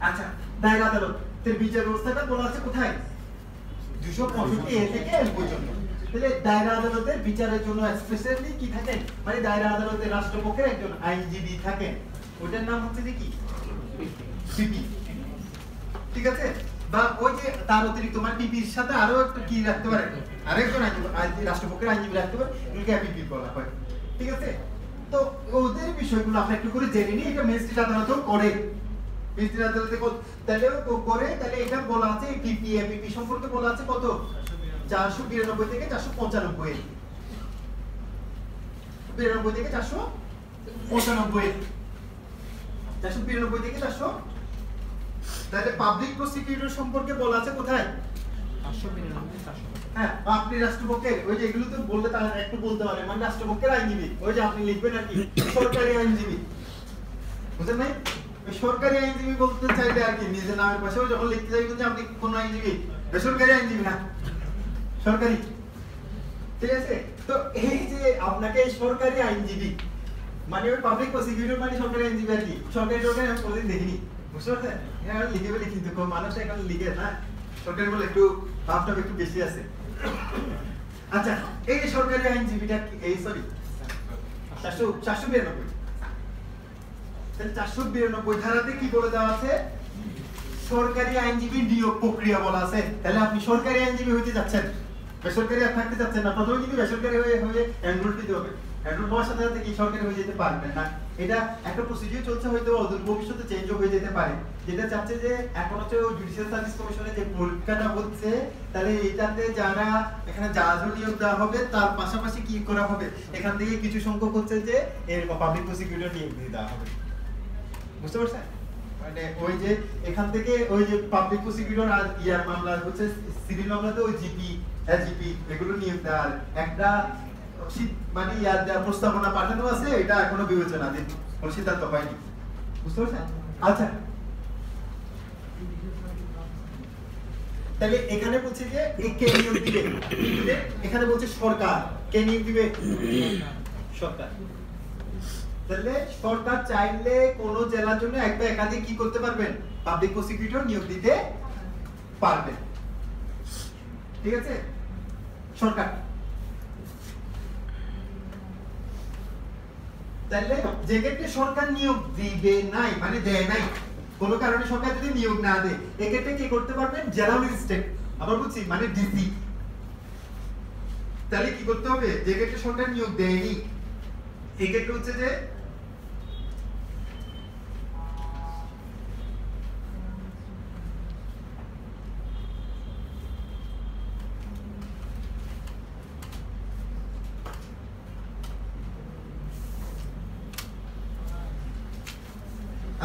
আচ্ছা দায়রা আদালতের বিচার ব্যবস্থাটা বলা আছে কোথায়? 265A থেকে L পর্যন্ত। তাহলে দায়রা আদালতের বিচারের জন্য স্পেশালি কি থাকেন? মানে দায়রা আদালতের রাষ্ট্রপক্ষের একজন আইনজীবী থাকেন, ওটার নাম হচ্ছে যে কি? পিপি। ঠিক আছে? বা ওই যে তার অতিরিক্ত মানে পিপির সাথে আরো একটা কি রাখতে পারে, আরেকজন আইনজীবী রাষ্ট্রপক্ষের আইনজীবী রাখতে পারে, এগুলোকে পিপি বলা হয়। ঠিক আছে? তো ওদের বিষয়গুলো আপনি একটু করে জেনে নিন। এটা ম্যাজিস্ট্রেট আদালতও করে, ম্যাজিস্ট্রেট আদালতে তাহলেও করে। তাহলে এটা বলা আছে পিপি এপিপি সম্পর্কে বলা আছে কত? 492 থেকে 495, 92 থেকে 495, 492 থেকে 400। তাহলে পাবলিক প্রসিকিউটর সম্পর্কে বলা আছে কোথায়? 592, হ্যাঁ, আপনি রাষ্ট্রপক্ষের ওই যে এগুলো তো বলতে তারা একটু বলতে পারে, মানে রাষ্ট্রপক্ষের আইনজীবী, ওই যে আপনি লিখবেন আর কি সরকারি আইনজীবী। বুঝলেন নাই? ওই সরকারি আইনজীবী বলতে চাইলে আর কি নিজের নামের পাশেও যখন লিখতে চাইবেন যে আপনি কোন আইনজীবী, বেসরকারি আইনজীবী না, সরকারি। ঠিক আছে? তো এই যে আপনাকে সরকারি আইনজীবী মানে ওই পাবলিক প্রসিকিউটর মানে সরকারি আইনজীবী আর কি। সরকারি সরকারি আমি কোনোদিন দেখিনি। বুঝতে পারছেন? হ্যাঁ লিখে বলে কিন্তু মানুষ এখন লিখে না, সরকারি বলে একটু ভাবটা একটু বেশি আছে। আচ্ছা এই যে সরকারি আইনজীবীটা এই সরি 492, 492 ধারাতে কি বলে দেওয়া আছে? সরকারি আইনজীবী নিয়োগ প্রক্রিয়া বলা আছে। তাহলে আপনি সরকারি আইনজীবী হইতে যাচ্ছেন, বেসরকারি আর থাকতে চাচ্ছেন না, প্রথমে কিন্তু বেসরকারি হয়ে এনরোল দিতে হবে। এনরোল হওয়ার সাথে সাথে কি সরকারি হয়ে যেতে পারবেন না। এটা একটা প্রসিডিউর চলছে, হয়তো অদূর ভবিষ্যতে চেঞ্জও হয়ে যেতে পারে। যেটা চাচ্ছে যে এখন হচ্ছে জুডিশিয়াল সার্ভিস কমিশনে যে পরীক্ষাটা হচ্ছে, তাহলে এটাতে যারা এখানে জাজও নিয়োগ দেওয়া হবে, তার পাশাপাশি কি করা হবে, এখান থেকে কিছু সংখ্যক হচ্ছে যে এরকম পাবলিক প্রসিকিউটর নিয়োগ দিয়ে দেওয়া হবে। বুঝতে পারছেন? মানে ওই যে এখান থেকে ওই যে পাবলিক প্রসিকিউটর আর ইয়ার মামলা হচ্ছে সিভিল মামলাতে ওই জিপি, এলজিপি এগুলো নিয়োগ দেওয়ার একটা মানে ইয়ার দেওয়ার প্রস্তাবনা পাঠানো আছে, এটা এখনো বিবেচনাধীন, কোনো সিদ্ধান্ত হয়নি। বুঝতে পারছেন? আচ্ছা, তাহলে এখানে বলছে যে কে নিয়োগ দিবে, এখানে বলছে সরকার। কে নিয়োগ দিবে? সরকার। তাহলে সরকার চাইলে কোন জেলার জন্য এক বা একাধিক কি করতে পারবেন? পাবলিক প্রসিকিউটর নিয়োগ দিতে পারবেন। ঠিক আছে? সরকার। তাহলে যে ক্ষেত্রে সরকার নিয়োগ দিবে নাই, মানে দেয় নাই, কোন কারণে সরকার যদি নিয়োগ না দেয়, এক্ষেত্রে কি করতে পারবেন? জেলা ম্যাজিস্ট্রেট, আবার বলছি মানে ডিসি। তাহলে কি করতে হবে? যে ক্ষেত্রে সরকার নিয়োগ দেয়নি, এক্ষেত্রে হচ্ছে যে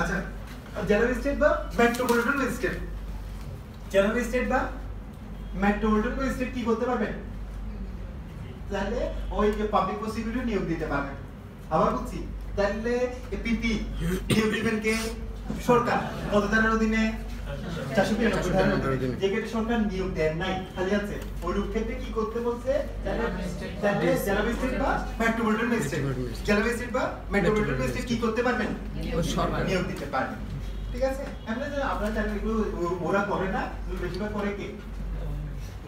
আচ্ছা, জেলা ম্যাজিস্ট্রেট বা মেট্রোপলিটন ম্যাজিস্ট্রেট, জেলা ম্যাজিস্ট্রেট বা মেট্রোপলিটন ম্যাজিস্ট্রেট কি করতে পারবেন? তাহলে ওই যে পাবলিক প্রসিকিউটর নিয়োগ দিতে পারবেন। আবার বলছি, তাহলে পিপি নিয়োগ দিবেন কে? সরকার। কত ধারার অধীনে? 495 ধারার অধীনে। যে ক্ষেত্রে সরকার নিয়োগ দেন নাই, খালি আছে, ওই ক্ষেত্রে কি করতে বলছে? তাহলে জেলা ম্যাজিস্ট্রেট বা মেট্রোপলিটন ম্যাজিস্ট্রেট, জেলা ম্যাজিস্ট্রেট বা মেট্রোপলিটন ম্যাজিস্ট্রেট কি করতে পারবেন? সরকার নিয়োগ দিতে পারবেন। ঠিক আছে? আপনারা জানেন এগুলো ওরা করে না, বেশিরভাগ করে কে?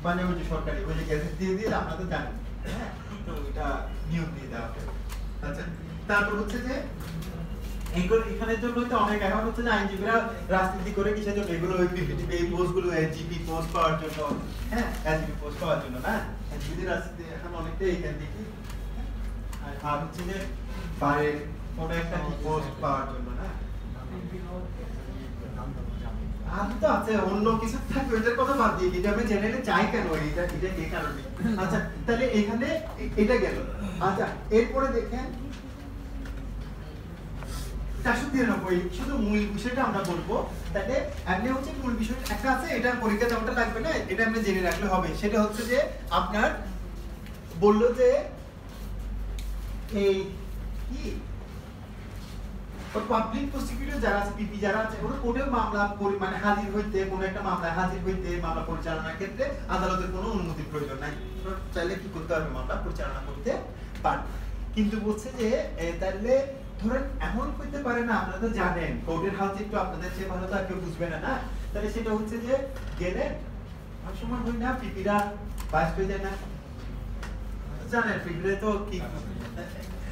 মানে ওই যে সরকারি ওই যে গ্যাজেট দিয়ে দিয়ে আপনাদের জানেন, হ্যাঁ, তো এটা নিয়োগ দিয়ে দেওয়া হবে। আচ্ছা, তারপর হচ্ছে যে এইগুলো এখানের জন্য তো অনেক এখন হচ্ছে যে আইনজীবীরা রাজনীতি করে কিসের জন্য? এগুলো ওই পিপিটি এই পোস্টগুলো এজিপি পোস্ট পাওয়ার জন্য, হ্যাঁ, এজিপি পোস্ট পাওয়ার জন্য না, এজিপি রাজনীতি এখন অনেকটাই এখান থেকে, আর হচ্ছে যে বাইরের কোনো একটা কি পোস্ট পাওয়ার জন্য না। আর তো আছে অন্য কিছু থাকবে, ওইটার কথা বাদ দিয়ে এটা আমি জেনে চাই কেন, এটা এই কারণে। আচ্ছা, তাহলে এখানে এটা গেল। আচ্ছা, এরপরে দেখেন 493, শুধু মূল বিষয়টা আমরা বলবো। তাহলে এমনি হচ্ছে মূল বিষয় একটা আছে, এটা পরীক্ষা দেওয়াটা লাগবে না, এটা আপনি জেনে রাখলে হবে। সেটা হচ্ছে যে আপনার বললো যে এই কি পাবলিক প্রসিকিউটর যারা আছে, পিপি যারা আছে, ওরা কোর্টে মামলা মানে হাজির হইতে, কোনো একটা মামলায় হাজির হইতে, মামলা পরিচালনার ক্ষেত্রে আদালতের কোনো অনুমতির প্রয়োজন নাই, চাইলে কি করতে পারবে? মামলা পরিচালনা করতে পারবে। কিন্তু বলছে যে তাহলে ধরেন এমন হইতে পারে না, আপনারা তো জানেন কোর্টের হাল একটু আপনাদের চেয়ে ভালো তো আর কেউ বুঝবে না, না? তাহলে সেটা হচ্ছে যে গেলে অনেক সময় হয় না, পিপিরা বাইশ হয়ে যায় না, জানেন পিপিরা তো কি,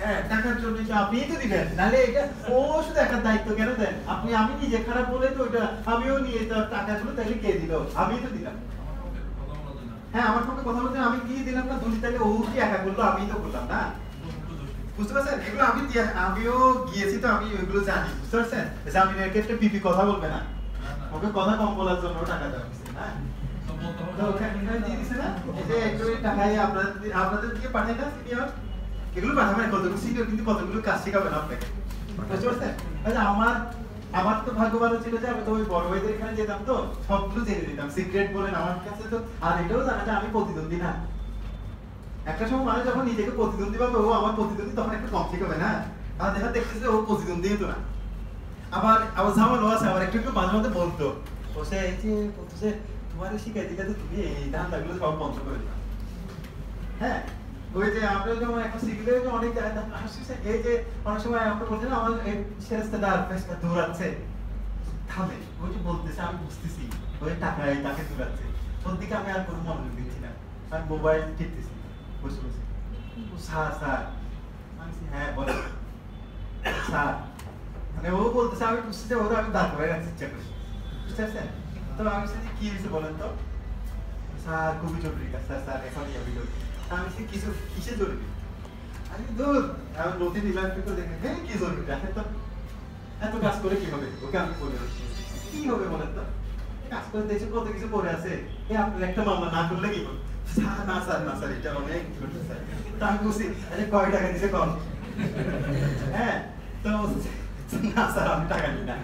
হ্যাঁ, টাকার জন্য আপনিই তো দিবেন, নাহলে এটা ও শুধু একার দায়িত্ব কেন দেন? আমি নিজে খারাপ বলে তো ওইটা আমিও নিয়ে টাকাগুলো তাহলে কে দিল? আমিই তো দিলাম। হ্যাঁ, আমার পক্ষে কথা বলতে আমি দিয়ে দিলাম না, ধরি তাহলে ও কি একা করলো? আমিই তো করলাম না। বুঝতে পারছেন? এগুলো আমিও গিয়েছি তো, আমি ওইগুলো জানি। বুঝতে পারছেন? জামিনের ক্ষেত্রে পিপি কথা বলবে না, ওকে কথা কম বলার জন্য টাকা দেওয়া হচ্ছে না, তো ওখানে দিয়ে দিছে না, এই যে একটু টাকায় আপনাদের দিকে পাঠায় না সিনিয়র, এগুলো পাঠাবে না, কতগুলো সিনিয়র কিন্তু কতগুলো কাজ শেখাবেন আপনাকে। বুঝতে পারছেন? আচ্ছা, আমার তো ভাগ্য ভালো ছিল যে আমি তো ওই বড় ভাইদের এখানে যেতাম, তো সবগুলো জেনে দিতাম, সিক্রেট বলেন আমার কাছে তো। আর এটাও জানা যে আমি প্রতিদ্বন্দ্বী না। একটা সময় মানে যখন নিজেকে প্রতিদ্বন্দ্বী পাবে, ও আমার প্রতিদ্বন্দ্বী, তখন একটু কম ঠিক হবে না, আর দেখা দেখতেছে ও প্রতিদ্বন্দ্বী হতো না। আবার ঝামেলা আছে, আবার একটু মাঝে মাঝে বলতো, বসে এই যে বলতেছে তোমার শিখাই দিলে তো তুমি এই ধান্দাগুলো সব বন্ধ করে দিলাম। হ্যাঁ, ওই যে আমরা যেমন এখন শিখলে অনেক এই যে অনেক সময় আমরা বলছেন আমার শেরেস্তাদার ফেসটা দৌড়াচ্ছে, থামে, ওই যে বলতেছে, আমি বুঝতেছি ওই টাকায় তাকে দৌড়াচ্ছে, ওর দিকে আমি আর কোনো মনোযোগ দিচ্ছি না, আমি মোবাইল টিপতেছি বসে বসে। স্যার, হ্যাঁ বলে স্যার, মানে ও বলতেছে, আমি বুঝতে ওরা আমি দাঁড় করে রাখতে ইচ্ছা করি। বুঝতে পারছেন? তো আমি কি হয়েছে বলেন তো? স্যার খুবই জরুরি কাজ স্যার এখনই যাবি আমি সে কিছু কিসে জরুরি আমি দূর আমি নতুন ইভেন্ট করে দেখে হ্যাঁ কি জরুরি দেখেন তো এত কাজ করে কি হবে ওকে আমি বলে কি হবে বলেন তো কাজ করে দেশে কত কিছু পড়ে আছে আপনার একটা মামলা না করলে কি হবে স্যার এটা অনেক জরুরি স্যার তা আমি বলছি আরে কয় টাকা দিছে কম হ্যাঁ তো না স্যার আমি টাকা নিই না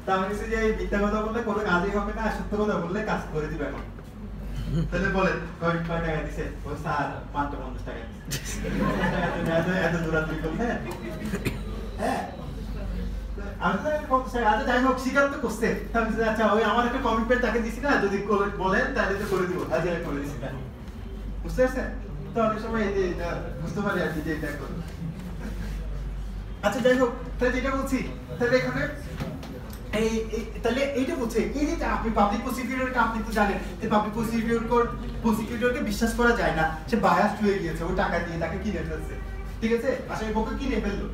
তা আমি বলছি যে এই মিথ্যা কথা বললে কোনো কাজই হবে না সত্য কথা বললে কাজ করে দিবে এখন তাহলে বলেন কয় টাকা দিছে ও স্যার মাত্র 50 টাকা দিছে এত দূরাত্রি করলে হ্যাঁ আমি তো 50 টাকা আচ্ছা যাই হোক স্বীকার তো করছে আমি আচ্ছা ওই আমার একটা কমিটমেন্ট তাকে দিছি না যদি বলেন তাহলে তো করে দিব আজ আমি করে দিছি বুঝতে পারছেন তো অনেক সময় এই যে বুঝতে পারি আর কি যে এটা করো আচ্ছা যাই হোক তাহলে যেটা বলছি তাহলে এখানে তাহলে এইটা বলছে এই যে আপনি পাবলিক প্রসিকিউটরকে আপনি তো জানেন যে পাবলিক প্রসিকিউটরকে বিশ্বাস করা যায় না সে বায়াসড হয়ে গিয়েছে ও টাকা দিয়ে তাকে কিনে ফেলছে ঠিক আছে আসামি পক্ষ কিনে ফেললো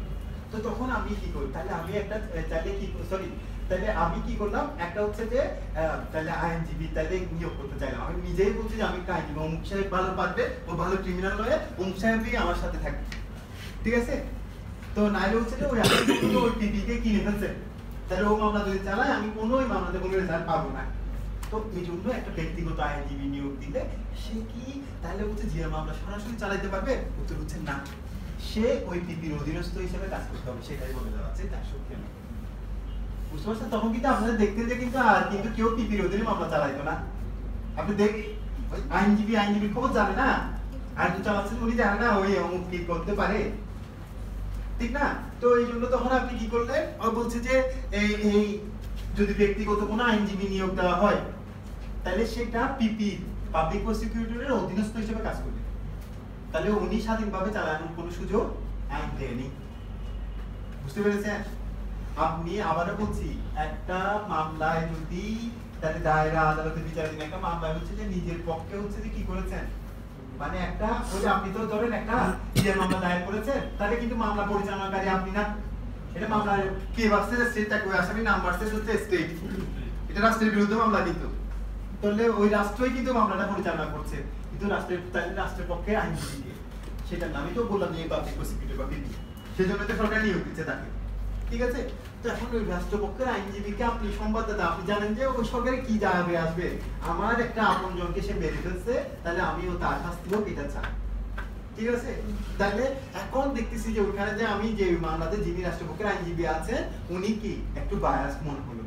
তো তখন আমি কি করি তাহলে আমি একটা তাহলে আমি কি করলাম একটা হচ্ছে যে তাহলে আইনজীবী তাহলে নিয়োগ করতে চাইলাম আমি নিজেই বলছি যে আমি আইনজীবী অমুক সাহেব ভালো পারবে ও ভালো ক্রিমিনাল লয়ে অমুক সাহেবই আমার সাথে থাকবে ঠিক আছে তো নাইলে হচ্ছে যে ওই আইনজীবী ওই টিপিকে কিনে ফেলছে তাহলে ও মামলা যদি চালায় আমি কোনোই মামলাতে কোনো রেজাল্ট পাবো না তো এই জন্য একটা ব্যক্তিগত আইনজীবী নিয়োগ দিলে সে কি তাহলে হচ্ছে জিয়া মামলা সরাসরি চালাইতে পারবে উত্তর হচ্ছে না সে ওই টিপির অধীনস্থ হিসেবে কাজ করতে হবে সেটাই বলে দেওয়া আছে তার সত্যি না বুঝতে পারছেন তখন কিন্তু আপনারা দেখতেন যে কিন্তু আর কিন্তু কেউ টিপির অধীনে মামলা চালাইতো না আপনি আইনজীবী খবর জানে না আর যে চালাচ্ছেন উনি জানে না ওই অমুক কি করতে পারে ঠিক না তো এই জন্য তখন আপনি কি করলেন ও বলছে যে এই যদি ব্যক্তিগত কোনো আইনজীবী নিয়োগ দেওয়া হয় তাহলে সেটা পিপি পাবলিক প্রসিকিউটরের অধীনস্থ হিসেবে কাজ করবে তাহলে উনি স্বাধীনভাবে চালানোর কোনো সুযোগ আইন দেয়নি বুঝতে পেরেছেন আপনি আবারও বলছি একটা মামলায় যদি তাহলে দায়রা আদালতে বিচারাধীন একটা মামলা হচ্ছে যে নিজের পক্ষে হচ্ছে যে কি করেছেন মানে একটা ওই আপনি তো ধরেন একটা নিজের মামলা দায়ের করেছেন তাহলে কিন্তু মামলা পরিচালনাকারী আপনি না এটা মামলা কে বাসছে স্টেটটা কই আসামি নাম বাসছে হচ্ছে স্টেট এটা রাষ্ট্রের বিরুদ্ধে মামলা কিন্তু তাহলে ওই রাষ্ট্রই কিন্তু মামলাটা পরিচালনা করছে কিন্তু রাষ্ট্রের পক্ষে আইনজীবী সেটা আমি তো বললাম যে পাবলিক প্রসিকিউটর বা পিপি সেজন্য তো সরকার নিয়োগ দিচ্ছে তাকে ঠিক আছে তো এখন ওই রাষ্ট্রপক্ষের আইনজীবীকে আপনি সংবাদদাতা আপনি জানেন যে ওই সরকারে কি যাবে আসবে আমার একটা আপনজনকে সে মেরে ফেলছে তাহলে আমিও তার শাস্তি হোক এটা চাই ঠিক আছে তাহলে এখন দেখতেছি যে ওখানে যে আমি যে মামলাতে যিনি রাষ্ট্রপক্ষের আইনজীবী আছেন উনি কি একটু বায়াস মনে হলো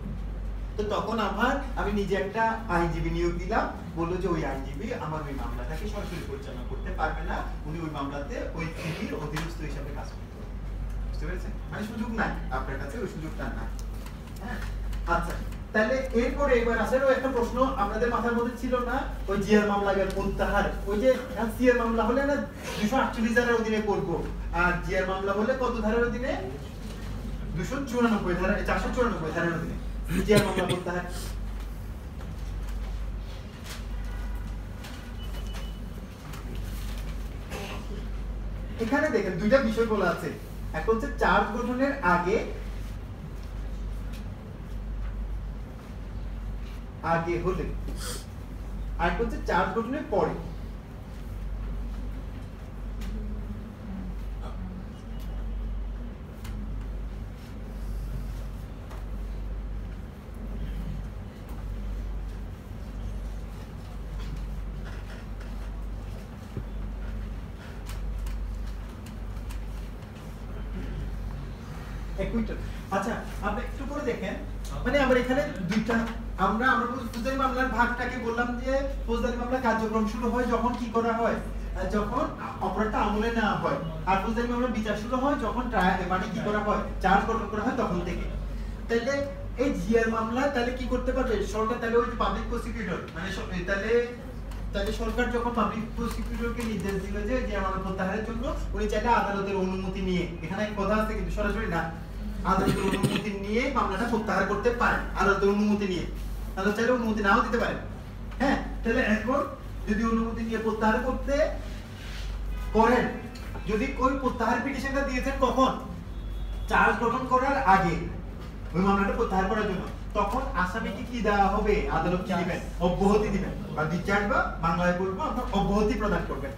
তো তখন আমি নিজে একটা আইনজীবী নিয়োগ দিলাম বললো যে ওই আইনজীবী আমার ওই মামলাটাকে সরাসরি পরিচালনা করতে পারবে না উনি ওই মামলাতে ওই পিপির অধীনস্থ হিসাবে কাজ করতে হবে বুঝতে পেরেছেন মানে সুযোগ নাই আপনার কাছে ওই সুযোগটা নাই হ্যাঁ আচ্ছা তাহলে এরপরে এবার আসলে একটা প্রশ্ন আপনাদের মাথার মধ্যে ছিল না ওই জিয়ার মামলা গেল প্রত্যাহার ওই যে সিআর মামলা হলে না 248 ধারার অধীনে করব আর জিয়ার মামলা হলে কত ধারার অধীনে 294 ধারা 494 ধারার অধীনে জিয়ার মামলা প্রত্যাহার এখানে দেখেন দুইটা বিষয় বলা আছে একটা হচ্ছে চার্জ গঠনের আগে হলে আর হচ্ছে চার্জ গঠনের পরে আচ্ছা আপনি একটু করে দেখেন মানে আমরা এখানে দুইটা আমরা ফৌজদারি মামলার ভাগটাকে বললাম যে ফৌজদারি মামলা কার্যক্রম শুরু হয় যখন কি করা হয় যখন অপরাধটা আমলে নেওয়া হয় আর ফৌজদারি মামলার বিচার শুরু হয় যখন মানে কি করা হয় চার্জ গঠন করা হয় তখন থেকে তাহলে এই জিআর মামলা তাহলে কি করতে পারবে সরকার তাহলে ওই পাবলিক প্রসিকিউটর মানে তাহলে সরকার যখন পাবলিক প্রসিকিউটরকে নির্দেশ দিল যে জিআর মামলা প্রত্যাহারের জন্য উনি চাইলে আদালতের অনুমতি নিয়ে এখানে এক কথা আছে কিন্তু সরাসরি না আদালতের অনুমতি নিয়ে মামলাটা প্রত্যাহার করতে পারেন আদালতের অনুমতি নিয়ে আদালত চাইলে অনুমতি নাও দিতে পারেন হ্যাঁ তাহলে এখন যদি অনুমতি নিয়ে প্রত্যাহার করতে করেন যদি ওই প্রত্যাহার পিটিশনটা দিয়েছেন কখন চার্জ গঠন করার আগে ওই মামলাটা প্রত্যাহার করার জন্য তখন আসামিকে কি দেওয়া হবে, আদালত কি দিবেন, অব্যাহতি দিবেন বা ডিসচার্জ বা বাংলায় বলবো আপনার অব্যাহতি প্রদান করবেন।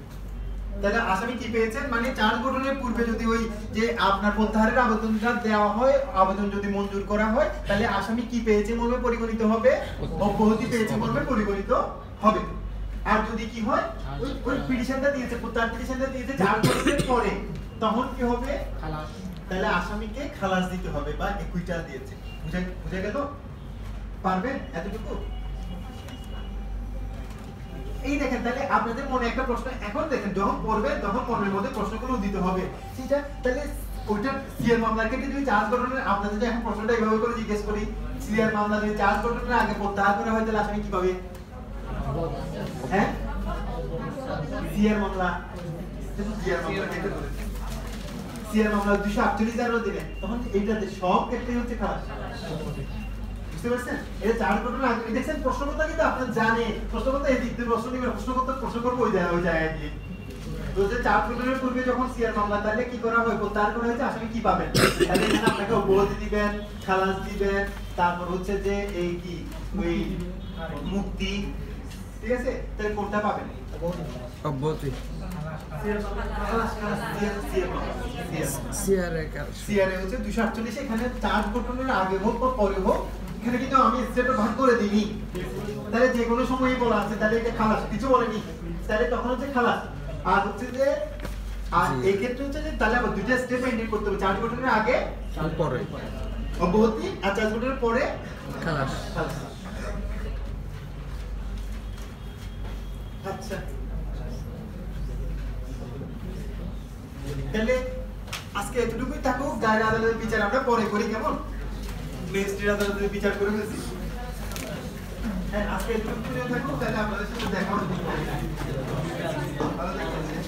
তাহলে আসামি কি পেয়েছেন, মানে চার্জ গঠনের পূর্বে যদি ওই যে আপনার প্রত্যাহারের আবেদনটা দেওয়া হয়, আবেদন যদি মঞ্জুর করা হয়, তাহলে আসামি কি পেয়েছে মর্মে পরিগণিত হবে, অব্যাহতি পেয়েছে মর্মে পরিগণিত হবে। আর যদি কি হয়, ওই পিটিশনটা দিয়েছে, প্রত্যাহার পিটিশনটা দিয়েছে চার্জ গঠনের পরে, তখন কি হবে, খালাস। তাহলে আসামিকে খালাস দিতে হবে বা একুইটাল দিয়েছে। বুঝে গেল? পারবেন এতটুকু? এই দেখেন, তাহলে আপনাদের মনে একটা প্রশ্ন এখন দেখেন, যখন পড়বেন তখন মনের মধ্যে প্রশ্নগুলো দিতে হবে, ঠিক আছে? তাহলে ওইটা সিআর মামলার ক্ষেত্রে যদি চার্জ গঠনের, আপনাদের যে এখন প্রশ্নটা এইভাবে করে জিজ্ঞেস করি, সিআর মামলা যদি চার্জ গঠনের আগে প্রত্যাহার করা হয়, তাহলে আসামি কি পাবে? হ্যাঁ, সিআর মামলা, সিআর মামলা 248 দিনে, তখন এইটাতে সব ক্ষেত্রে হচ্ছে খালাস। বুঝতে পারছেন? এটা চার্জ গঠনের আগে দেখছেন, প্রশ্নকর্তা কিন্তু আপনার জানে, প্রশ্নকর্তা এই দিক দিয়ে প্রশ্ন নিবে, প্রশ্ন করবো ওই জায়গায় গিয়ে। তো যে চার্জ গঠনের পূর্বে যখন সিআর মামলা, তাহলে কি করা হয়, প্রত্যাহার করা হয়েছে, আসামি কি পাবেন? তাহলে এখানে আপনাকে অব্যাহতি দিবেন, খালাস দিবেন, তারপর হচ্ছে যে এই কি ওই মুক্তি, ঠিক আছে? তাহলে কোনটা পাবেন? অব্যাহতি। সিআরএ হচ্ছে 248, এখানে চার্জ গঠনের আগে হোক বা পরে হোক, এখানে কিন্তু আমি স্টেপটা ভাগ করে দিইনি, তাহলে যে কোনো সময়ই বলা আছে, তাহলে এটা খালাস, কিছু বলেনি, তাহলে তখন হচ্ছে খালাস। আর হচ্ছে যে, আর এই ক্ষেত্রে হচ্ছে যে তাহলে আবার দুইটা স্টেপ মেইনটেইন করতে হবে, চার্জ গঠনের আগে পরে অব্যাহতি, আর চার্জ গঠনের পরে খালাস। খালাস। আচ্ছা, তাহলে আজকে এতটুকুই থাকুক, দায়রা আদালতের বিচার আমরা পরে করি, কেমন? ম্যাজিস্ট্রেট আদালতের বিচার করে ফেলছি। হ্যাঁ, আজকে এতটুকু থাকুক, তাহলে আপনাদের সাথে দেখা হবে। ভালো থাকবেন।